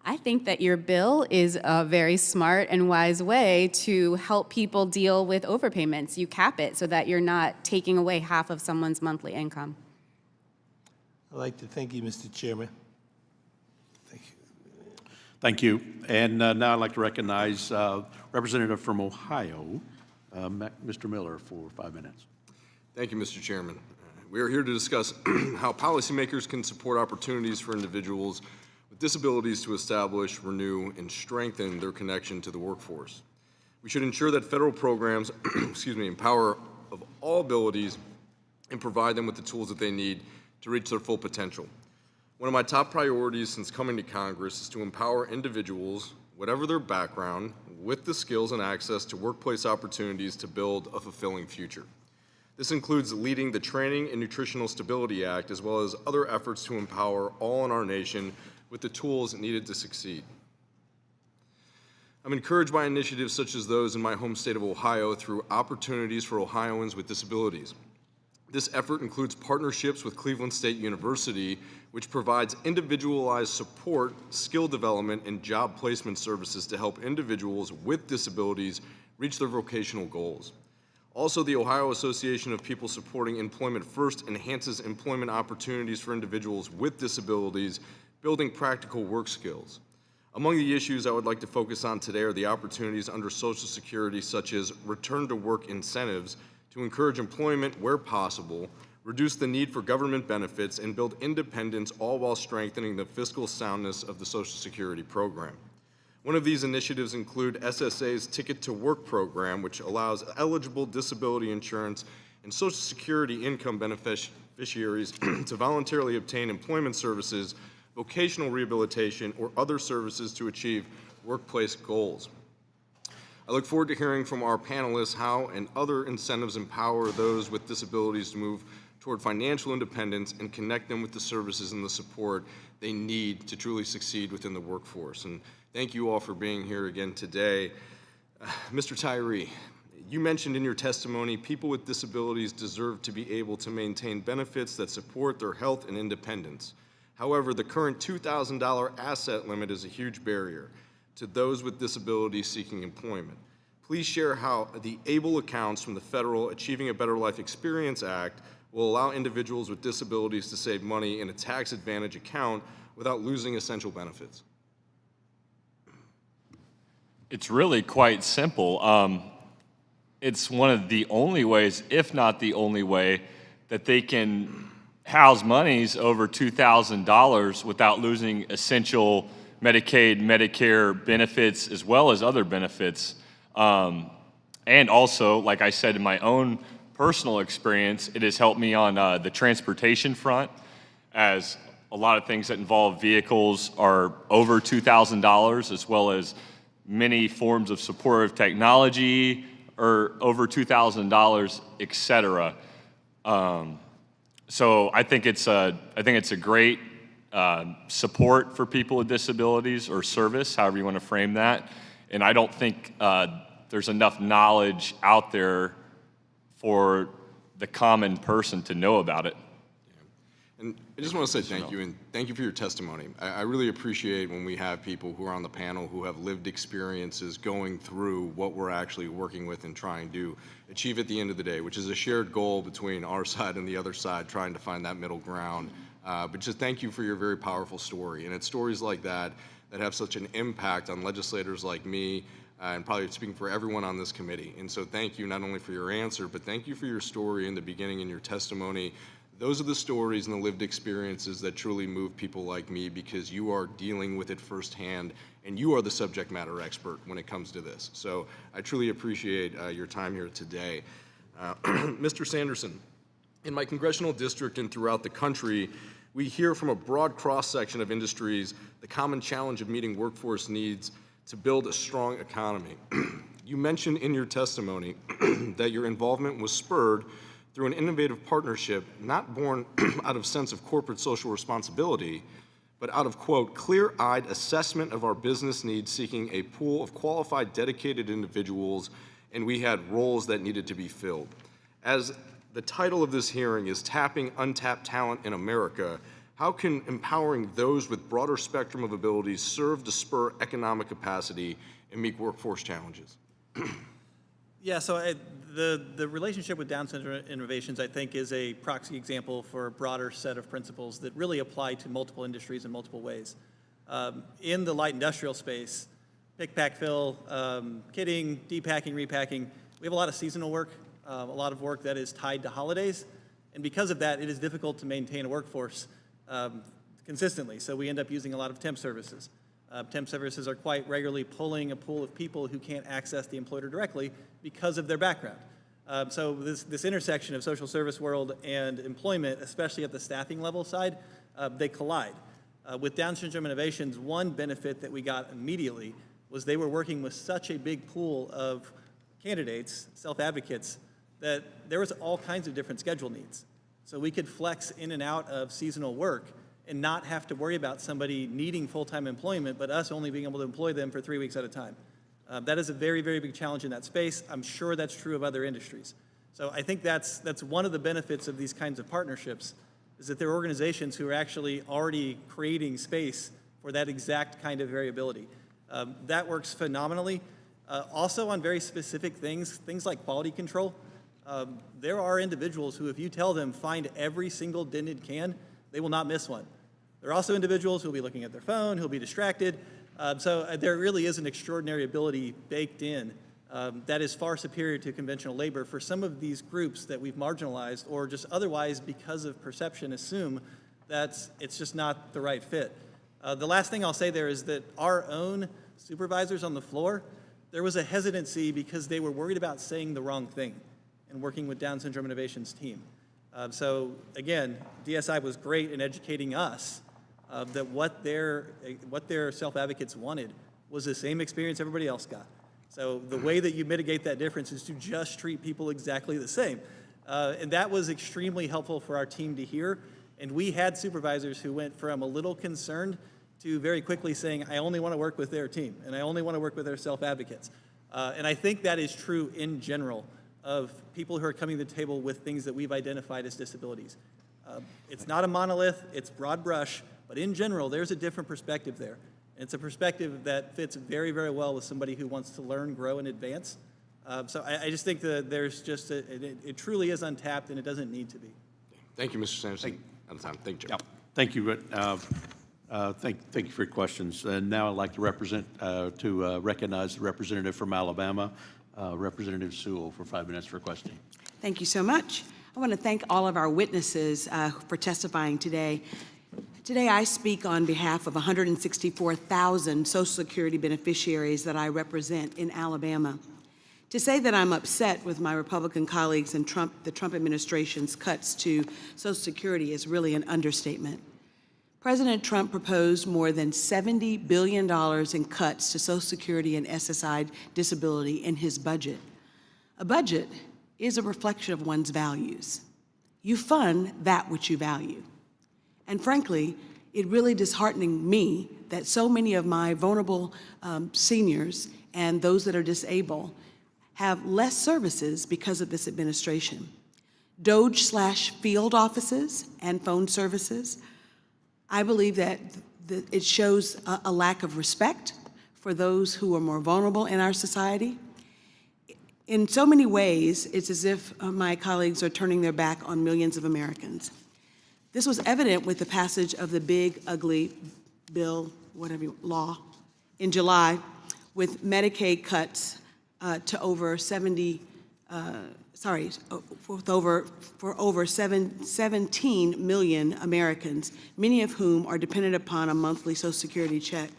I think that your bill is a very smart and wise way to help people deal with overpayments. You cap it so that you're not taking away half of someone's monthly income. I'd like to thank you, Mr. Chairman. Thank you. Thank you. And now I'd like to recognize Representative from Ohio, Mr. Miller, for 5 minutes. Thank you, Mr. Chairman. We are here to discuss how policymakers can support opportunities for individuals with disabilities to establish, renew, and strengthen their connection to the workforce. We should ensure that federal programs empower of all abilities and provide them with the tools that they need to reach their full potential. One of my top priorities since coming to Congress is to empower individuals, whatever their background, with the skills and access to workplace opportunities to build a fulfilling future. This includes leading the Training and Nutritional Stability Act, as well as other efforts to empower all in our nation with the tools needed to succeed. I'm encouraged by initiatives such as those in my home state of Ohio through Opportunities for Ohioans with Disabilities. This effort includes partnerships with Cleveland State University, which provides individualized support, skill development, and job placement services to help individuals with disabilities reach their vocational goals. Also, the Ohio Association of People Supporting Employment First enhances employment opportunities for individuals with disabilities, building practical work skills. Among the issues I would like to focus on today are the opportunities under Social Security, such as return to work incentives to encourage employment where possible, reduce the need for government benefits, and build independence, all while strengthening the fiscal soundness of the Social Security program. One of these initiatives include SSA's Ticket to Work program, which allows eligible disability insurance and Social Security income beneficiaries to voluntarily obtain employment services, vocational rehabilitation, or other services to achieve workplace goals. I look forward to hearing from our panelists how and other incentives empower those with disabilities to move toward financial independence and connect them with the services and the support they need to truly succeed within the workforce. And thank you all for being here again today. Mr. Tyrie, you mentioned in your testimony people with disabilities deserve to be able to maintain benefits that support their health and independence. However, the current $2,000 asset limit is a huge barrier. to those with disabilities seeking employment. Please share how the ABLE accounts from the federal Achieving a Better Life Experience Act will allow individuals with disabilities to save money in a tax advantage account without losing essential benefits. It's really quite simple. It's one of the only ways, if not the only way, that they can house monies over $2,000 without losing essential Medicaid, Medicare benefits, as well as other benefits. And also, like I said, in my own personal experience, it has helped me on the transportation front, as a lot of things that involve vehicles are over $2,000, as well as many forms of supportive technology are over $2,000, et cetera. So I think it's a great support for people with disabilities, or service, however you want to frame that. And I don't think there's enough knowledge out there for the common person to know about it. And I just want to say thank you, and thank you for your testimony. I really appreciate when we have people who are on the panel who have lived experiences going through what we're actually working with and trying to achieve at the end of the day, which is a shared goal between our side and the other side, trying to find that middle ground. But just thank you for your very powerful story. And it's stories like that that have such an impact on legislators like me, and probably speaking for everyone on this committee. And so thank you not only for your answer, but thank you for your story in the beginning and your testimony. Those are the stories and the lived experiences that truly move people like me, because you are dealing with it firsthand, and you are the subject matter expert when it comes to this. So I truly appreciate your time here today. Mr. Sanderson, in my congressional district and throughout the country, we hear from a broad cross-section of industries the common challenge of meeting workforce needs to build a strong economy. You mentioned in your testimony that your involvement was spurred through an innovative partnership not born out of sense of corporate social responsibility, but out of, quote, clear-eyed assessment of our business needs, seeking a pool of qualified, dedicated individuals, and we had roles that needed to be filled. As the title of this hearing is Tapping Untapped Talent in America, how can empowering those with broader spectrum of abilities serve to spur economic capacity and meet workforce challenges? Yeah, so the relationship with Down Syndrome Innovations, I think, is a proxy example for a broader set of principles that really apply to multiple industries in multiple ways. In the light industrial space, pick, pack, fill, kitting, depacking, repacking, we have a lot of seasonal work, a lot of work that is tied to holidays, and because of that, it is difficult to maintain a workforce consistently, so we end up using a lot of temp services. Temp services are quite regularly pulling a pool of people who can't access the employer directly because of their background. So this intersection of social service world and employment, especially at the staffing level side, they collide. With Down Syndrome Innovations, one benefit that we got immediately was they were working with such a big pool of candidates, self-advocates, that there was all kinds of different schedule needs. So we could flex in and out of seasonal work and not have to worry about somebody needing full-time employment, but us only being able to employ them for 3 weeks at a time. That is a very, very big challenge in that space. I'm sure that's true of other industries. So I think that's one of the benefits of these kinds of partnerships, is that there are organizations who are actually already creating space for that exact kind of variability. That works phenomenally. Also on very specific things like quality control, there are individuals who, if you tell them find every single dented can, they will not miss one. There are also individuals who will be looking at their phone, who will be distracted. So there really is an extraordinary ability baked in that is far superior to conventional labor for some of these groups that we've marginalized, or just otherwise, because of perception, assume that it's just not the right fit. The last thing I'll say there is that our own supervisors on the floor, there was a hesitancy because they were worried about saying the wrong thing and working with Down Syndrome Innovations team. So again, DSI was great in educating us that what their self-advocates wanted was the same experience everybody else got. So the way that you mitigate that difference is to just treat people exactly the same. And that was extremely helpful for our team to hear. And we had supervisors who went from a little concerned to very quickly saying, I only want to work with their team, and I only want to work with their self-advocates. And I think that is true in general of people who are coming to the table with things that we've identified as disabilities. It's not a monolith, it's broad brush, but in general, there's a different perspective there. It's a perspective that fits very, very well with somebody who wants to learn, grow, and advance. So I just think that there's just, it truly is untapped, and it doesn't need to be. Thank you, Mr. Sanderson. Out of time. Thank you, Chair. Thank you. Thank you for your questions. And now I'd like to recognize the representative from Alabama, Representative Sewell, for 5 minutes for questioning. Thank you so much. I want to thank all of our witnesses for testifying today. Today I speak on behalf of 164,000 Social Security beneficiaries that I represent in Alabama. To say that I'm upset with my Republican colleagues and the Trump administration's cuts to Social Security is really an understatement. President Trump proposed more than $70 billion in cuts to Social Security and SSI disability in his budget. A budget is a reflection of one's values. You fund that which you value. And frankly, it really disheartening me that so many of my vulnerable seniors and those that are disabled have less services because of this administration. Doge/field offices and phone services. I believe that it shows a lack of respect for those who are more vulnerable in our society. In so many ways, it's as if my colleagues are turning their back on millions of Americans. This was evident with the passage of the big, ugly bill, law, in July, with Medicaid cuts to over 17 million Americans, many of whom are dependent upon a monthly Social Security check.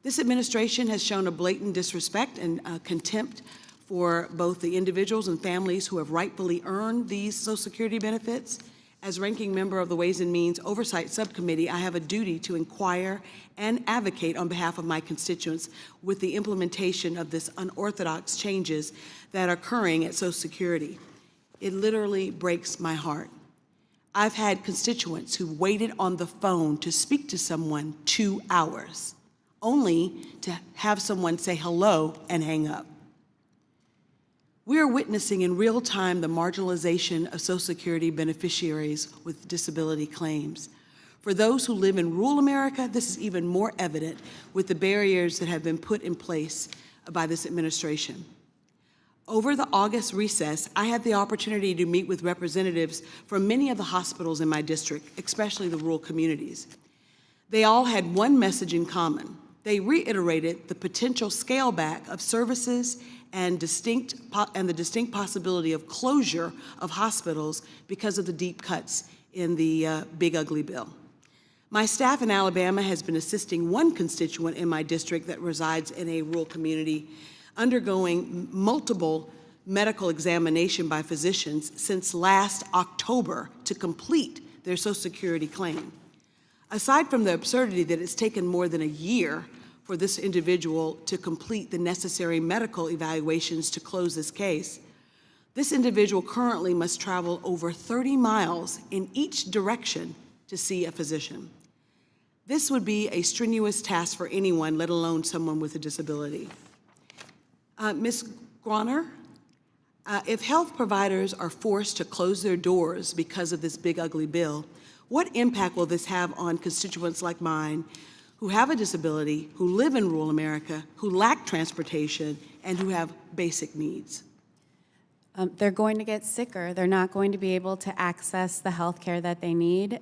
This administration has shown a blatant disrespect and contempt for both the individuals and families who have rightfully earned these Social Security benefits. As ranking member of the Ways and Means Oversight Subcommittee, I have a duty to inquire and advocate on behalf of my constituents with the implementation of this unorthodox changes that are occurring at Social Security. It literally breaks my heart. I've had constituents who waited on the phone to speak to someone 2 hours, only to have someone say hello and hang up. We are witnessing in real time the marginalization of Social Security beneficiaries with disability claims. For those who live in rural America, this is even more evident with the barriers that have been put in place by this administration. Over the August recess, I had the opportunity to meet with representatives from many of the hospitals in my district, especially the rural communities. They all had one message in common. They reiterated the potential scale back of services and the distinct possibility of closure of hospitals because of the deep cuts in the big ugly bill. My staff in Alabama has been assisting one constituent in my district that resides in a rural community undergoing multiple medical examination by physicians since last October to complete their Social Security claim. Aside from the absurdity that it's taken more than a year for this individual to complete the necessary medical evaluations to close this case, this individual currently must travel over 30 miles in each direction to see a physician. This would be a strenuous task for anyone, let alone someone with a disability. Ms. Groniger, if health providers are forced to close their doors because of this big ugly bill, what impact will this have on constituents like mine who have a disability, who live in rural America, who lack transportation, and who have basic needs? They're going to get sicker. They're not going to be able to access the health care that they need.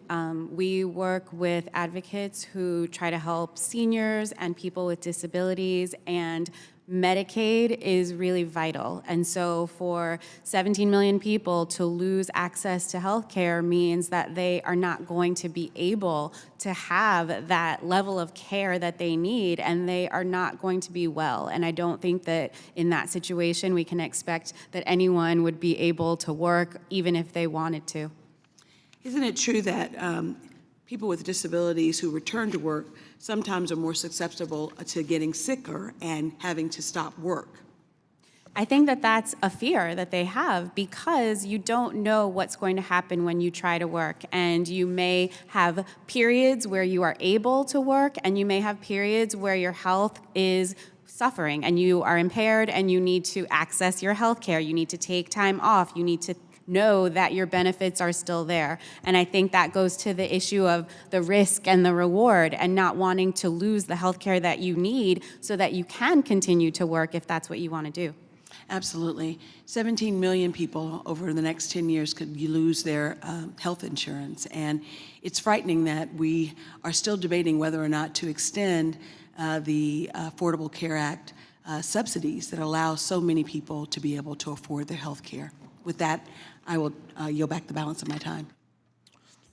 We work with advocates who try to help seniors and people with disabilities, and Medicaid is really vital. And so for 17 million people to lose access to health care means that they are not going to be able to have that level of care that they need, and they are not going to be well. And I don't think that in that situation we can expect that anyone would be able to work even if they wanted to. Isn't it true that people with disabilities who return to work sometimes are more susceptible to getting sicker and having to stop work? I think that that's a fear that they have because you don't know what's going to happen when you try to work. And you may have periods where you are able to work, and you may have periods where your health is suffering and you are impaired and you need to access your health care. You need to take time off. You need to know that your benefits are still there. And I think that goes to the issue of the risk and the reward and not wanting to lose the health care that you need so that you can continue to work if that's what you want to do. Absolutely. 17 million people over the next 10 years could lose their health insurance. And it's frightening that we are still debating whether or not to extend the Affordable Care Act subsidies that allow so many people to be able to afford their health care. With that, I will yield back the balance of my time.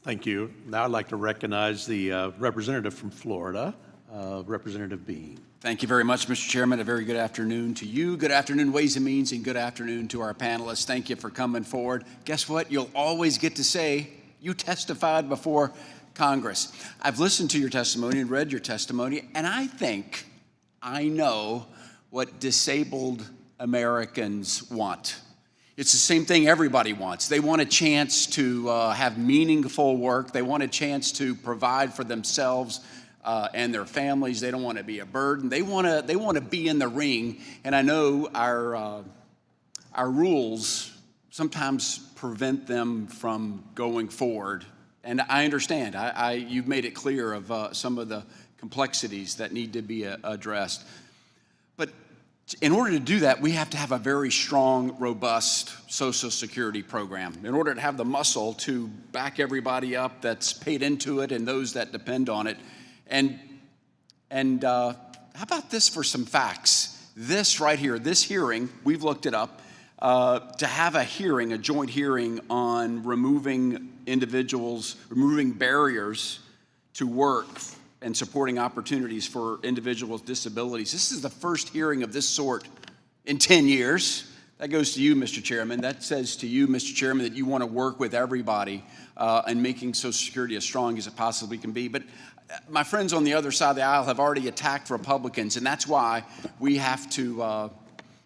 Thank you. Now I'd like to recognize the representative from Florida, Representative Bean. Thank you very much, Mr. Chairman. A very good afternoon to you. Good afternoon, Ways and Means, and good afternoon to our panelists. Thank you for coming forward. Guess what? You'll always get to say you testified before Congress. I've listened to your testimony and read your testimony, and I think I know what disabled Americans want. It's the same thing everybody wants. They want a chance to have meaningful work. They want a chance to provide for themselves and their families. They don't want to be a burden. They want to be in the ring. And I know our rules sometimes prevent them from going forward. And I understand. You've made it clear of some of the complexities that need to be addressed. But in order to do that, we have to have a very strong, robust Social Security program in order to have the muscle to back everybody up that's paid into it and those that depend on it. And how about this for some facts? This right here, this hearing, we've looked it up, to have a hearing, a joint hearing on removing barriers to work and supporting opportunities for individuals with disabilities. This is the first hearing of this sort in 10 years. That goes to you, Mr. Chairman. That says to you, Mr. Chairman, that you want to work with everybody in making Social Security as strong as it possibly can be. But my friends on the other side of the aisle have already attacked Republicans, and that's why we have to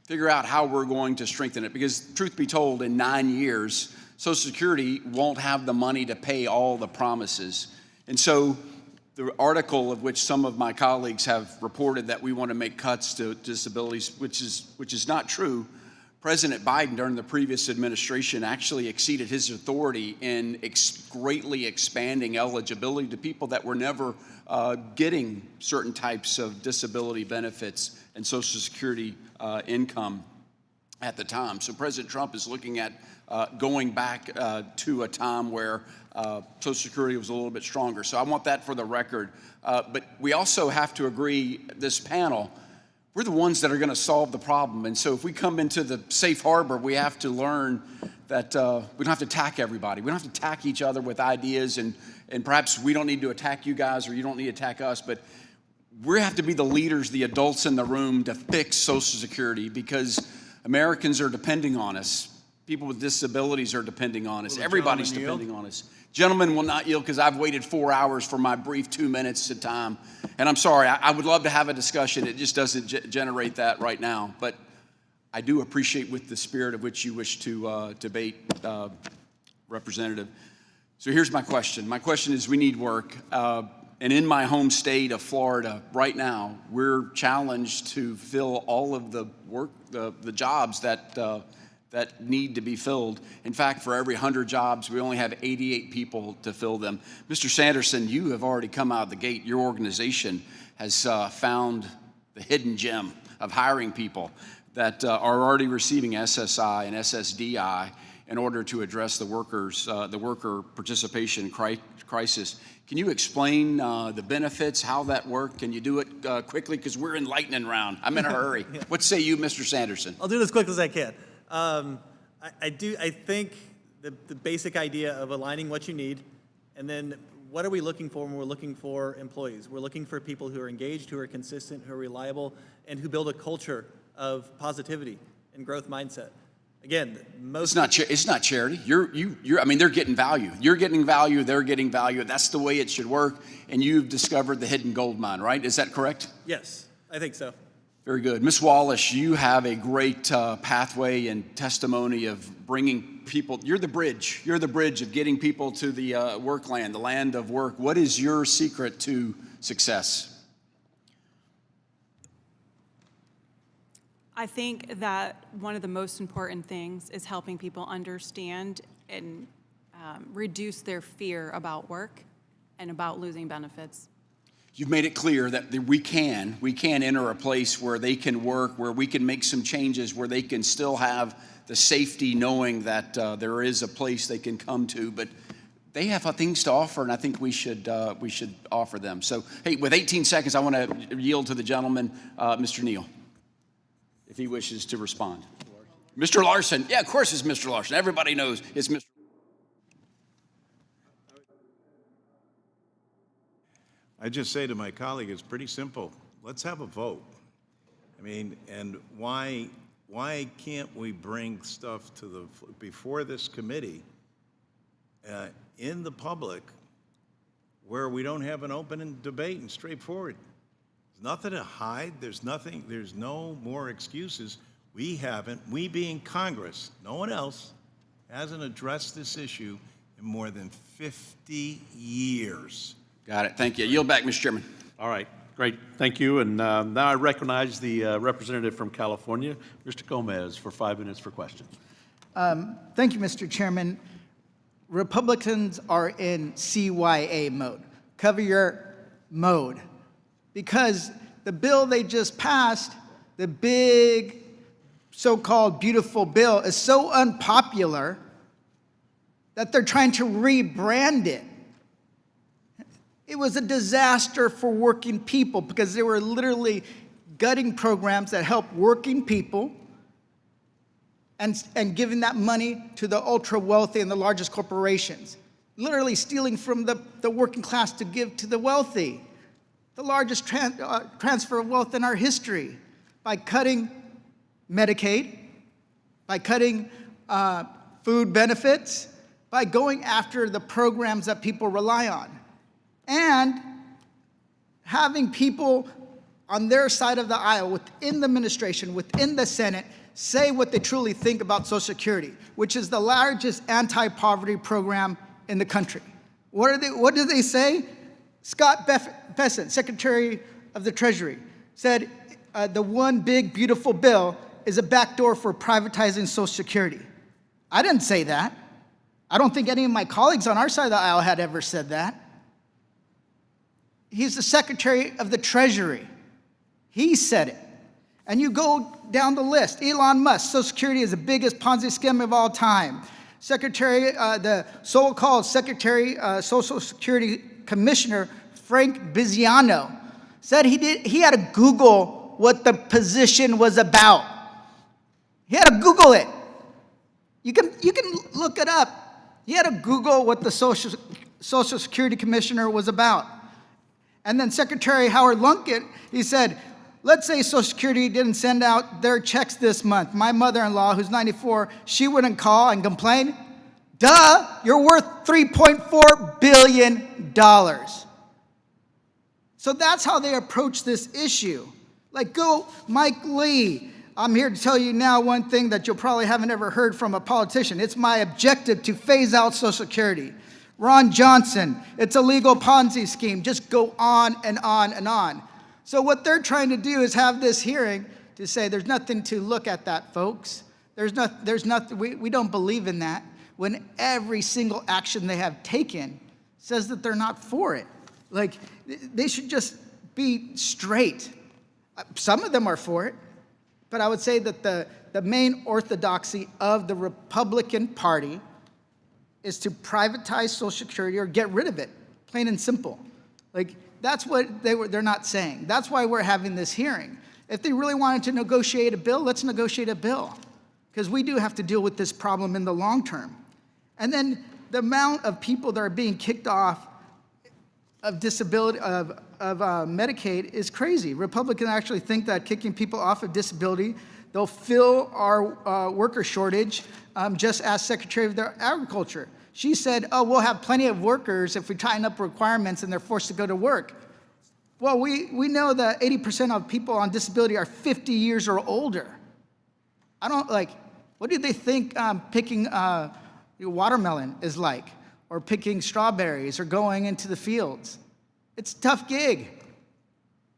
figure out how we're going to strengthen it. Because truth be told, in 9 years, Social Security won't have the money to pay all the promises. And so the article of which some of my colleagues have reported that we want to make cuts to disabilities, which is not true. President Biden, during the previous administration, actually exceeded his authority in greatly expanding eligibility to people that were never getting certain types of disability benefits and Social Security income at the time. So President Trump is looking at going back to a time where Social Security was a little bit stronger. So I want that for the record. But we also have to agree, this panel, we're the ones that are going to solve the problem. And so if we come into the safe harbor, we have to learn that we don't have to attack everybody. We don't have to attack each other with ideas, and perhaps we don't need to attack you guys or you don't need to attack us, but we have to be the leaders, the adults in the room to fix Social Security because Americans are depending on us. People with disabilities are depending on us. Everybody's depending on us. Gentlemen will not yield because I've waited 4 hours for my brief 2 minutes of time. And I'm sorry, I would love to have a discussion. It just doesn't generate that right now. But I do appreciate with the spirit of which you wish to debate, Representative. So here's my question. My question is, we need work. And in my home state of Florida right now, we're challenged to fill all of the work, the jobs that need to be filled. In fact, for every 100 jobs, we only have 88 people to fill them. Mr. Sanderson, you have already come out of the gate. Your organization has found the hidden gem of hiring people that are already receiving SSI and SSDI in order to address the worker participation crisis. Can you explain the benefits, how that works? Can you do it quickly? Because we're in lightning round. I'm in a hurry. Yeah. What say you, Mr. Sanderson? I'll do it as quick as I can. I think the basic idea of aligning what you need, and then what are we looking for when we're looking for employees? We're looking for people who are engaged, who are consistent, who are reliable, and who build a culture of positivity and growth mindset. Again, It's not charity. I mean, they're getting value. You're getting value. They're getting value. That's the way it should work. And you've discovered the hidden gold mine, right? Is that correct? Yes, I think so. Very good. Ms. Wallish, you have a great pathway and testimony of bringing people. You're the bridge. You're the bridge of getting people to the work land, the land of work. What is your secret to success? I think that one of the most important things is helping people understand and reduce their fear about work and about losing benefits. You've made it clear that we can enter a place where they can work, where we can make some changes, where they can still have the safety knowing that there is a place they can come to. But they have things to offer, and I think we should offer them. So, hey, with 18 seconds, I want to yield to the gentleman, Mr. Neal, if he wishes to respond. Mr. Larson. Yeah, of course it's Mr. Larson. Everybody knows it's Mr. I just say to my colleague, it's pretty simple. Let's have a vote. I mean, and why can't we bring stuff to before this committee in the public where we don't have an open debate and straightforward? There's nothing to hide. There's no more excuses. We being Congress, no one else, hasn't addressed this issue in more than 50 years. Got it. Thank you. Yield back, Mr. Chairman. All right, great, thank you. And now I recognize the representative from California, Mr. Gomez, for 5 minutes for questions. Thank you, Mr. Chairman. Republicans are in CYA mode, cover your mode, because the bill they just passed, the big so-called beautiful bill, is so unpopular that they're trying to rebrand it. It was a disaster for working people because they were literally gutting programs that help working people and giving that money to the ultra wealthy and the largest corporations, literally stealing from the working class to give to the wealthy, the largest transfer of wealth in our history, by cutting Medicaid, by cutting food benefits, by going after the programs that people rely on, and having people on their side of the aisle, within the administration, within the Senate, say what they truly think about Social Security, which is the largest anti-poverty program in the country. What do they say? Scott Bessent, Secretary of the Treasury, said the one big beautiful bill is a backdoor for privatizing Social Security. I didn't say that. I don't think any of my colleagues on our side of the aisle had ever said that. He's the Secretary of the Treasury. He said it. And you go down the list. Elon Musk, Social Security is the biggest Ponzi scheme of all time. The so-called Social Security Commissioner, Frank Biziano, said he had to Google what the position was about. He had to Google it. You can look it up. He had to Google what the Social Security Commissioner was about. And then Secretary Howard Lunkett, he said, let's say Social Security didn't send out their checks this month. My mother-in-law, who's 94, she wouldn't call and complain. Duh, you're worth $3.4 billion. So that's how they approach this issue. Like, go Mike Lee. I'm here to tell you now one thing that you probably haven't ever heard from a politician. It's my objective to phase out Social Security. Ron Johnson, it's a legal Ponzi scheme. Just go on and on and on. So what they're trying to do is have this hearing to say there's nothing to look at that, folks. There's nothing, we don't believe in that, when every single action they have taken says that they're not for it. Like, they should just be straight. Some of them are for it, but I would say that the main orthodoxy of the Republican Party is to privatize Social Security or get rid of it, plain and simple. Like, that's what they're not saying. That's why we're having this hearing. If they really wanted to negotiate a bill, let's negotiate a bill, because we do have to deal with this problem in the long term. And then the amount of people that are being kicked off of disability, of Medicaid is crazy. Republicans actually think that kicking people off of disability, they'll fill our worker shortage, just as Secretary of Agriculture. She said, oh, we'll have plenty of workers if we tighten up requirements and they're forced to go to work. Well, we know that 80% of people on disability are 50 years or older. I don't, like, what do they think picking watermelon is like, or picking strawberries, or going into the fields? It's a tough gig.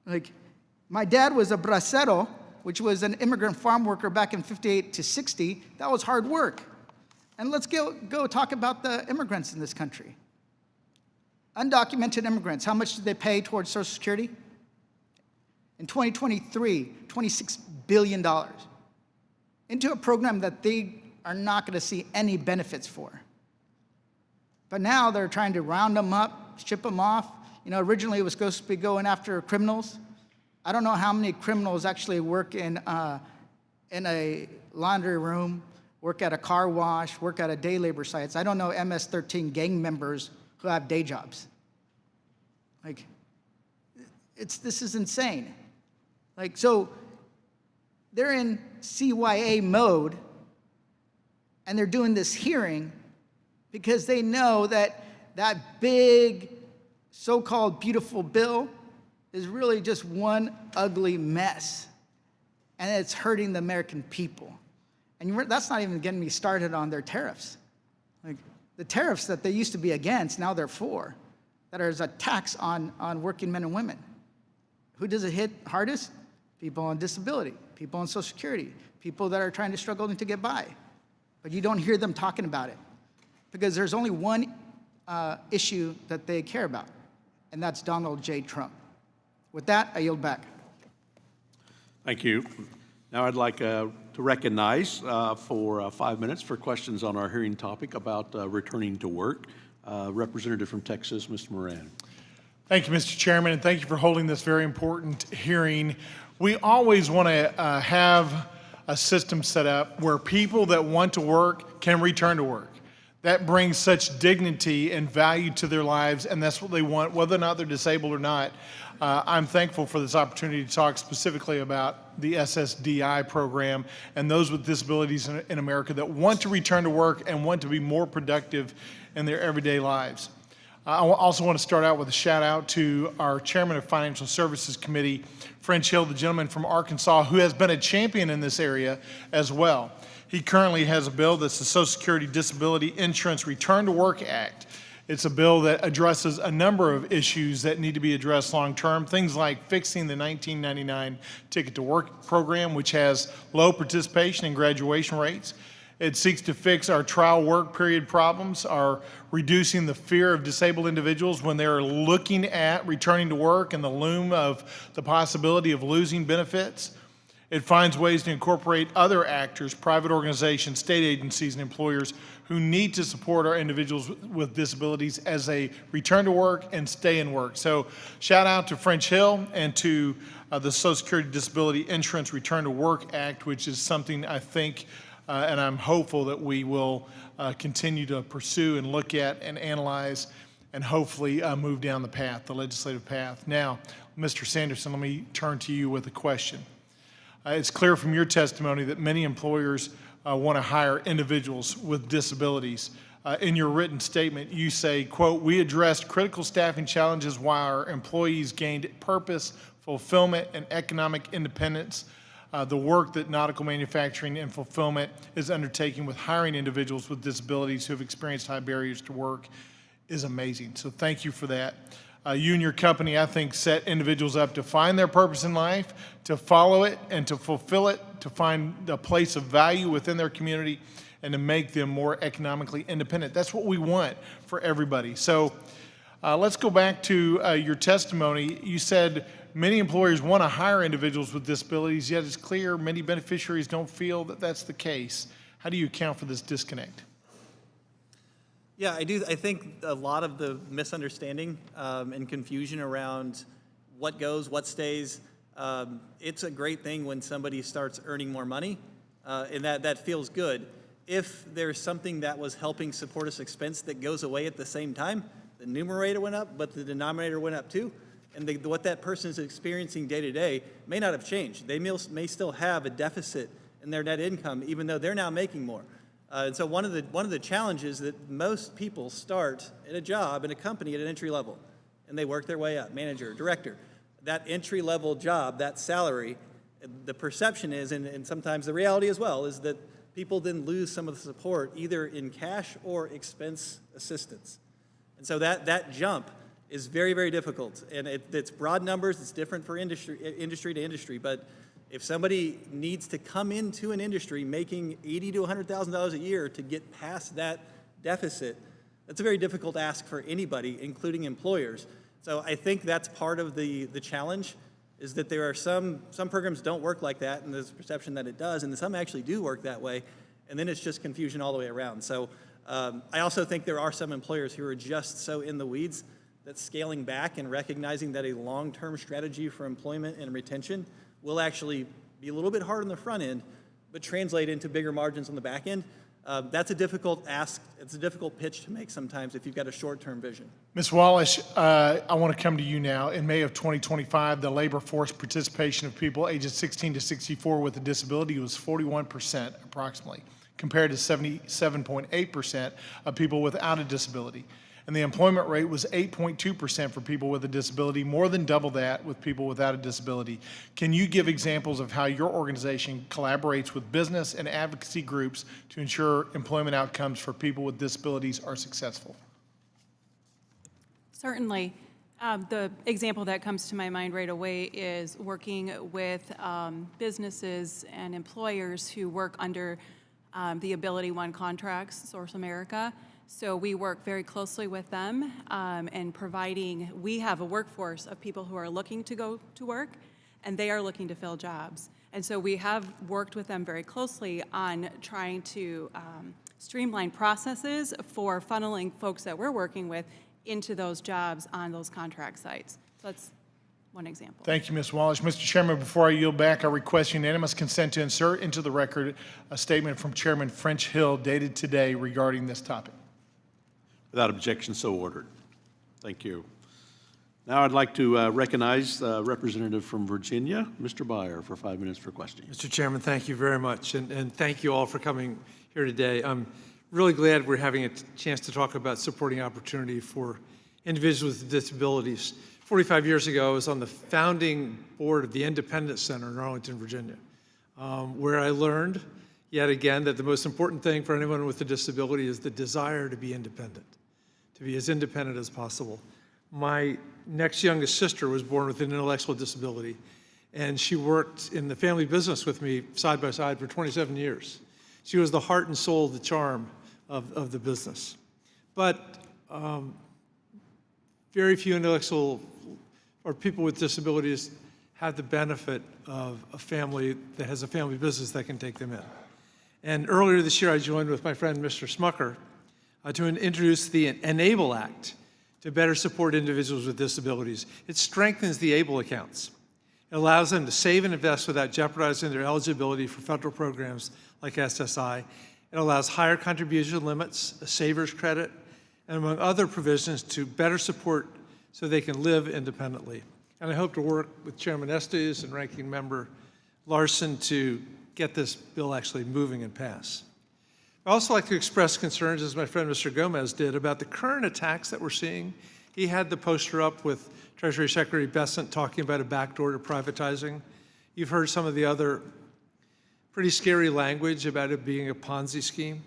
Like, my dad was a bracero, which was an immigrant farm worker back in 58 to 60, that was hard work. And let's go talk about the immigrants in this country. Undocumented immigrants, how much did they pay towards Social Security? In 2023, $26 billion into a program that they are not going to see any benefits for. But now they're trying to round them up, ship them off. You know, originally it was supposed to be going after criminals. I don't know how many criminals actually work in a laundry room, work at a car wash, work at a day labor sites. I don't know MS-13 gang members who have day jobs. Like, this is insane. Like, so they're in CYA mode, and they're doing this hearing because they know that that big, so-called beautiful bill is really just one ugly mess, and it's hurting the American people. And that's not even getting me started on their tariffs. Like, the tariffs that they used to be against, now they're for, that is a tax on working men and women. Who does it hit hardest? People on disability, people on Social Security, people that are trying to struggle to get by. But you don't hear them talking about it because there's only one issue that they care about, and that's Donald J. Trump. With that, I yield back. Thank you. Now I'd like to recognize for 5 minutes for questions on our hearing topic about returning to work, Representative from Texas, Mr. Moran. Thank you, Mr. Chairman, and thank you for holding this very important hearing. We always want to have a system set up where people that want to work can return to work. That brings such dignity and value to their lives, and that's what they want, whether or not they're disabled or not. I'm thankful for this opportunity to talk specifically about the SSDI program and those with disabilities in America that want to return to work and want to be more productive in their everyday lives. I also want to start out with a shout out to our chairman of Financial Services Committee, French Hill, the gentleman from Arkansas, who has been a champion in this area as well. He currently has a bill that's the Social Security Disability Insurance Return to Work Act. It's a bill that addresses a number of issues that need to be addressed long-term, things like fixing the 1999 Ticket to Work program, which has low participation and graduation rates. It seeks to fix our trial work period problems, our reducing the fear of disabled individuals when they're looking at returning to work and the loom of the possibility of losing benefits. It finds ways to incorporate other actors, private organizations, state agencies, and employers who need to support our individuals with disabilities as they return to work and stay in work. So shout out to French Hill and to the Social Security Disability Insurance Return to Work Act, which is something I think and I'm hopeful that we will continue to pursue and look at and analyze and hopefully move down the path, the legislative path. Now, Mr. Sanderson, let me turn to you with a question. It's clear from your testimony that many employers want to hire individuals with disabilities. In your written statement, you say, quote, "We addressed critical staffing challenges while our employees gained purpose, fulfillment, and economic independence. The work that Nautical Manufacturing and Fulfillment is undertaking with hiring individuals with disabilities who have experienced high barriers to work is amazing." So thank you for that. You and your company, I think, set individuals up to find their purpose in life, to follow it and to fulfill it, to find a place of value within their community, and to make them more economically independent. That's what we want for everybody. So let's go back to your testimony. You said many employers want to hire individuals with disabilities, yet it's clear many beneficiaries don't feel that that's the case. How do you account for this disconnect? Yeah, I do. I think a lot of the misunderstanding and confusion around what goes, what stays, it's a great thing when somebody starts earning more money, and that feels good. If there's something that was helping support us expense that goes away at the same time, the numerator went up, but the denominator went up too. And what that person is experiencing day to day may not have changed. They may still have a deficit in their net income, even though they're now making more. And so one of the challenges that most people start at a job in a company at an entry level, and they work their way up, manager, director. That entry level job, that salary, the perception is, and sometimes the reality as well, is that people then lose some of the support either in cash or expense assistance. And so that jump is very, very difficult. And it's broad numbers, it's different for industry to industry, but If somebody needs to come into an industry making $80,000 to $100,000 a year to get past that deficit, that's a very difficult ask for anybody, including employers. So I think that's part of the challenge, is that there are some programs don't work like that, and there's a perception that it does, and some actually do work that way, and then it's just confusion all the way around. So I also think there are some employers who are just so in the weeds that scaling back and recognizing that a long-term strategy for employment and retention will actually be a little bit hard on the front end, but translate into bigger margins on the back end. That's a difficult ask. It's a difficult pitch to make sometimes if you've got a short-term vision. Ms. Wallish, I want to come to you now. In May of 2025, the labor force participation of people ages 16 to 64 with a disability was 41% approximately, compared to 77.8% of people without a disability. And the employment rate was 8.2% for people with a disability, more than double that with people without a disability. Can you give examples of how your organization collaborates with business and advocacy groups to ensure employment outcomes for people with disabilities are successful? Certainly. The example that comes to my mind right away is working with businesses and employers who work under the Ability One contracts, Source America. So we work very closely with them and we have a workforce of people who are looking to go to work, and they are looking to fill jobs. And so we have worked with them very closely on trying to streamline processes for funneling folks that we're working with into those jobs on those contract sites. So that's one example. Thank you, Ms. Wallish. Mr. Chairman, before I yield back, I request unanimous consent to insert into the record a statement from Chairman French Hill dated today regarding this topic. Without objection, so ordered. Thank you. Now I'd like to recognize the representative from Virginia, Mr. Byer, for 5 minutes for questions. Mr. Chairman, thank you very much, and thank you all for coming here today. I'm really glad we're having a chance to talk about supporting opportunity for individuals with disabilities. 45 years ago, I was on the founding board of the Independence Center in Arlington, Virginia, where I learned, yet again, that the most important thing for anyone with a disability is the desire to be independent, to be as independent as possible. My next youngest sister was born with an intellectual disability, and she worked in the family business with me side by side for 27 years. She was the heart and soul, the charm of the business. But very few intellectual or people with disabilities have the benefit of a family that has a family business that can take them in. And earlier this year, I joined with my friend, Mr. Smucker, to introduce the Enable Act to better support individuals with disabilities. It strengthens the ABLE accounts. It allows them to save and invest without jeopardizing their eligibility for federal programs like SSI. It allows higher contribution limits, a saver's credit, and among other provisions to better support so they can live independently. And I hope to work with Chairman Estes and Ranking Member Larson to get this bill actually moving and pass. I'd also like to express concerns, as my friend Mr. Gomez did, about the current attacks that we're seeing. He had the poster up with Treasury Secretary Bessent talking about a backdoor to privatizing. You've heard some of the other pretty scary language about it being a Ponzi scheme.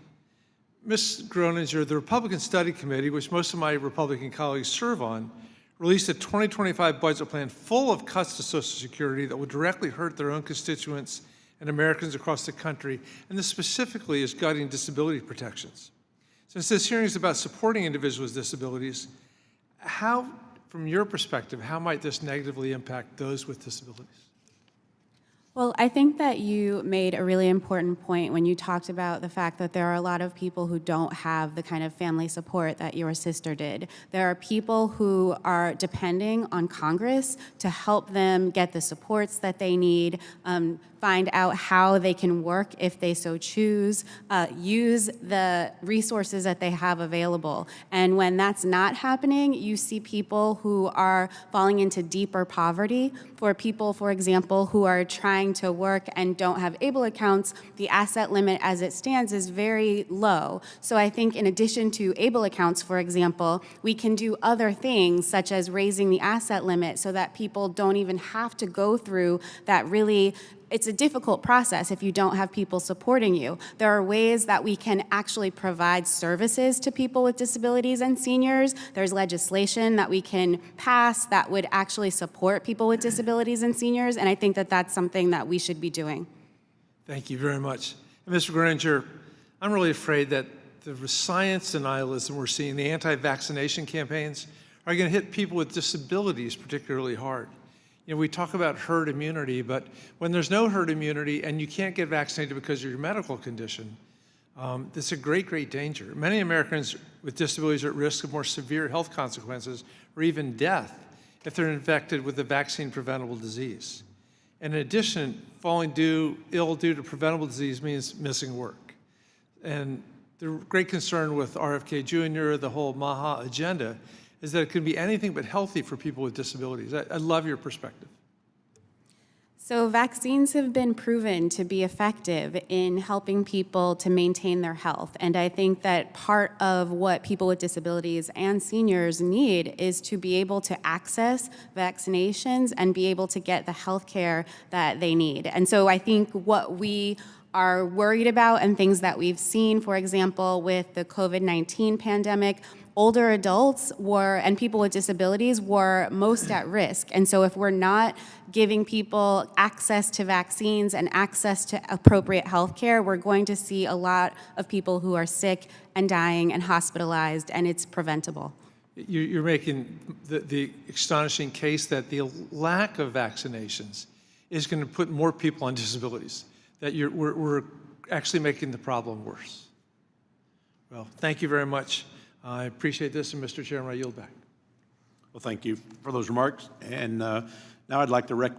Ms. Groniger, the Republican Study Committee, which most of my Republican colleagues serve on, released a 2025 budget plan full of cuts to Social Security that would directly hurt their own constituents and Americans across the country, and this specifically is gutting disability protections. Since this hearing is about supporting individuals with disabilities, how, from your perspective, how might this negatively impact those with disabilities? Well, I think that you made a really important point when you talked about the fact that there are a lot of people who don't have the kind of family support that your sister did. There are people who are depending on Congress to help them get the supports that they need, find out how they can work if they so choose, use the resources that they have available. And when that's not happening, you see people who are falling into deeper poverty. For people, for example, who are trying to work and don't have ABLE accounts, the asset limit as it stands is very low. So I think in addition to ABLE accounts, for example, we can do other things such as raising the asset limit so that people don't even have to go through that really it's a difficult process if you don't have people supporting you. There are ways that we can actually provide services to people with disabilities and seniors. There's legislation that we can pass that would actually support people with disabilities and seniors, and I think that that's something that we should be doing. Thank you very much. And Mr. Groniger, I'm really afraid that the science denialism we're seeing, the anti-vaccination campaigns, are going to hit people with disabilities particularly hard. You know, we talk about herd immunity, but when there's no herd immunity and you can't get vaccinated because of your medical condition, it's a great, great danger. Many Americans with disabilities are at risk of more severe health consequences or even death if they're infected with a vaccine-preventable disease. And in addition, falling ill due to preventable disease means missing work. And the great concern with RFK Jr., the whole MAHA agenda, is that it can be anything but healthy for people with disabilities. I love your perspective. So vaccines have been proven to be effective in helping people to maintain their health. And I think that part of what people with disabilities and seniors need is to be able to access vaccinations and be able to get the health care that they need. And so I think what we are worried about and things that we've seen, for example, with the COVID-19 pandemic, older adults and people with disabilities were most at risk. And so if we're not giving people access to vaccines and access to appropriate health care, we're going to see a lot of people who are sick and dying and hospitalized, and it's preventable. You're making the astonishing case that the lack of vaccinations is going to put more people on disabilities, that we're actually making the problem worse. Well, thank you very much. I appreciate this, and Mr. Chairman, I yield back. Well, thank you for those remarks. And now I'd like to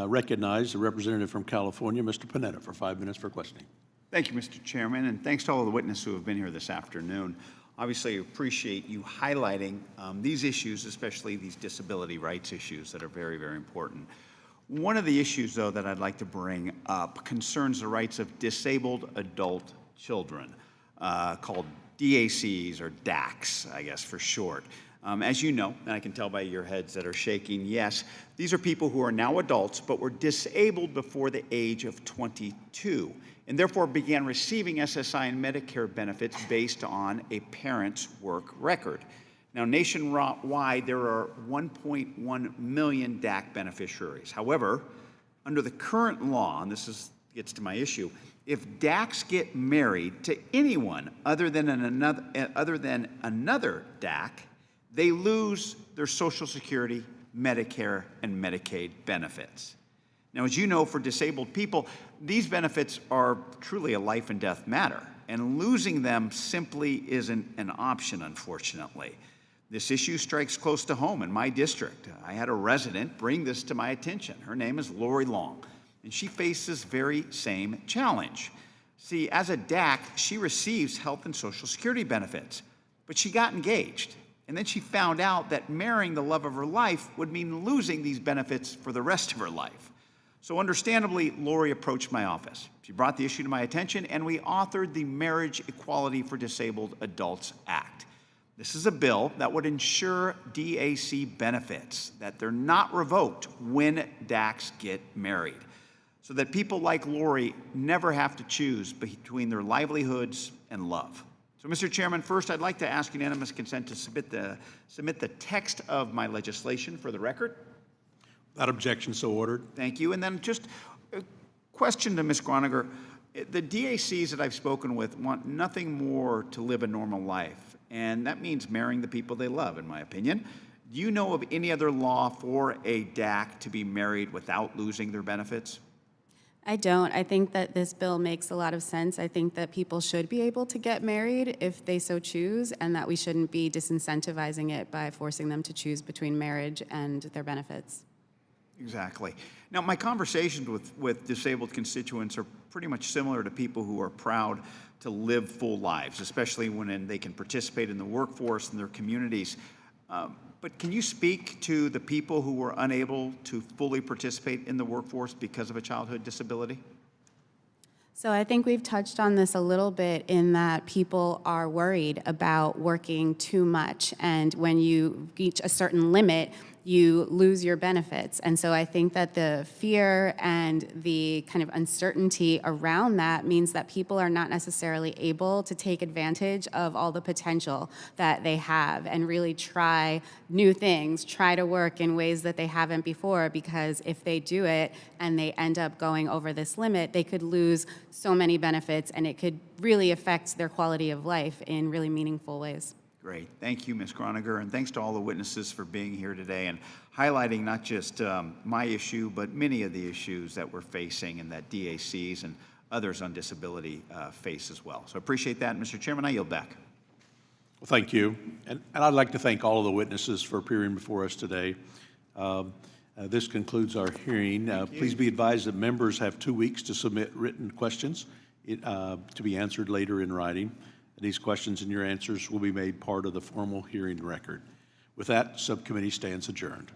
recognize the representative from California, Mr. Panetta, for 5 minutes for questioning. Thank you, Mr. Chairman, and thanks to all of the witnesses who have been here this afternoon. Obviously, I appreciate you highlighting these issues, especially these disability rights issues that are very, very important. One of the issues, though, that I'd like to bring up concerns the rights of disabled adult children, called DACs, or DACs, I guess for short. As you know, and I can tell by your heads that are shaking, yes, these are people who are now adults but were disabled before the age of 22 and therefore began receiving SSI and Medicare benefits based on a parent's work record. Now, nationwide, there are 1.1 million DAC beneficiaries. However, under the current law, and gets to my issue, if DACs get married to anyone other than another DAC, they lose their Social Security, Medicare, and Medicaid benefits. Now, as you know, for disabled people, these benefits are truly a life and death matter, and losing them simply isn't an option, unfortunately. This issue strikes close to home in my district. I had a resident bring this to my attention. Her name is Lori Long, and she faces this very same challenge. See, as a DAC, she receives health and Social Security benefits, but she got engaged. And then she found out that marrying the love of her life would mean losing these benefits for the rest of her life. So understandably, Lori approached my office. She brought the issue to my attention, and we authored the Marriage Equality for Disabled Adults Act. This is a bill that would ensure DAC benefits, that they're not revoked when DACs get married, so that people like Lori never have to choose between their livelihoods and love. So, Mr. Chairman, first I'd like to ask unanimous consent to submit the text of my legislation for the record. Without objection, so ordered. Thank you. And then just a question to Ms. Groniger. The DACs that I've spoken with want nothing more to live a normal life, and that means marrying the people they love, in my opinion. Do you know of any other law for a DAC to be married without losing their benefits? I don't. I think that this bill makes a lot of sense. I think that people should be able to get married if they so choose, and that we shouldn't be disincentivizing it by forcing them to choose between marriage and their benefits. Exactly. Now, my conversations with disabled constituents are pretty much similar to people who are proud to live full lives, especially when they can participate in the workforce and their communities. But can you speak to the people who were unable to fully participate in the workforce because of a childhood disability? So I think we've touched on this a little bit in that people are worried about working too much, and when you reach a certain limit, you lose your benefits. And so I think that the fear and the kind of uncertainty around that means that people are not necessarily able to take advantage of all the potential that they have and really try new things, try to work in ways that they haven't before, because if they do it and they end up going over this limit, they could lose so many benefits, and it could really affect their quality of life in really meaningful ways. Great. Thank you, Ms. Groniger, and thanks to all the witnesses for being here today and highlighting not just my issue, but many of the issues that we're facing and that DACs and others on disability face as well. So appreciate that. Mr. Chairman, I yield back. Well, thank you. And I'd like to thank all of the witnesses for appearing before us today. This concludes our hearing. Please be advised that members have 2 weeks to submit written questions to be answered later in writing. These questions and your answers will be made part of the formal hearing record. With that, subcommittee stands adjourned.